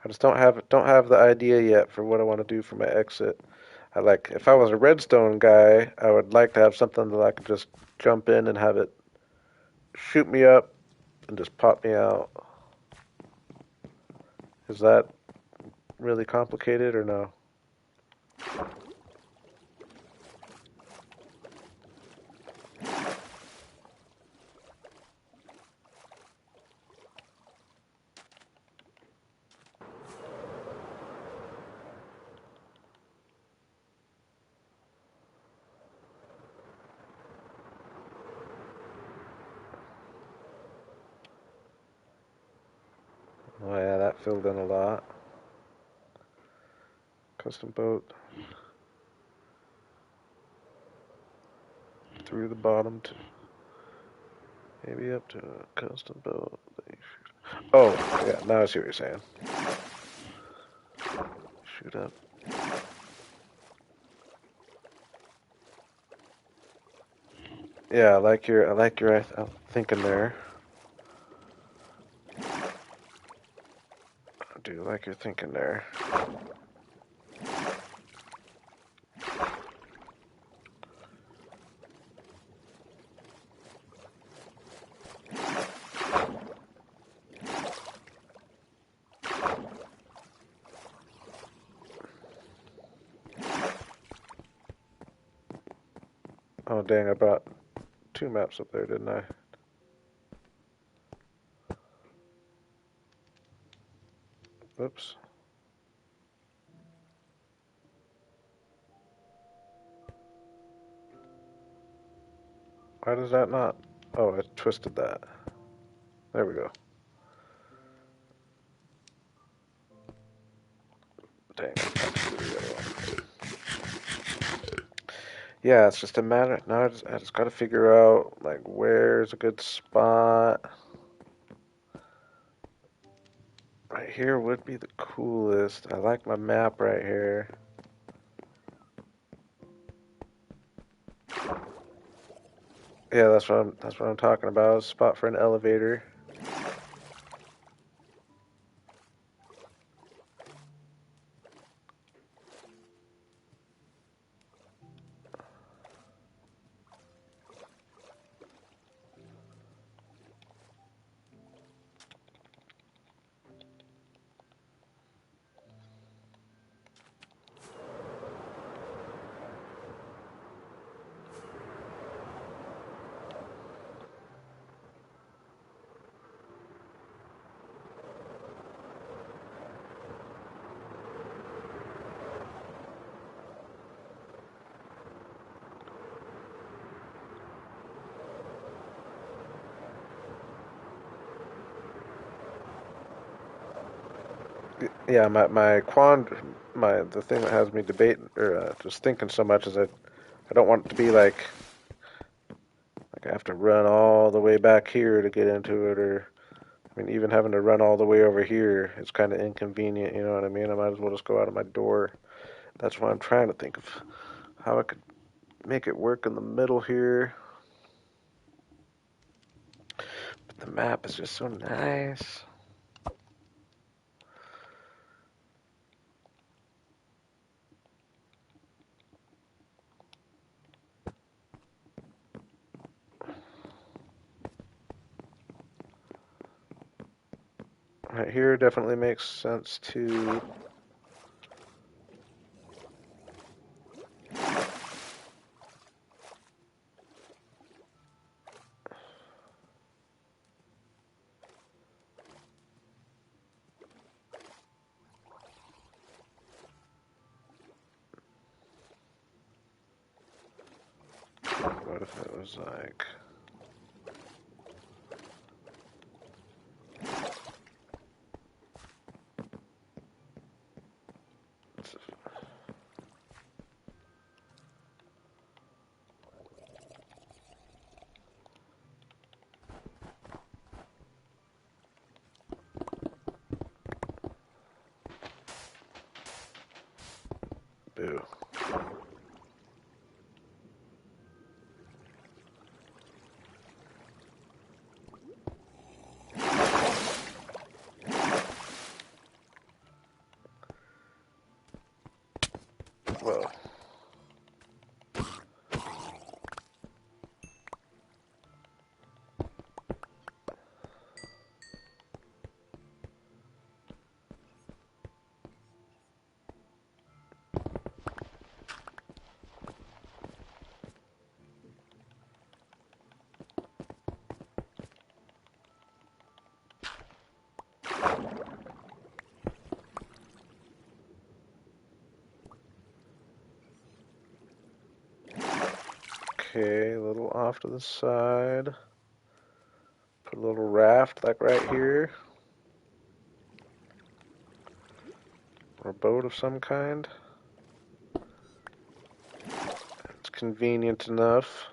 I just don't have the idea yet for what I want to do for my exit. I like if I was a redstone guy, I would like to have something that I could just jump in and have it shoot me up and just pop me out. Is that really complicated or no? Oh yeah, that filled in a lot. Custom boat through the bottom to maybe up to a custom boat. Oh yeah, now I see what you're saying. Shoot up. Yeah, I like your thinking there. I do like your thinking there. Oh dang, I brought two maps up there, didn't I? Oops. Why does that not? Oh, I twisted that. There we go. Dang, yeah, it's just a matter. Now I just got to figure out like where's a good spot. Right here would be the coolest. I like my map right here. Yeah, that's what I'm talking about. A spot for an elevator. Yeah, my the thing that has me debating or just thinking so much is I don't want it to be like I have to run all the way back here to get into it, or I mean even having to run all the way over here is kind of inconvenient. You know what I mean? I might as well just go out of my door. That's why I'm trying to think of how I could make it work in the middle here. But the map is just so nice. Right here definitely makes sense to what if it was like boo. Whoa. Okay, a little off to the side. Put a little raft like right here. Or a boat of some kind. It's convenient enough.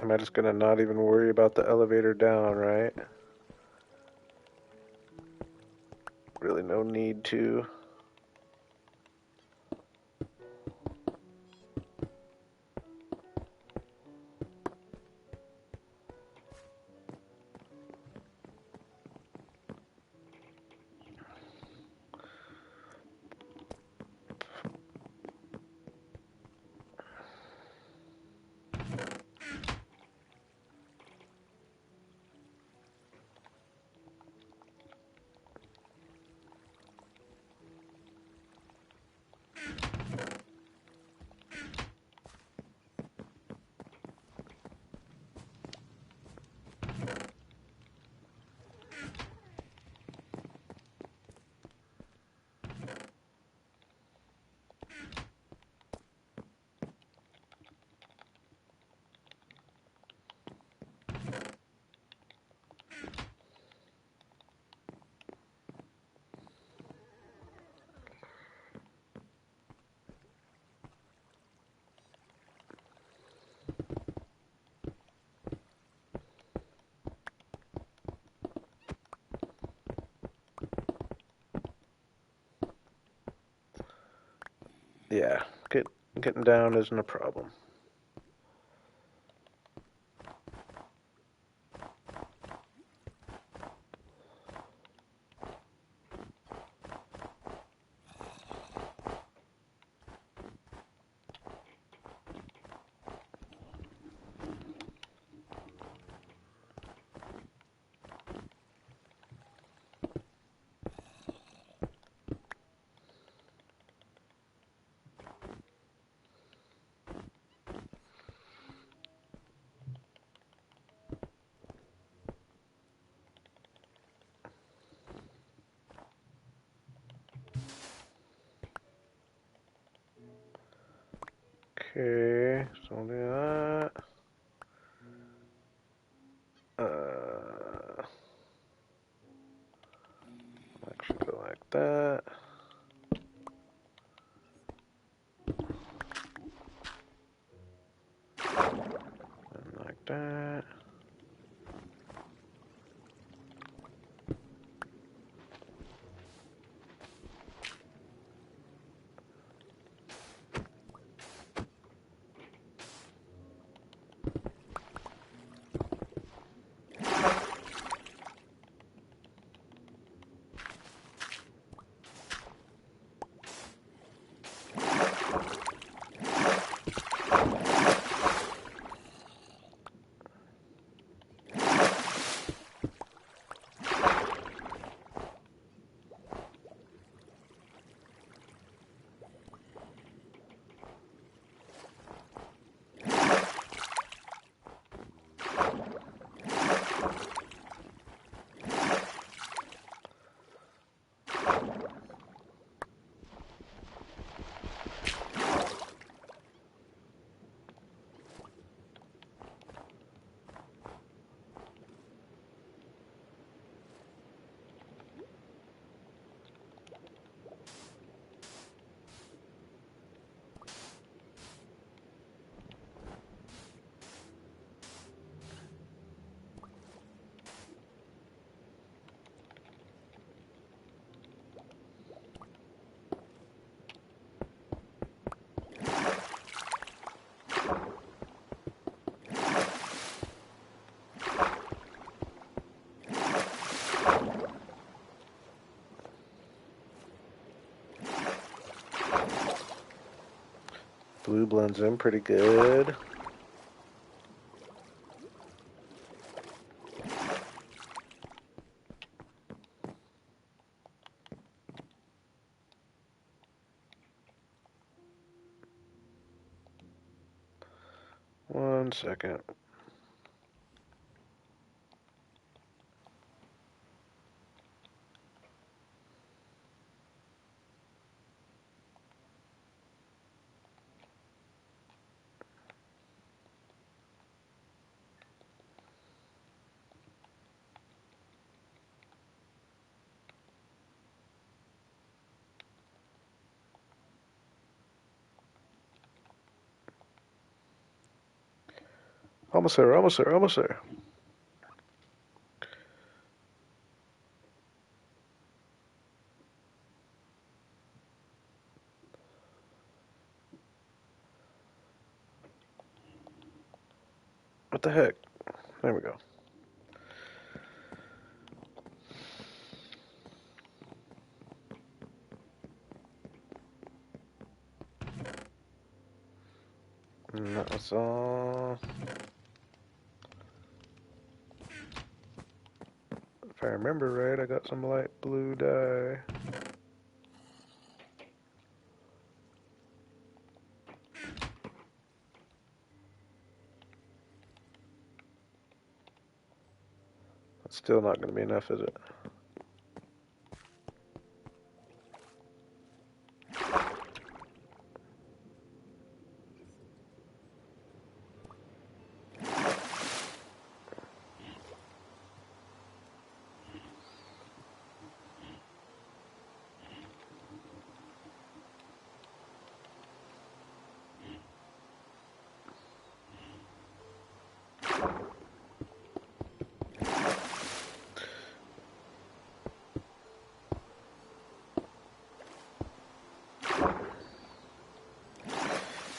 Am I just gonna not even worry about the elevator down, right? Really no need to. Yeah, getting down isn't a problem. Okay, so I'll do that. Actually go like that. And like that. Blue blends in pretty good. One second. Almost there, almost there, almost there. What the heck? There we go. And that was all. If I remember right, I got some light blue dye. That's still not going to be enough, is it?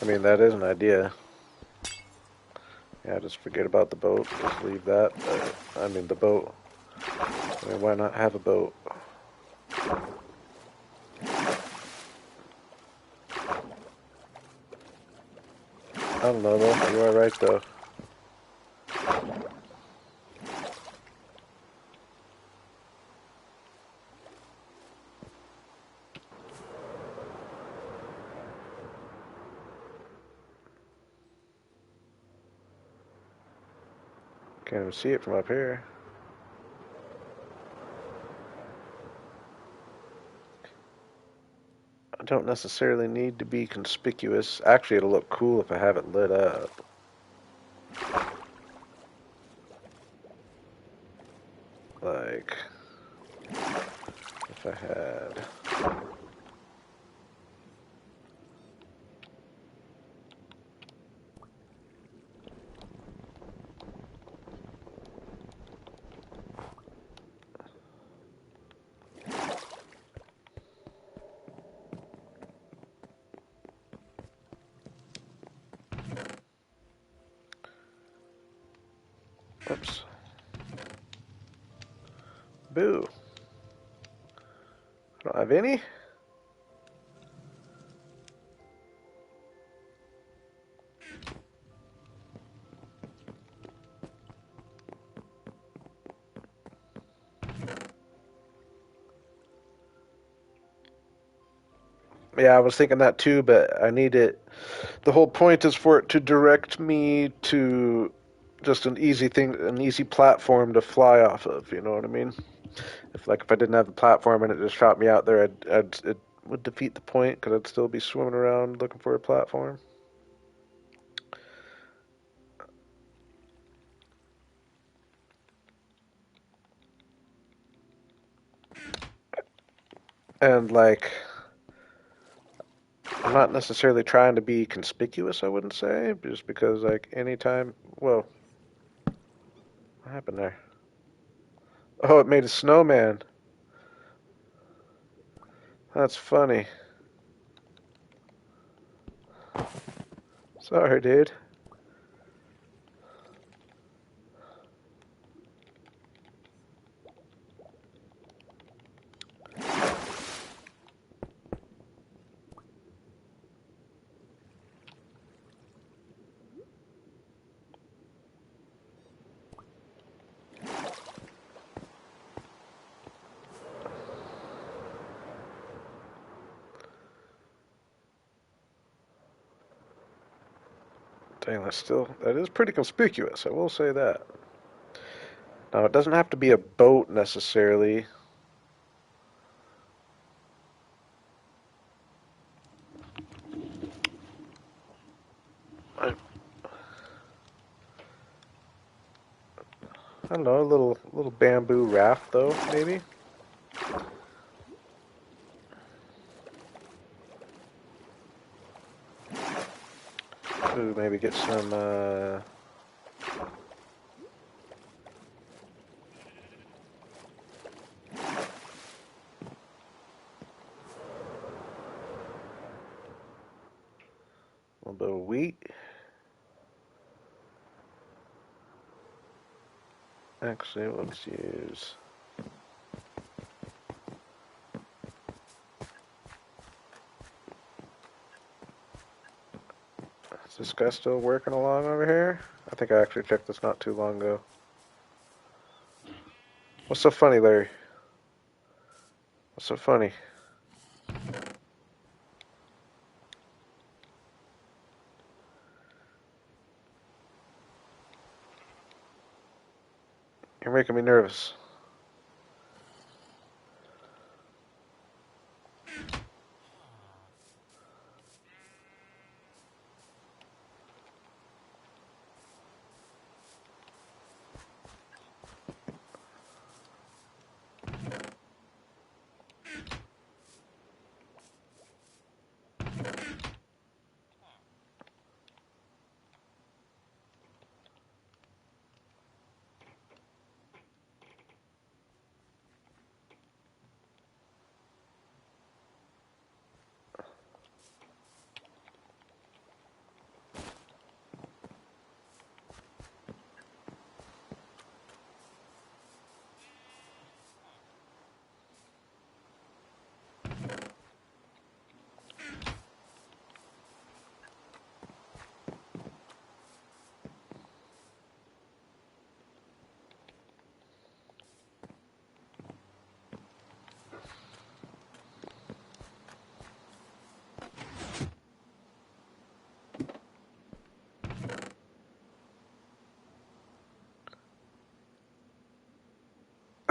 I mean, that is an idea. Yeah, just forget about the boat. Just leave that. But, I mean, the boat. I mean, why not have a boat? I don't know, though. You are right, though. Can't even see it from up here. don't necessarily need to be conspicuous. Actually, it'll look cool if I have it lit up. Like, if I had... Oops. Boo. I don't have any? Yeah, I was thinking that too, but I need it. The whole point is for it to direct me to just an easy thing, an easy platform to fly off of. You know what I mean? If I didn't have the platform and it just shot me out there, it would defeat the point because I'd still be swimming around looking for a platform. And like, I'm not necessarily trying to be conspicuous. I wouldn't say, just because like anytime. Whoa, what happened there? Oh, it made a snowman. That's funny. Sorry, dude. Dang, that is pretty conspicuous. I will say that. Now, it doesn't have to be a boat necessarily. I, I don't know, a little bamboo raft though, maybe. Ooh, maybe get some. A little bit of wheat. Actually, let's use. Is this guy still working along over here? I think I actually checked this not too long ago. What's so funny, Larry? What's so funny? You're making me nervous.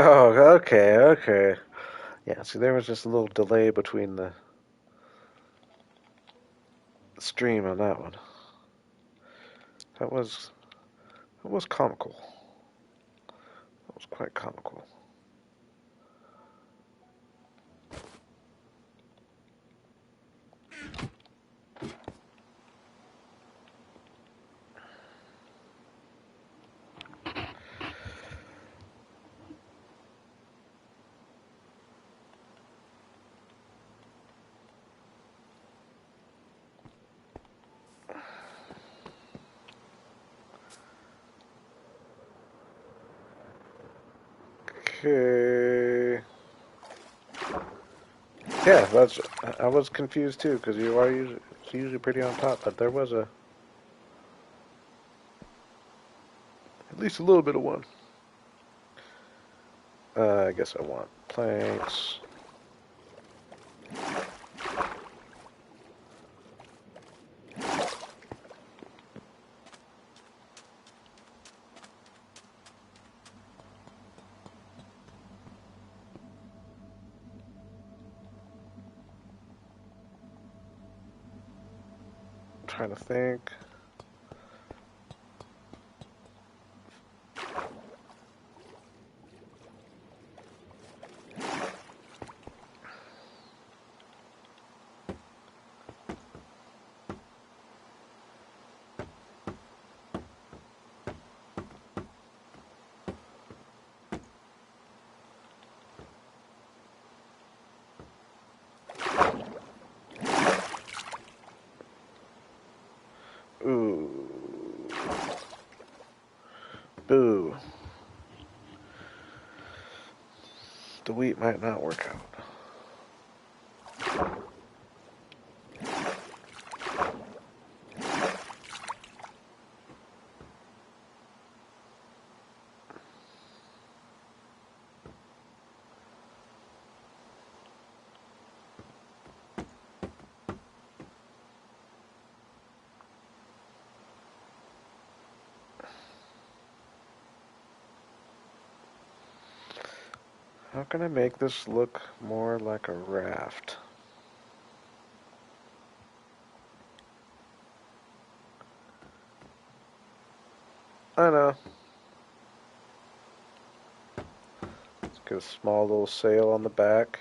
Oh, okay, okay. Yeah, see, there was just a little delay between the stream on that one. That was comical. That was quite comical. Okay. Yeah, I was confused too because you are usually pretty on top, but there was at least a little bit of one. I guess I want planks. Trying to think. Ooh. Boo. The wheat might not work out. How can I make this look more like a raft? I know. Let's get a small little sail on the back.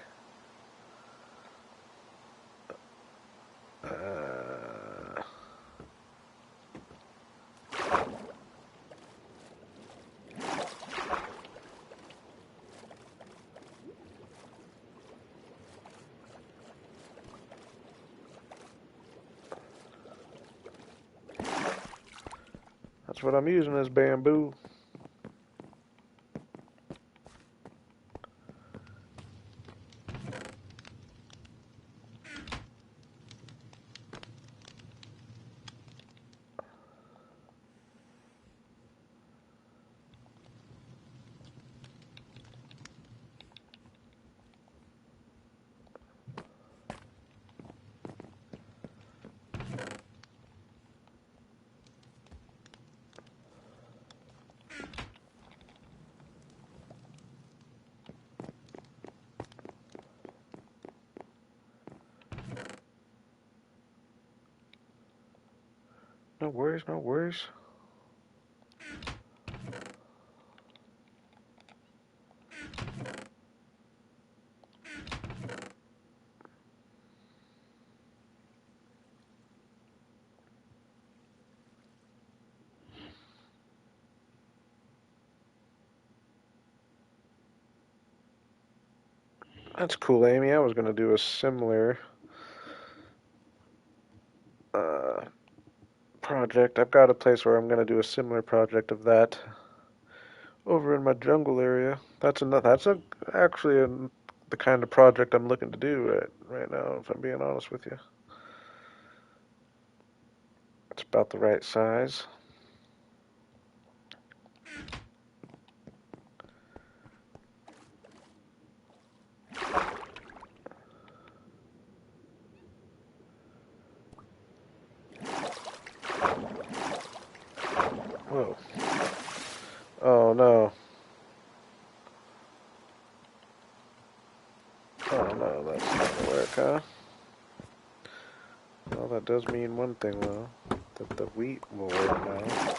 That's what I'm using as bamboo. No worries, no worries. That's cool, Amy. I was going to do a similar uh, project. I've got a place where I'm going to do a similar project of that over in my jungle area. Actually the kind of project I'm looking to do right now, if I'm being honest with you. It's about the right size. Whoa. Oh no. Oh no, that's not gonna work, huh? Well, that does mean one thing though, that the wheat will work now.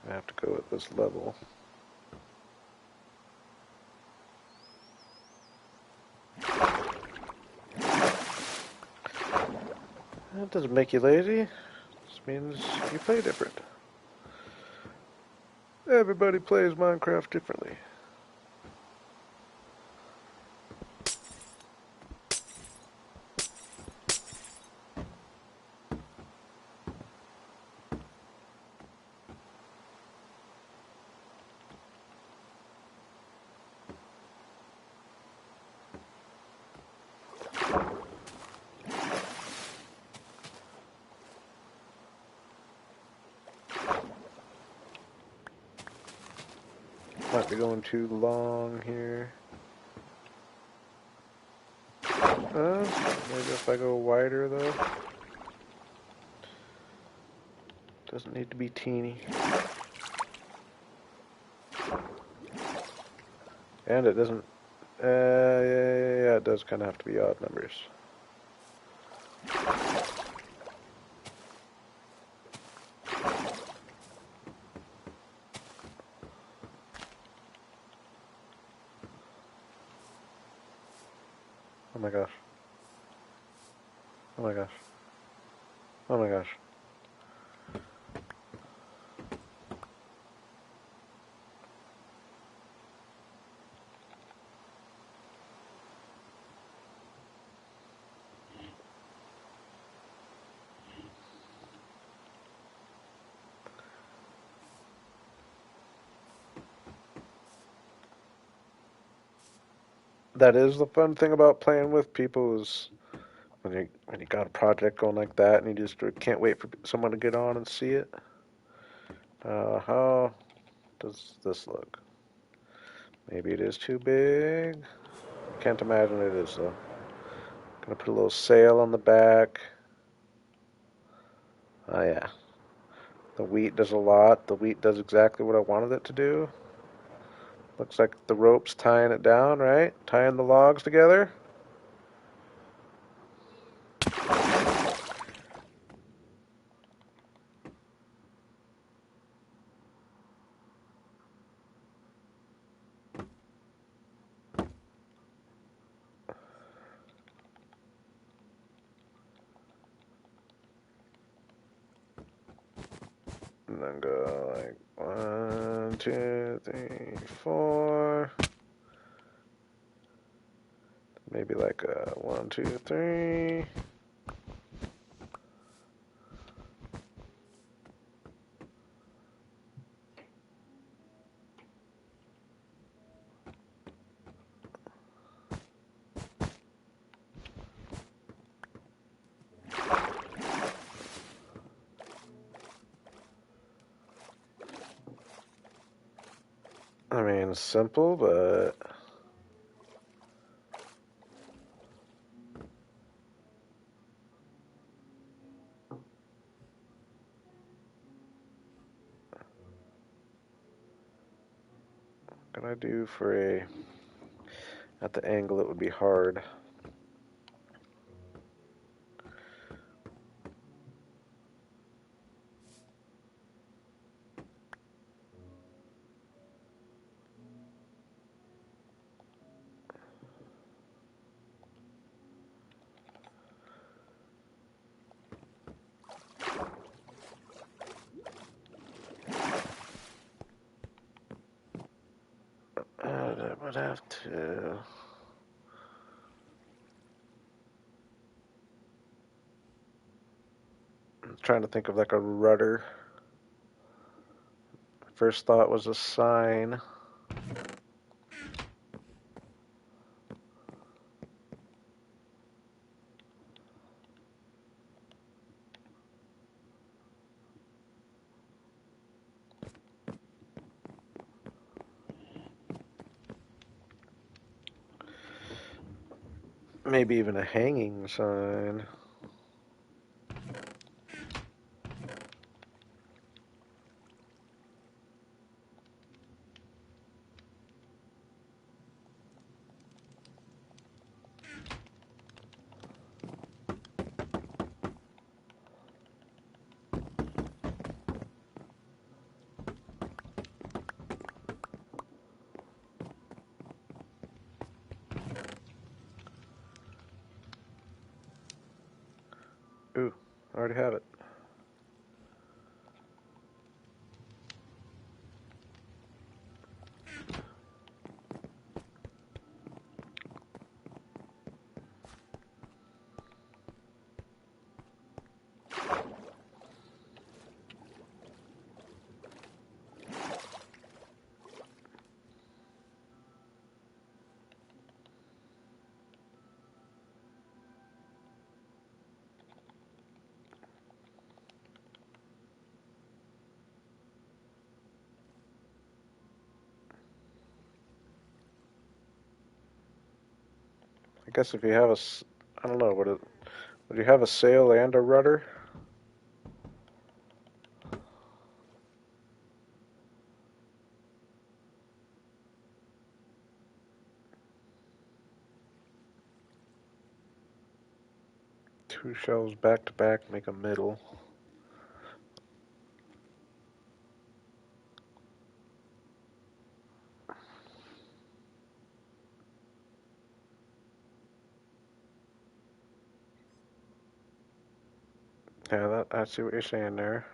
I have to go at this level. That doesn't make you lazy. It just means you play different. Everybody plays Minecraft differently. Might be going too long here. Maybe if I go wider though. Doesn't need to be teeny. And it doesn't, yeah, it does kind of have to be odd numbers. Oh my gosh. Oh my gosh. Oh my gosh. That is the fun thing about playing with people is when you got a project going like that and you just can't wait for someone to get on and see it. How does this look? Maybe it is too big. Can't imagine it is though. Gonna put a little sail on the back. Oh yeah. The wheat does a lot. The wheat does exactly what I wanted it to do. Looks like the rope's tying it down, right? Tying the logs together. And then go like 1, 2, 3, 4. Maybe like a 1, 2, 3. I mean, simple, but what can I do for a, at the angle it would be hard. I would have to. I'm trying to think of like a rudder. First thought was a sign. Maybe even a hanging sign. I already have it. I guess if you have I don't know, would you have a sail and a rudder? Two shells back to back make a middle. Yeah, I see what you're saying there.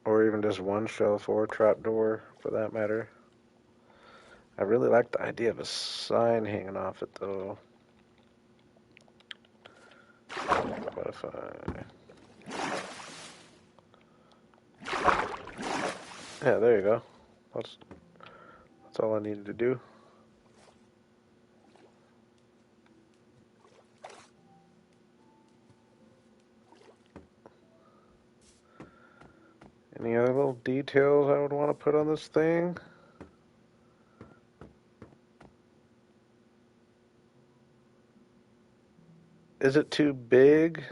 Or even just one shelf or a trapdoor, for that matter. I really like the idea of a sign hanging off it, though. What if Yeah, there you go. That's all I needed to do. Any other little details I would want to put on this thing? Is it too big?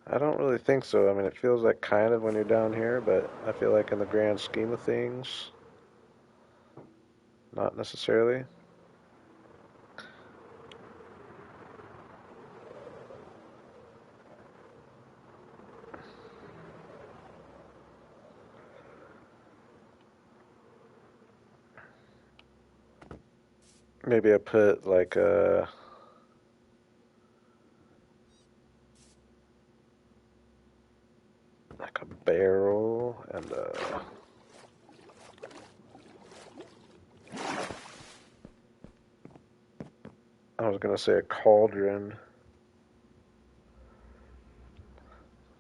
I don't really think so. I mean, it feels like kind of when you're down here, but I feel like in the grand scheme of things, not necessarily. Maybe I put like a barrel and I was gonna say a cauldron,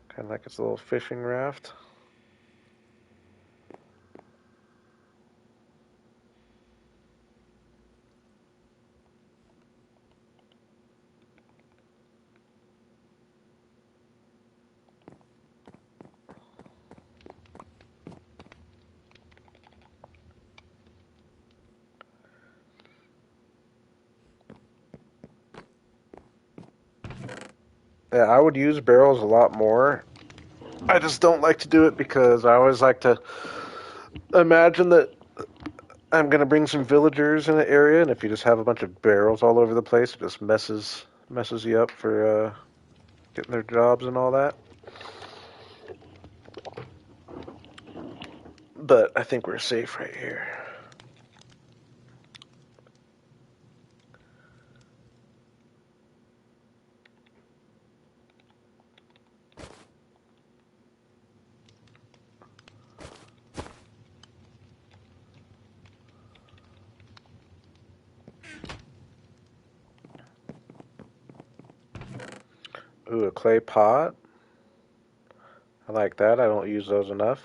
kind of like it's a little fishing raft. Yeah, I would use barrels a lot more. I just don't like to do it because I always like to imagine that I'm gonna bring some villagers in the area, and if you just have a bunch of barrels all over the place, it just messes you up for getting their jobs and all that. But I think we're safe right here. Ooh, a clay pot. I like that. I don't use those enough.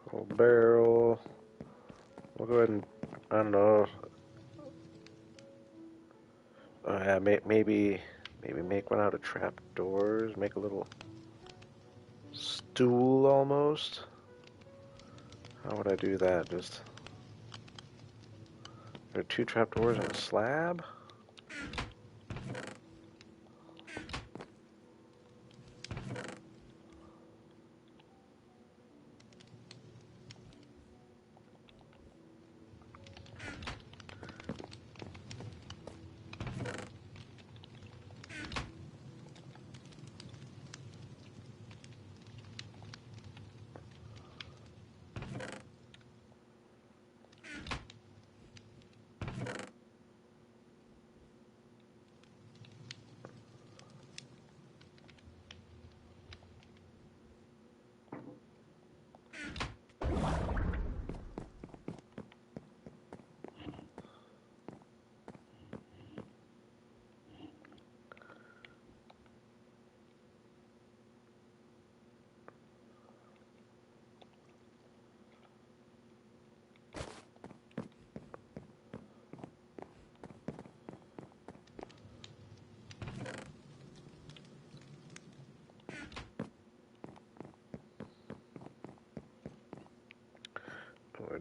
Cold barrel. We'll go ahead and, I don't know. Yeah, maybe make one out of trap doors. Make a little stool almost. How would I do that? Just there are two trap doors and a slab.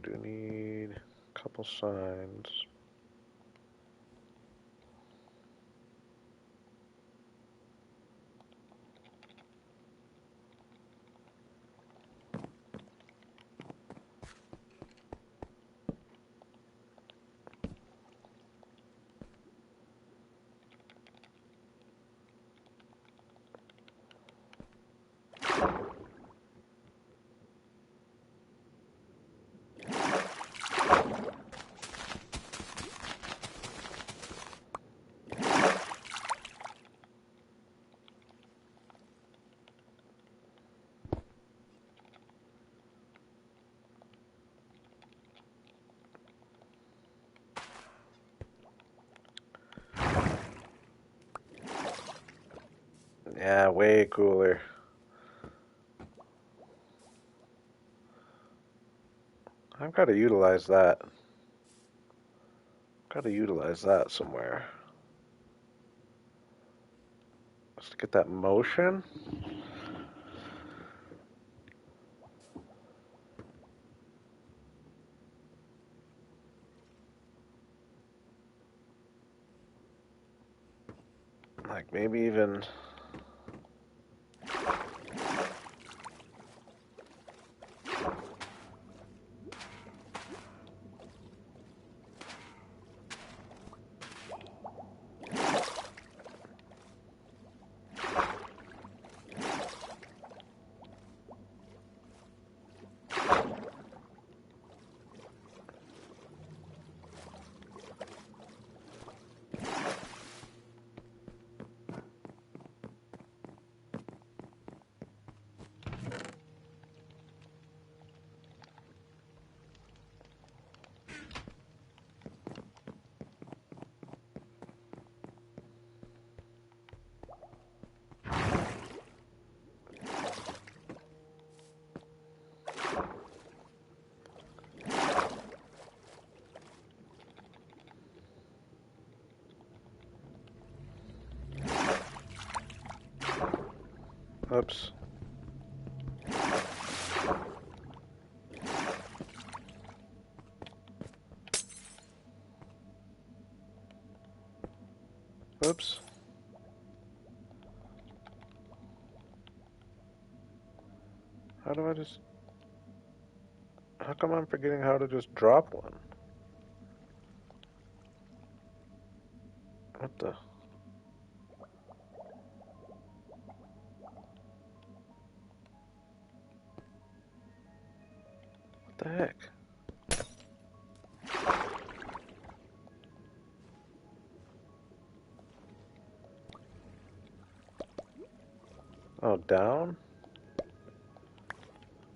do need a couple signs. Yeah, way cooler. I've got to utilize that. Got to utilize that somewhere. Just to get that motion. Like maybe even... Oops. Oops. How do I just... How come I'm forgetting how to just drop one? What the... What the heck? Oh, down?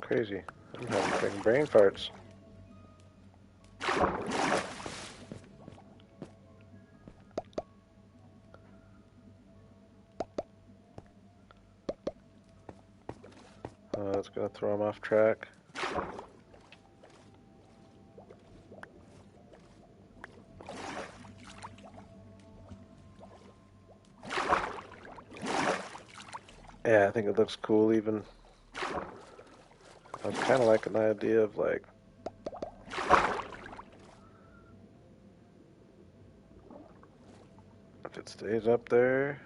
Crazy. I'm having freaking brain farts. Oh, that's gonna throw him off track. Yeah, I think it looks cool even. I was kind of liking the idea of like... If it stays up there...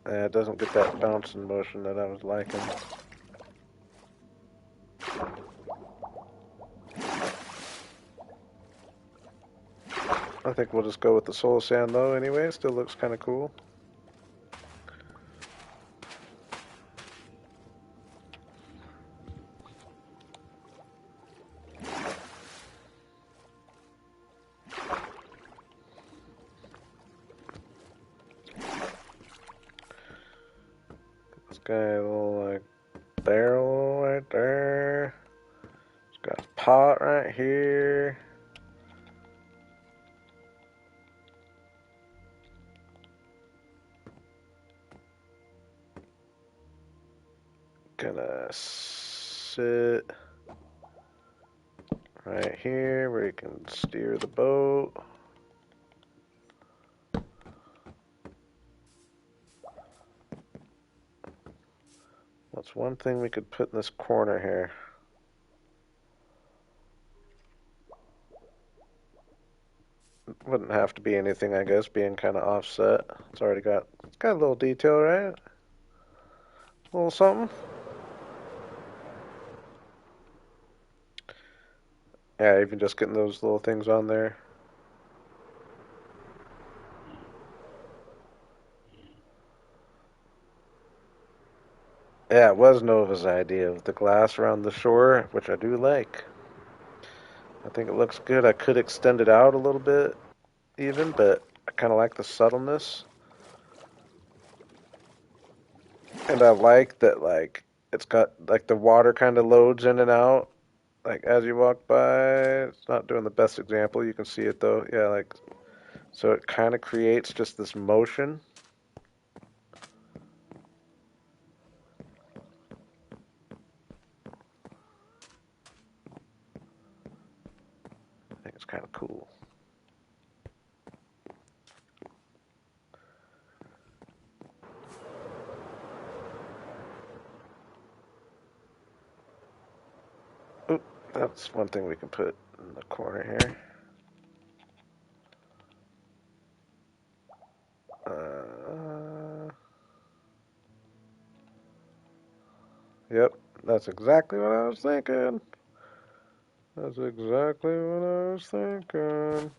Yeah, it doesn't get that bouncing motion that I was liking. I think we'll just go with the soul sand though anyway. It still looks kind of cool. This guy a little like barrel right there. It's got a pot right here. Gonna sit right here where you can steer the boat. What's one thing we could put in this corner here? Wouldn't have to be anything, I guess, being kind of offset. It's got a little detail, right? A little something. Yeah, even just getting those little things on there. Yeah, it was Nova's idea with the glass around the shore, which I do like. I think it looks good. I could extend it out a little bit even, but I kind of like the subtleness. And I like that, like, it's got, like, the water kind of loads in and out, like, as you walk by. It's not doing the best example. You can see it, though. Yeah, like, so it kind of creates just this motion. I think it's kind of cool. Oop, that's one thing we can put in the corner here. Yep, that's exactly what I was thinking. That's exactly what I was thinking.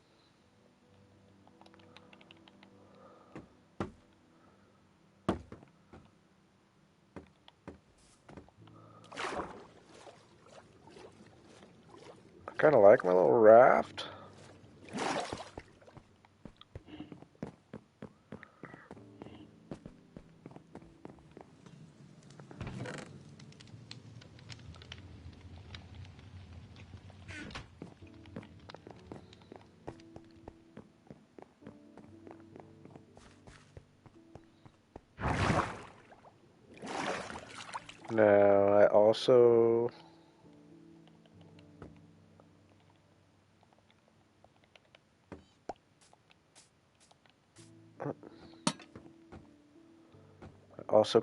I kind of like my little raft. Now, I also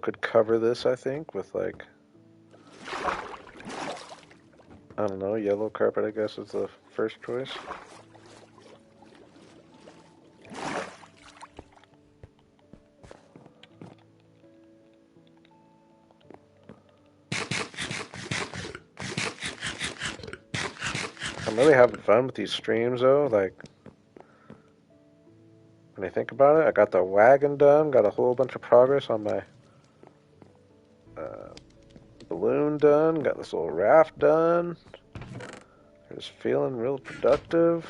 could cover this, I think, with like, I don't know, yellow carpet, I guess is the first choice. I'm really having fun with these streams, though. Like, when I think about it, I got the wagon done, got a whole bunch of progress on my uh, balloon done, got this little raft done. Just feeling real productive.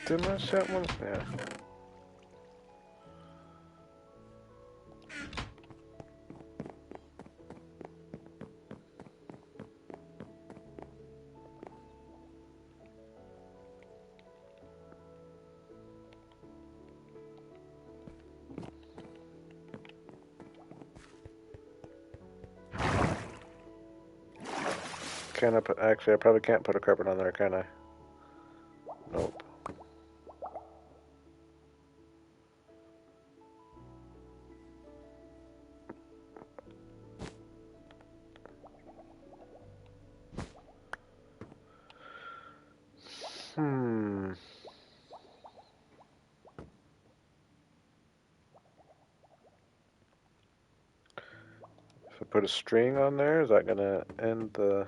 Didn't I set one? Yeah. Can I put, actually, I probably can't put a carpet on there, can I? Nope. Hmm. If I put a string on there, is that gonna end the...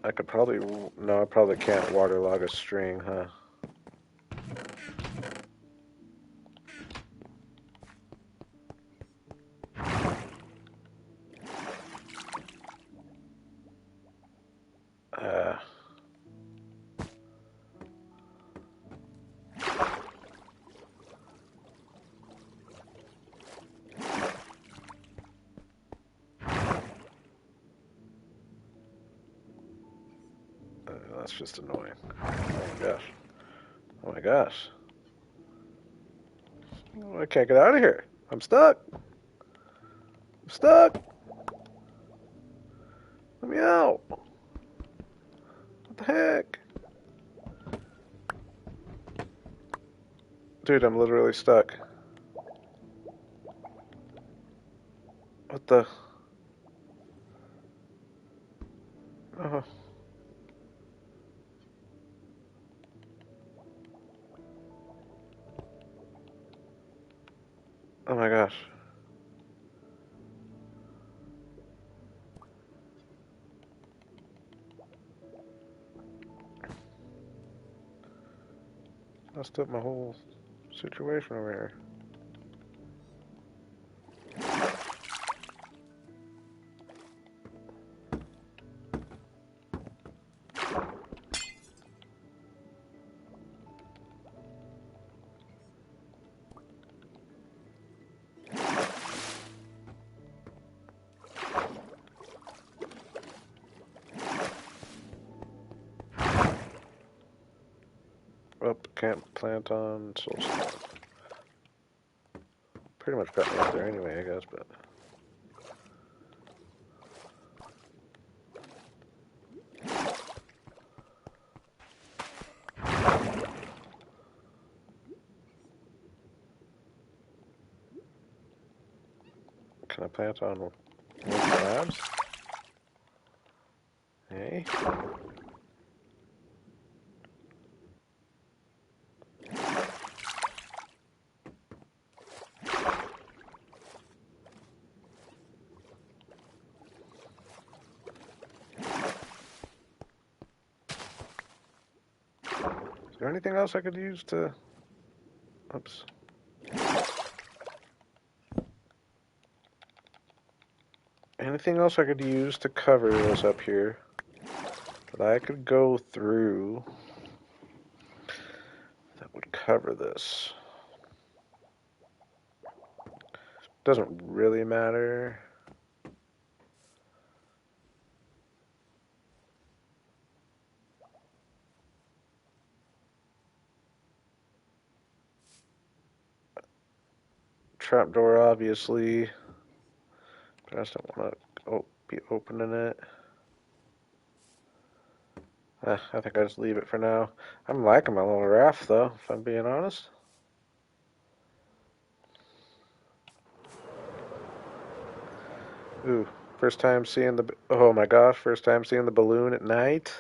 I could probably... No, I probably can't waterlog a string, huh? Uh, That's just annoying. Oh my gosh. Oh my gosh. Oh, I can't get out of here. I'm stuck. I'm stuck. Let me out. What the heck? Dude, I'm literally stuck. What the? Oh, oh my gosh. Messed up my whole situation over here. Oh, can't plant on soul stone. Pretty much got me up there anyway, I guess, but. Can I plant on wood slabs? Hey. Is there anything else I could use to... Oops. Anything else I could use to cover this up here that I could go through that would cover this? Doesn't really matter. Trapdoor, obviously. But I just don't want to be opening it. I think I just leave it for now. I'm liking my little raft, though, if I'm being honest. Ooh, first time seeing the... Oh my gosh, first time seeing the balloon at night.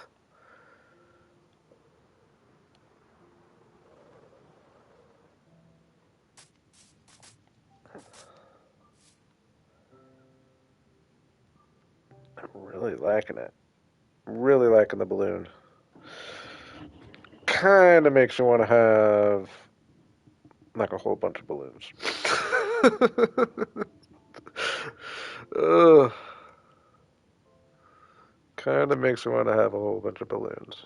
I'm really liking it. Really liking the balloon. Kind of makes you want to have like a whole bunch of balloons. Ugh. Kind of makes you want to have a whole bunch of balloons.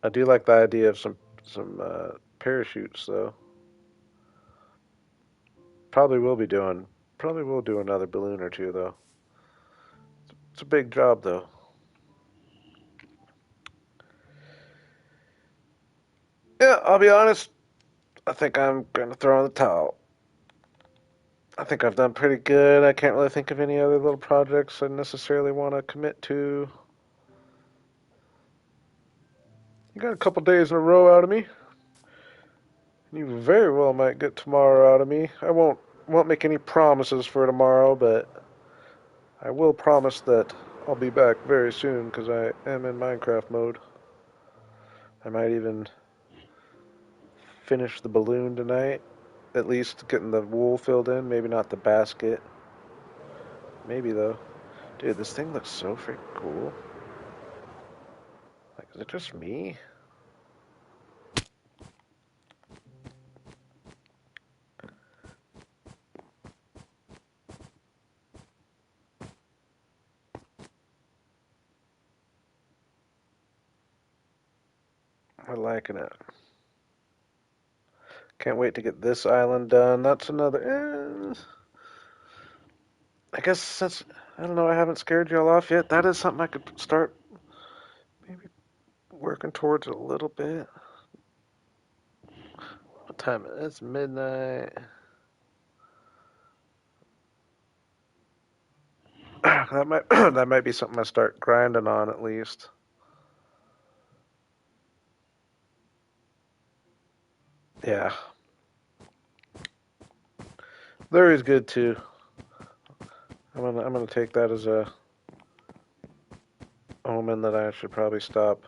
I do like the idea of some parachutes though. Probably will do another balloon or two though. It's a big job though. Yeah, I'll be honest. I think I'm gonna throw in the towel. I think I've done pretty good. I can't really think of any other little projects I necessarily want to commit to. You got a couple days in a row out of me. You very well might get tomorrow out of me. I won't make any promises for tomorrow, but I will promise that I'll be back very soon because I am in Minecraft mode. I might even finish the balloon tonight. At least getting the wool filled in. Maybe not the basket. Maybe though. Dude, this thing looks so freaking cool. Like, is it just me? I'm liking it. Can't wait to get this island done. That's another. I guess since I don't know, I haven't scared y'all off yet. That is something I could start maybe working towards a little bit. What time is it? It's midnight. That might that might be something I start grinding on at least. Yeah, Larry's good too. I'm gonna take that as a omen that I should probably stop.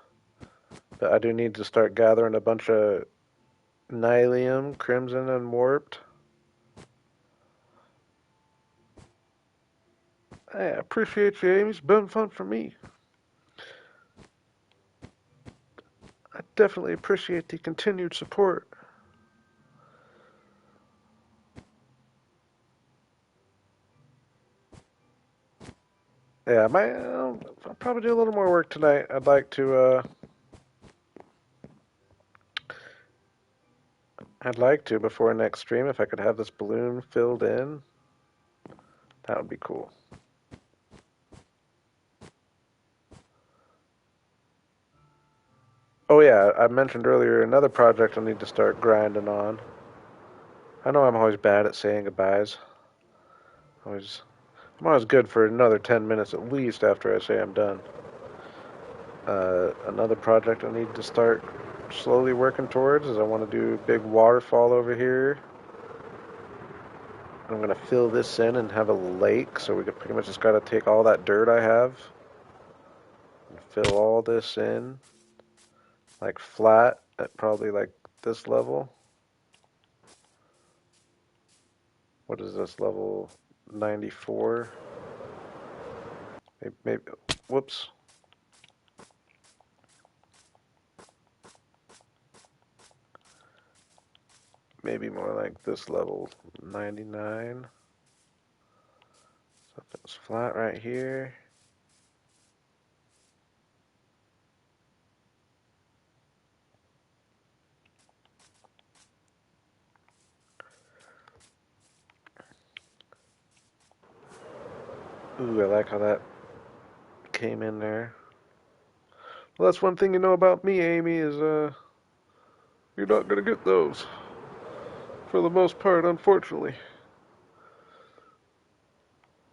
But I do need to start gathering a bunch of Nylium, Crimson, and Warped. I appreciate you, Amy. It's been fun for me. I definitely appreciate the continued support. Yeah, I'll probably do a little more work tonight. I'd like to before next stream if I could have this balloon filled in. That would be cool. Oh yeah, I mentioned earlier another project I need to start grinding on. I know I'm always bad at saying goodbyes. Always, I'm always good for another 10 minutes at least after I say I'm done. Another project I need to start slowly working towards is I want to do a big waterfall over here. I'm going to fill this in and have a lake, so we could pretty much just got to take all that dirt I have and fill all this in, like flat at probably like this level. What is this, level 94? Maybe, whoops. Maybe more like this level 99. So if it's flat right here. Ooh, I like how that came in there. Well, that's one thing you know about me, Amy, is you're not gonna get those for the most part, unfortunately.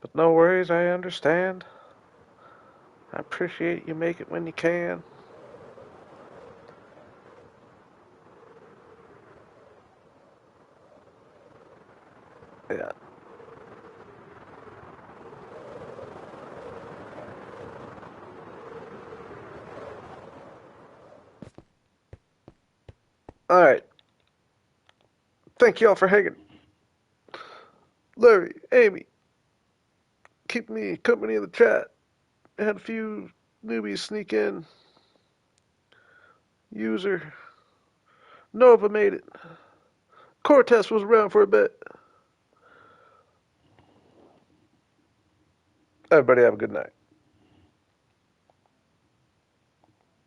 But no worries, I understand. I appreciate you make it when you can. Yeah. All right. Thank y'all for hanging. Larry, Amy, keep me company in the chat. I had a few newbies sneak in. User Nova made it. Cortez was around for a bit. Everybody have a good night.